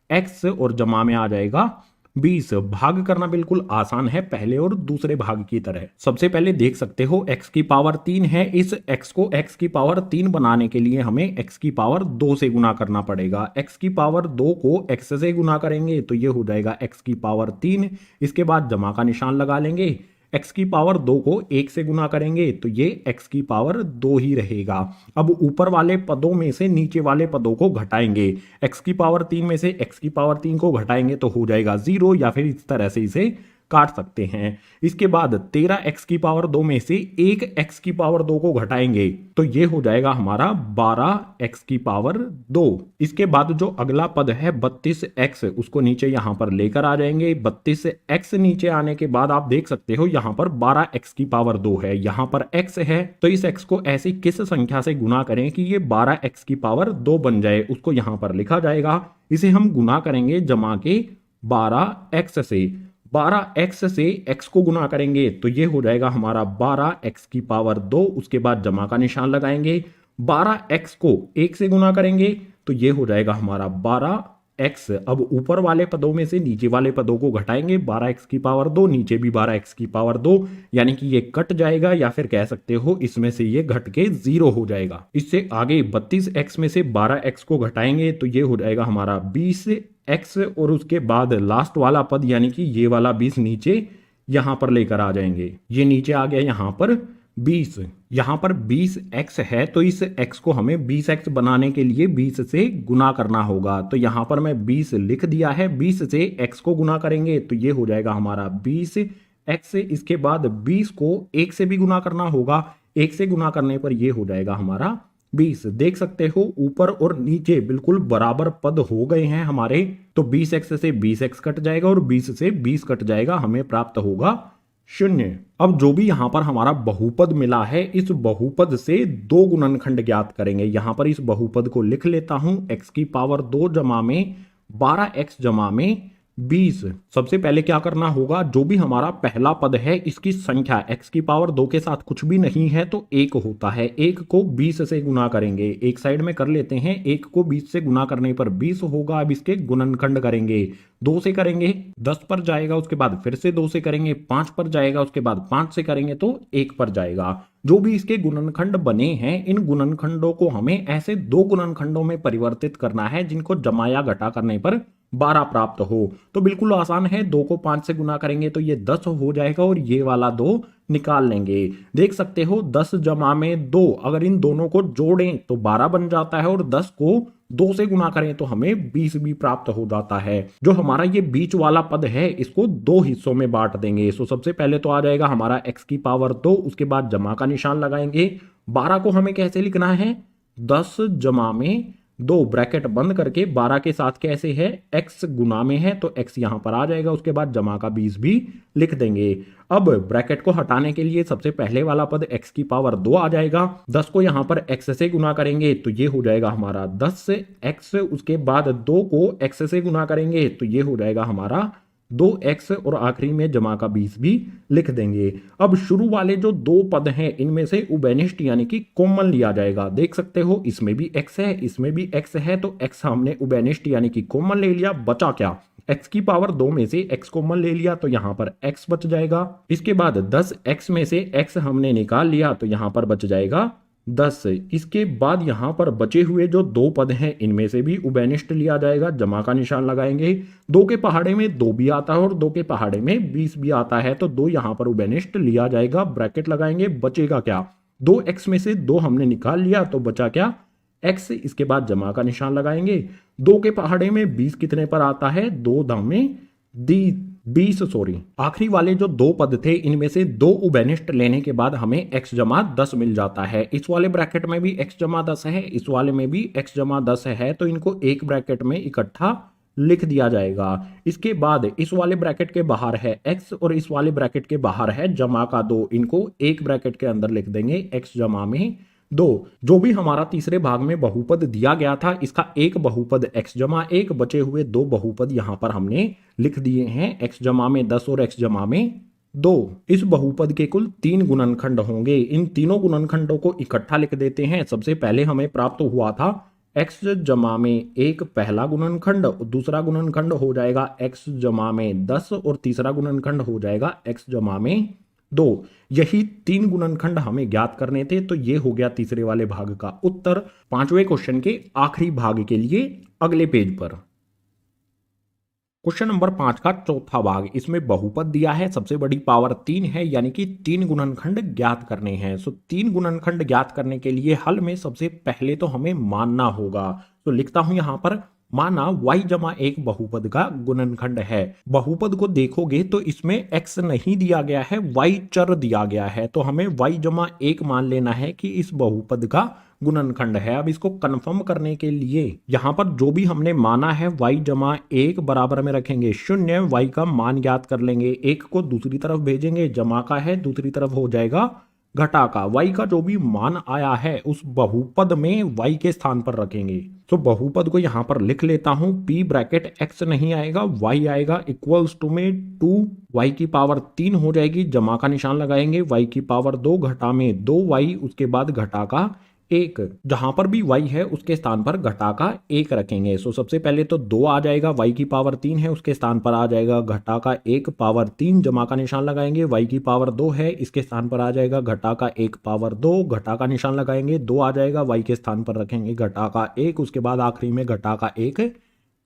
[SPEAKER 2] x और जमा में आ जाएगा 20। भाग करना बिल्कुल आसान है, पहले और दूसरे भाग की तरह। सबसे पहले देख सकते हो x की पावर 3 है। इस x को x की पावर 3 बनाने के लिए हमें x की पावर 2 से गुना करना पड़ेगा। x की पावर 2 को x से गुना करेंगे तो ये हो जाएगा x की पावर 3। इसके बाद जमा का निशान लगा लेंगे। x की पावर 2 को 1 से गुना करेंगे तो ये x की पावर 2 ही रहेगा। अब ऊपर वाले पदों में से नीचे वाले पदों को घटाएंगे। x की पावर 3 में से x की पावर 3 को घटाएंगे तो हो जाएगा 0, या फिर इस तरह से इसे काट सकते हैं। इसके बाद 13x की पावर 2 में से 1x की पावर 2 को घटाएंगे तो ये हो जाएगा हमारा 12x की पावर 2। इसके बाद जो अगला पद है 32x, उसको नीचे यहां पर लेकर आ जाएंगे। 32x नीचे आने के बाद आप देख सकते हो यहां पर 12x की पावर 2 है, यहां पर x है, तो इस x को ऐसी किस संख्या से गुना करें कि ये 12x की पावर 2 बन जाए, उसको यहां पर लिखा जाएगा। इसे हम गुना करेंगे जमा के 12x से। 12x से x को गुना करेंगे तो ये हो जाएगा हमारा 12x की पावर 2। उसके बाद जमा का निशान लगाएंगे। 12x को 1 से गुना करेंगे तो ये हो जाएगा हमारा 12x। अब ऊपर वाले पदों में से नीचे वाले पदों को घटाएंगे। 12x की पावर 2, नीचे भी 12x की पावर 2, यानी कि ये कट जाएगा, या फिर कह सकते हो इसमें से ये घट के 0 हो जाएगा। इससे आगे 32x में से 12x को घटाएंगे तो ये हो जाएगा हमारा 20x, और उसके बाद लास्ट वाला पद यानी कि ये वाला 20 नीचे यहां पर लेकर आ जाएंगे। ये नीचे आ गया यहां पर 20, यहां पर 20x है तो इस x को हमें 20x बनाने के लिए 20 से गुना करना होगा। तो यहां पर मैं 20 लिख दिया है। 20 से x को गुना करेंगे तो ये हो जाएगा हमारा 20x। इसके बाद 20 को 1 से भी गुना करना होगा। 1 से गुना करने पर ये हो जाएगा हमारा 20। देख सकते हो ऊपर और नीचे बिल्कुल बराबर पद हो गए हैं हमारे। तो 20x से 20x कट जाएगा और 20 से 20 कट जाएगा, हमें प्राप्त होगा 0। अब जो भी यहां पर हमारा बहुपद मिला है, इस बहुपद से 2 गुणनखंड ज्ञात करेंगे। यहां पर इस बहुपद को लिख लेता हूं। x की पावर 2 जमा में 12x जमा में 20। सबसे पहले क्या करना होगा, जो भी हमारा पहला पद है इसकी संख्या x की पावर 2 के साथ कुछ भी नहीं है तो 1 होता है। 1 को 20 से गुना करेंगे। एक साइड में कर लेते हैं। 1 को 20 से गुना करने पर 20 होगा। अब इसके गुणनखंड करेंगे। 2 से करेंगे 10 पर जाएगा, उसके बाद फिर से 2 से करेंगे 5 पर जाएगा, उसके बाद 5 से करेंगे तो 1 पर जाएगा। जो भी इसके गुणनखंड बने हैं, इन गुणनखंडों को हमें ऐसे 2 गुणनखंडों में परिवर्तित करना है जिनको जमा या घटा करने पर 12 प्राप्त हो। तो बिल्कुल आसान है। 2 को 5 से गुना करेंगे तो ये 10 हो जाएगा और ये वाला 2 निकाल लेंगे। देख सकते हो 10 जमा में 2, अगर इन दोनों को जोड़ें तो 12 बन जाता है और 10 को 2 से गुना करें तो हमें 20 भी प्राप्त हो जाता है। जो हमारा ये बीच वाला पद है इसको 2 हिस्सों में बांट देंगे। सो सबसे पहले तो आ जाएगा हमारा x की पावर 2, उसके बाद जमा का निशान लगाएंगे। 12 को हमें कैसे लिखना है, 10 जमा में 2 ब्रैकेट बंद करके 12 के साथ कैसे है, x गुना में है तो x यहां पर आ जाएगा, उसके बाद जमा का 20 भी लिख देंगे। अब ब्रैकेट को हटाने के लिए सबसे पहले वाला पद x की पावर 2 आ जाएगा। 10 को यहां पर x से गुना करेंगे तो ये हो जाएगा हमारा 10 से x, उसके बाद 2 को x से गुना करेंगे तो ये हो जाएगा हमारा 2x और आखिरी में जमा का 20 भी लिख देंगे। अब शुरू वाले जो 2 पद हैं इनमें से उभयनिष्ठ यानी कि कॉमन लिया जाएगा। देख सकते हो इसमें भी x है, इसमें भी x है, तो x हमने उभयनिष्ठ यानी कि कॉमन ले लिया। बचा क्या, x की पावर 2 में से x कॉमन ले लिया तो यहां पर x बच जाएगा। इसके बाद 10x में से x हमने निकाल लिया तो यहां पर बच जाएगा 10। इसके बाद यहां पर बचे हुए जो 2 पद हैं इनमें से भी उभयनिष्ठ लिया जाएगा, जमा का निशान लगाएंगे। 2 के पहाड़े में 2 भी आता है और 2 के पहाड़े में 20 भी आता है, तो 2 यहां पर उभयनिष्ठ लिया जाएगा, ब्रैकेट लगाएंगे। बचेगा क्या, 2x में से 2 हमने निकाल लिया तो बचा क्या, x। इसके बाद जमा का निशान लगाएंगे। 2 के पहाड़े में 20 कितने पर आता है, 2 दामे 20 सॉरी। आखिरी वाले जो 2 पद थे इनमें से 2 उभयनिष्ठ लेने के बाद हमें x जमा 10 मिल जाता है। इस वाले ब्रैकेट में भी x जमा 10 है, इस वाले में भी x जमा 10 है, तो इनको एक ब्रैकेट में इकट्ठा लिख दिया जाएगा। इसके बाद इस वाले ब्रैकेट के बाहर है x और इस वाले ब्रैकेट के बाहर है जमा का 2, इनको एक ब्रैकेट के अंदर लिख देंगे x जमा में 2। जो भी हमारा तीसरे भाग में बहुपद दिया गया था इसका एक बहुपद x जमा 1, बचे हुए 2 बहुपद यहां पर हमने लिख दिए हैं, x जमा में 10 और x जमा में 2। इस बहुपद के कुल 3 गुणनखंड होंगे। इन तीनों गुणनखंडों को इकट्ठा लिख देते हैं। सबसे पहले हमें प्राप्त हुआ था x जमा में 1 पहला गुणनखंड, दूसरा गुणनखंड हो जाएगा x जमा में 10 और तीसरा गुणनखंड हो जाएगा x जमा में 2। यही 3 गुणनखंड हमें ज्ञात करने थे, तो ये हो गया तीसरे वाले भाग का उत्तर। 5वें क्वेश्चन के आखिरी भाग के लिए अगले पेज पर क्वेश्चन नंबर 5 का चौथा भाग, इसमें बहुपद दिया है, सबसे बड़ी पावर 3 है यानी कि 3 गुणनखंड ज्ञात करने हैं। सो 3 गुणनखंड ज्ञात करने के लिए हल में सबसे पहले तो हमें मानना होगा। तो लिखता हूं यहां पर, माना y जमा 1 बहुपद का गुणनखंड है। बहुपद को देखोगे तो इसमें x नहीं दिया गया है, y चर दिया गया है, तो हमें y जमा 1 मान लेना है कि इस बहुपद का गुणनखंड है। अब इसको कंफर्म करने के लिए यहां पर जो भी हमने माना है y जमा 1 बराबर में रखेंगे 0, y का मान ज्ञात कर लेंगे, 1 को दूसरी तरफ भेजेंगे, जमा का है दूसरी तरफ हो जाएगा घटा का। y का जो भी मान आया है उस बहुपद में y के स्थान पर रखेंगे। तो बहुपद को यहां पर लिख लेता हूं, p ब्रैकेट x नहीं आएगा y आएगा, इक्वल्स टू में 2y की पावर 3 हो जाएगी, जमा का निशान लगाएंगे, y की पावर 2 घटा में 2y, उसके बाद घटा का 1। जहां पर भी y है उसके स्थान पर घटा का 1 रखेंगे। सो सबसे पहले तो 2 आ जाएगा, y की पावर 3 है उसके स्थान पर आ जाएगा घटा का 1 पावर 3, जमा का निशान लगाएंगे, y की पावर 2 है इसके स्थान पर आ जाएगा घटा का 1 पावर 2, घटा का निशान लगाएंगे, 2 आ जाएगा, y के स्थान पर रखेंगे घटा का 1, उसके बाद आखिरी में घटा का 1,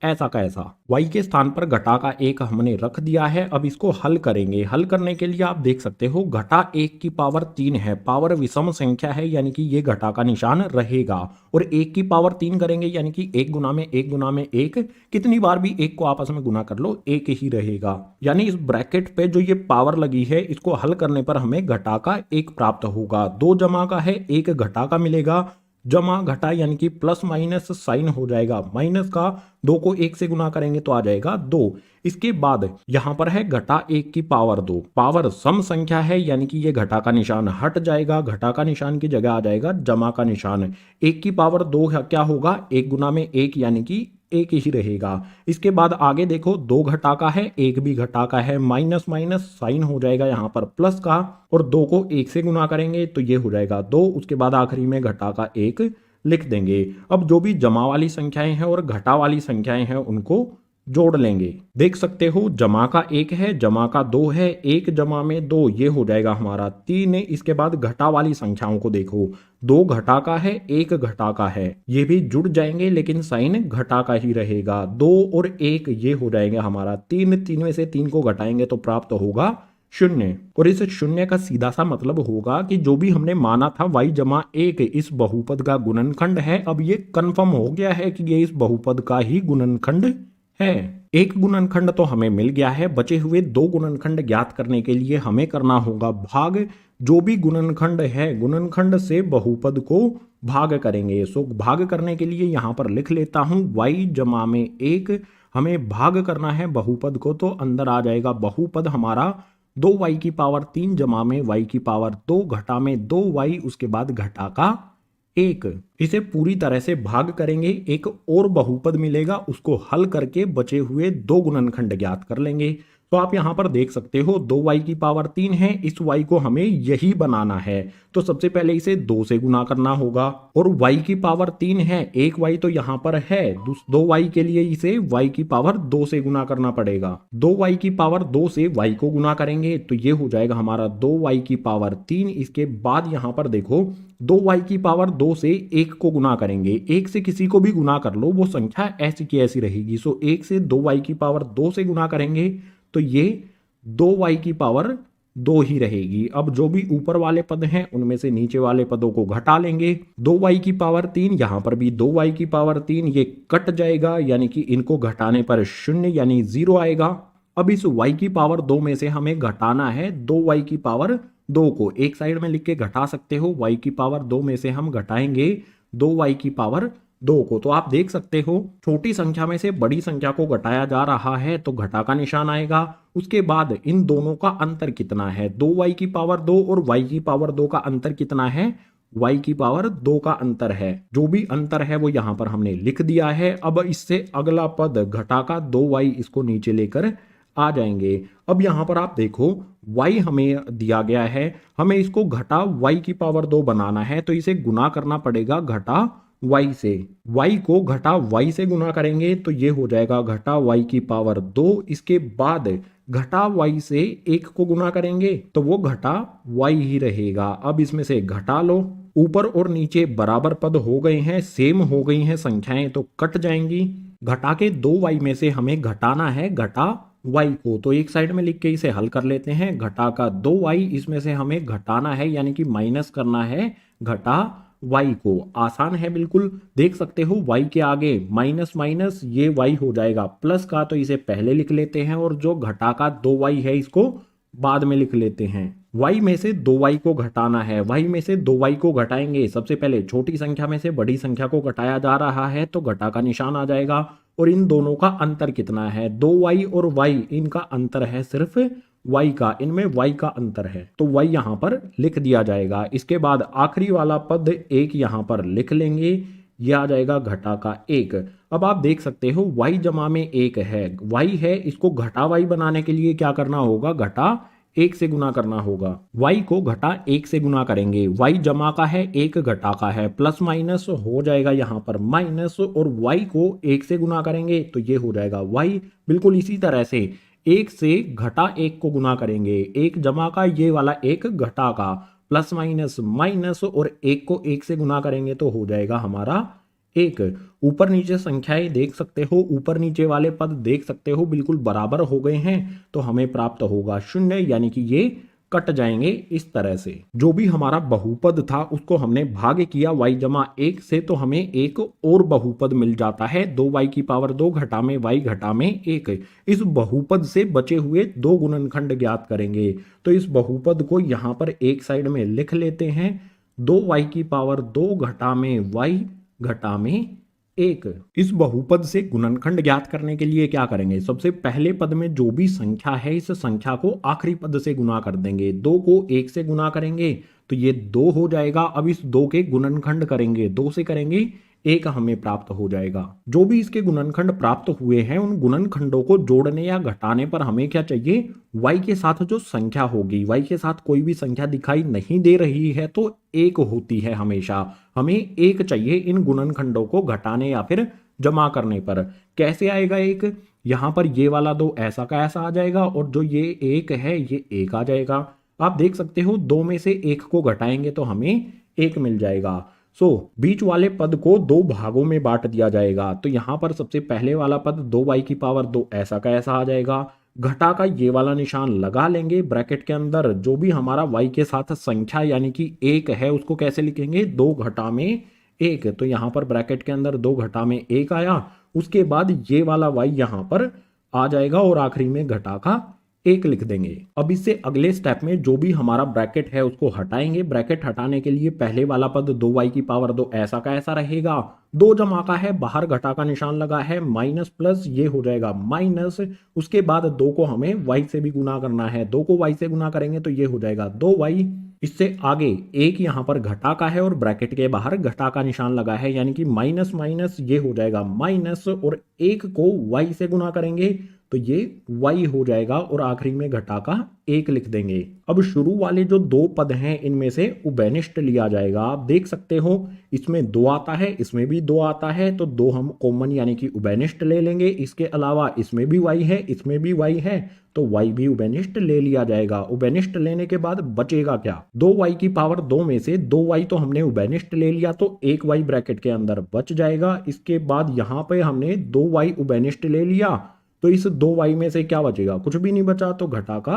[SPEAKER 2] ऐसा का ऐसा। y के स्थान पर घटा का 1 हमने रख दिया है। अब इसको हल करेंगे। हल करने के लिए आप देख सकते हो घटा 1 की पावर 3 है, पावर विषम संख्या है यानी कि ये घटा का निशान रहेगा, और 1 की पावर 3 करेंगे यानी कि 1 गुना में 1 गुना में 1, कितनी बार भी 1 को आपस में गुना कर लो 1 ही रहेगा। यानी इस ब्रैकेट पे जो ये पावर लगी है इसको हल करने पर हमें घटा का 1 प्राप्त होगा। 2 जमा का है, 1 घटा का मिलेगा, जमा घटा यानी कि प्लस माइनस साइन हो जाएगा, माइनस का 2 को 1 से गुना करेंगे तो आ जाएगा 2। इसके बाद यहां पर है घटा 1 की पावर 2, पावर सम संख्या है यानी कि ये घटा का निशान हट जाएगा, घटा का निशान की जगह आ जाएगा जमा का निशान। 1 की पावर 2 क्या होगा, 1 गुना में 1 यानी कि 1 ही रहेगा। इसके बाद आगे देखो 2 घटा का है, 1 भी घटा का है, माइनस माइनस साइन हो जाएगा यहाँ पर प्लस का, और 2 को 1 से गुना करेंगे तो ये हो जाएगा 2, उसके बाद आखिरी में घटा का 1 लिख देंगे। अब जो भी जमा वाली संख्याएं हैं और घटा वाली संख्याएं हैं उनको जोड़ लेंगे। देख सकते हो जमा का 1 है, जमा का 2 है, 1 जमा में 2 ये हो जाएगा हमारा 3। इसके बाद घटा वाली संख्याओं को देखो, 2 घटा का है, 1 घटा का है, ये भी जुड़ जाएंगे लेकिन साइन घटा का ही रहेगा। 2 और 1 ये हो जाएंगे हमारा 3, 3 में से 3 को घटाएंगे तो प्राप्त होगा शून्य। और इस शून्य का सीधा सा मतलब होगा कि जो भी हमने माना था y जमा 1 इस बहुपद का गुणनखंड है, अब ये कंफर्म हो गया है कि ये इस बहुपद का ही गुणनखंड है। एक गुणनखंड तो हमें मिल गया है, बचे हुए दो गुणनखंड ज्ञात करने के लिए हमें करना होगा भाग। जो भी गुणनखंड है, गुणनखंड से बहुपद को भाग करेंगे। सो भाग करने के लिए यहां पर लिख लेता हूं y जमा में 1, हमें भाग करना है बहुपद को, तो अंदर आ जाएगा बहुपद हमारा 2y की पावर 3 जमा में y की पावर 2 घटा में 2y, उसके बाद घटा का 1। इसे पूरी तरह से भाग करेंगे, एक और बहुपद मिलेगा, उसको हल करके बचे हुए दो गुणनखंड ज्ञात कर लेंगे। तो आप यहां पर देख सकते हो 2y की पावर 3 है, इस y को हमें यही बनाना है, तो सबसे पहले इसे 2 से गुना करना होगा। और y की पावर 3 है, एक y तो यहां पर है, 2y के लिए इसे y की पावर 2 से गुना करना पड़ेगा। 2y की पावर 2 से y को गुना करेंगे तो ये हो जाएगा हमारा 2y की पावर 3। इसके बाद यहां पर देखो 2y की पावर 2 से 1 को गुना करेंगे, 1 से किसी को भी गुना कर लो, वो संख्या ऐसी की ऐसी रहेगी। सो 1 से 2y की पावर 2 से गुना करेंगे तो ये 2y की पावर 2 ही रहेगी। अब जो भी ऊपर वाले पद हैं उनमें से नीचे वाले पदों को घटा लेंगे। 2y की पावर 3, यहां पर भी 2y की पावर 3, ये कट जाएगा, यानी कि इनको घटाने पर 0 यानी 0 आएगा। अब इस y की पावर 2 में से हमें घटाना है 2y की पावर 2 को, एक साइड में लिख के घटा सकते हो। y की पावर 2 में से हम घटाएंगे 2y की पावर 2 को, तो आप देख सकते हो छोटी संख्या में से बड़ी संख्या को घटाया जा रहा है तो घटा का निशान आएगा। उसके बाद इन दोनों का अंतर कितना है, 2y की पावर 2 और y की पावर 2 का अंतर कितना है, y की पावर 2 का अंतर है। जो भी अंतर है वो यहां पर हमने लिख दिया है। अब इससे अगला पद घटा का 2y, इसको नीचे लेकर आ जाएंगे। अब यहां पर आप देखो y हमें दिया गया है, हमें इसको घटा y की पावर 2 बनाना है, तो इसे गुना करना पड़ेगा घटा y से। y को घटा y से गुना करेंगे तो ये हो जाएगा घटा y की पावर 2। इसके बाद घटा y से 1 को गुना करेंगे तो वो घटा y ही रहेगा। अब इसमें से घटा लो, ऊपर और नीचे बराबर पद हो गए हैं, सेम हो गई हैं संख्याएं, तो कट जाएंगी। घटा के 2y में से हमें घटाना है घटा y को, तो एक साइड में लिख के इसे हल कर लेते हैं। घटा का 2y, इसमें से हमें घटाना है यानी कि माइनस करना है घटा y को। आसान है बिल्कुल, देख सकते हो y के आगे माइनस माइनस ये y हो जाएगा प्लस का, तो इसे पहले लिख लेते हैं, और जो घटा का 2y है इसको बाद में लिख लेते हैं। y में से 2y को घटाना है, y में से 2y को घटाएंगे, सबसे पहले छोटी संख्या में से बड़ी संख्या को घटाया जा रहा है तो घटा का निशान आ जाएगा। और इन दोनों का अंतर कितना है, 2y और y, इनका अंतर है सिर्फ y का, इनमें y का अंतर है, तो y यहां पर लिख दिया जाएगा। इसके बाद आखिरी वाला पद 1 यहां पर लिख लेंगे, यह आ जाएगा घटा का 1। अब आप देख सकते हो y जमा में 1 है, y है, इसको घटा y बनाने के लिए क्या करना होगा, घटा 1 से गुना करना होगा। y को घटा 1 से गुना करेंगे, y जमा का है 1 घटा का है, प्लस माइनस हो जाएगा यहाँ पर माइनस, और y को 1 से गुना करेंगे तो ये हो जाएगा y। बिल्कुल इसी तरह से 1 से घटा 1 को गुना करेंगे, 1 जमा का ये वाला 1 घटा का, प्लस माइनस माइनस, और 1 को 1 से गुना करेंगे तो हो जाएगा हमारा 1। ऊपर नीचे संख्याएं देख सकते हो, ऊपर नीचे वाले पद देख सकते हो बिल्कुल बराबर हो गए हैं, तो हमें प्राप्त होगा 0, यानी कि ये कट जाएंगे इस तरह से। जो भी हमारा बहुपद था उसको हमने भाग किया y जमा 1 से, तो हमें एक और बहुपद मिल जाता है 2y की पावर 2 घटा में y घटा में 1। इस बहुपद से बचे हुए दो गुणनखंड ज्ञात करेंगे, तो इस बहुपद को यहां पर एक साइड में लिख लेते हैं, 2y की पावर 2 घटा में y घटा में 1। इस बहुपद से गुणनखंड ज्ञात करने के लिए क्या करेंगे, सबसे पहले पद में जो भी संख्या है इस संख्या को आखिरी पद से गुना कर देंगे। 2 को 1 से गुना करेंगे तो ये 2 हो जाएगा। अब इस 2 के गुणनखंड करेंगे, 2 से करेंगे 1 हमें प्राप्त हो जाएगा। जो भी इसके गुणनखंड प्राप्त हुए हैं उन गुणनखंडों को जोड़ने या घटाने पर हमें क्या चाहिए, y के साथ जो संख्या होगी, y के साथ कोई भी संख्या दिखाई नहीं दे रही है तो 1 होती है हमेशा, हमें 1 चाहिए इन गुणनखंडों को घटाने या फिर जमा करने पर। कैसे आएगा 1, यहां पर ये वाला 2 ऐसा का ऐसा आ जाएगा, और जो ये 1 है ये 1 आ जाएगा। आप देख सकते हो 2 में से 1 को घटाएंगे तो हमें 1 मिल जाएगा। बीच वाले पद को 2 भागों में बांट दिया जाएगा, तो यहां पर सबसे पहले वाला पद 2y की पावर 2 ऐसा का ऐसा आ जाएगा, घटा का ये वाला निशान लगा लेंगे। ब्रैकेट के अंदर जो भी हमारा y के साथ संख्या यानी कि 1 है उसको कैसे लिखेंगे, 2 घटा में 1। तो यहाँ पर ब्रैकेट के अंदर 2 घटा में 1 आया, उसके बाद ये वाला y यहाँ पर आ जाएगा और आखिरी में घटा का 1 लिख देंगे। अब इससे अगले स्टेप में जो भी हमारा ब्रैकेट है उसको हटाएंगे। ब्रैकेट हटाने के लिए पहले वाला पद 2y की पावर 2 ऐसा का ऐसा रहेगा, 2 जमा का है, बाहर घटा का निशान लगा है, माइनस प्लस ये हो जाएगा माइनस। उसके बाद 2 को हमें y से भी गुना करना है, 2 को y से गुना करेंगे तो ये हो जाएगा 2y। इससे आगे एक यहाँ पर घटा का है और ब्रैकेट के बाहर घटा का निशान लगा है, यानी कि माइनस माइनस ये हो जाएगा माइनस, और 1 को y से गुना करेंगे तो ये y हो जाएगा और आखिरी में घटा का 1 लिख देंगे। अब शुरू वाले जो 2 पद हैं इनमें से उभयनिष्ठ लिया जाएगा। आप देख सकते हो इसमें 2 आता है, इसमें भी 2 आता है, तो 2 हम कॉमन यानी कि उभयनिष्ठ ले लेंगे। इसके अलावा इसमें भी y है, इसमें भी y है, तो y भी उभयनिष्ठ ले लिया जाएगा। उभयनिष्ठ लेने के बाद बचेगा क्या, 2y की पावर 2 में से 2y तो हमने उभयनिष्ठ ले लिया तो 1y ब्रैकेट के अंदर बच जाएगा। इसके बाद यहाँ पे हमने 2y उभयनिष्ठ ले लिया तो इस 2y में से क्या बचेगा, कुछ भी नहीं बचा, तो घटा का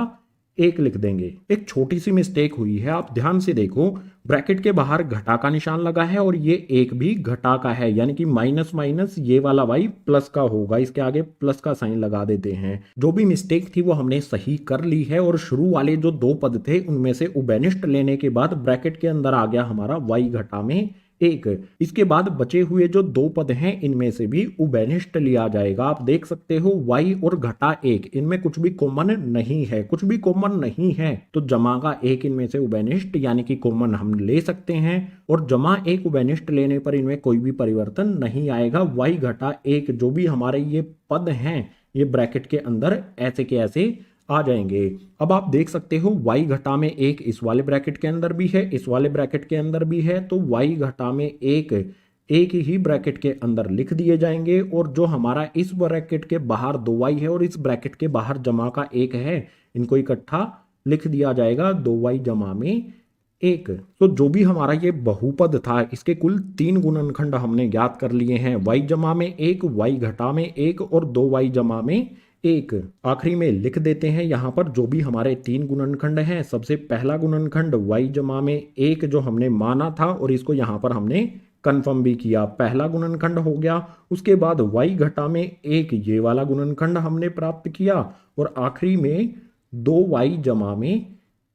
[SPEAKER 2] 1 लिख देंगे। एक छोटी सी मिस्टेक हुई है, आप ध्यान से देखो, ब्रैकेट के बाहर घटा का निशान लगा है और ये 1 भी घटा का है, यानी कि माइनस माइनस ये वाला y प्लस का होगा, इसके आगे प्लस का साइन लगा देते हैं। जो भी मिस्टेक थी वो हमने सही कर ली है और शुरू वाले जो 2 पद थे उनमें से उभयनिष्ठ लेने के बाद ब्रैकेट के अंदर आ गया हमारा y घटा में 1। इसके बाद बचे हुए जो 2 पद हैं इनमें से भी उभयनिष्ठ लिया जाएगा। आप देख सकते हो y और घटा 1 इनमें कुछ भी कॉमन नहीं है, कुछ भी कॉमन नहीं है, तो जमा का 1 इनमें से उभयनिष्ठ यानी कि कॉमन हम ले सकते हैं, और जमा 1 उभयनिष्ठ लेने पर इनमें कोई भी परिवर्तन नहीं आएगा। y घटा 1 जो भी हमारे ये पद हैं ये ब्रैकेट के अंदर ऐसे के ऐसे आ जाएंगे। अब आप देख सकते हो y घटा में 1 इस वाले ब्रैकेट के अंदर भी है, इस वाले ब्रैकेट के अंदर भी है, तो y घटा में 1 एक ही ब्रैकेट के अंदर लिख दिए जाएंगे। और जो हमारा इस ब्रैकेट के बाहर 2y है और इस ब्रैकेट के बाहर जमा का 1 है, इनको इकट्ठा लिख दिया जाएगा 2y जमा में 1। तो जो भी हमारा ये बहुपद था इसके कुल 3 गुणनखंड हमने ज्ञात कर लिए हैं, y जमा में 1, y घटा में 1 और 2y जमा में 1। आखिरी में लिख देते हैं यहाँ पर जो भी हमारे 3 गुणनखंड हैं। सबसे पहला गुणनखंड y जमा में 1 जो हमने माना था और इसको यहाँ पर हमने कंफर्म भी किया, पहला गुणनखंड हो गया। उसके बाद y घटा में 1 ये वाला गुणनखंड हमने प्राप्त किया और आखिरी में 2y जमा में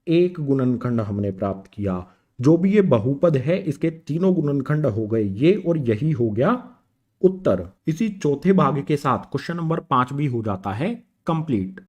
[SPEAKER 2] 1 गुणनखंड हमने प्राप्त किया। जो भी ये बहुपद है इसके तीनों गुणनखंड हो गए ये, और यही हो गया उत्तर। इसी चौथे भाग के साथ क्वेश्चन नंबर 5 भी हो जाता है कंप्लीट।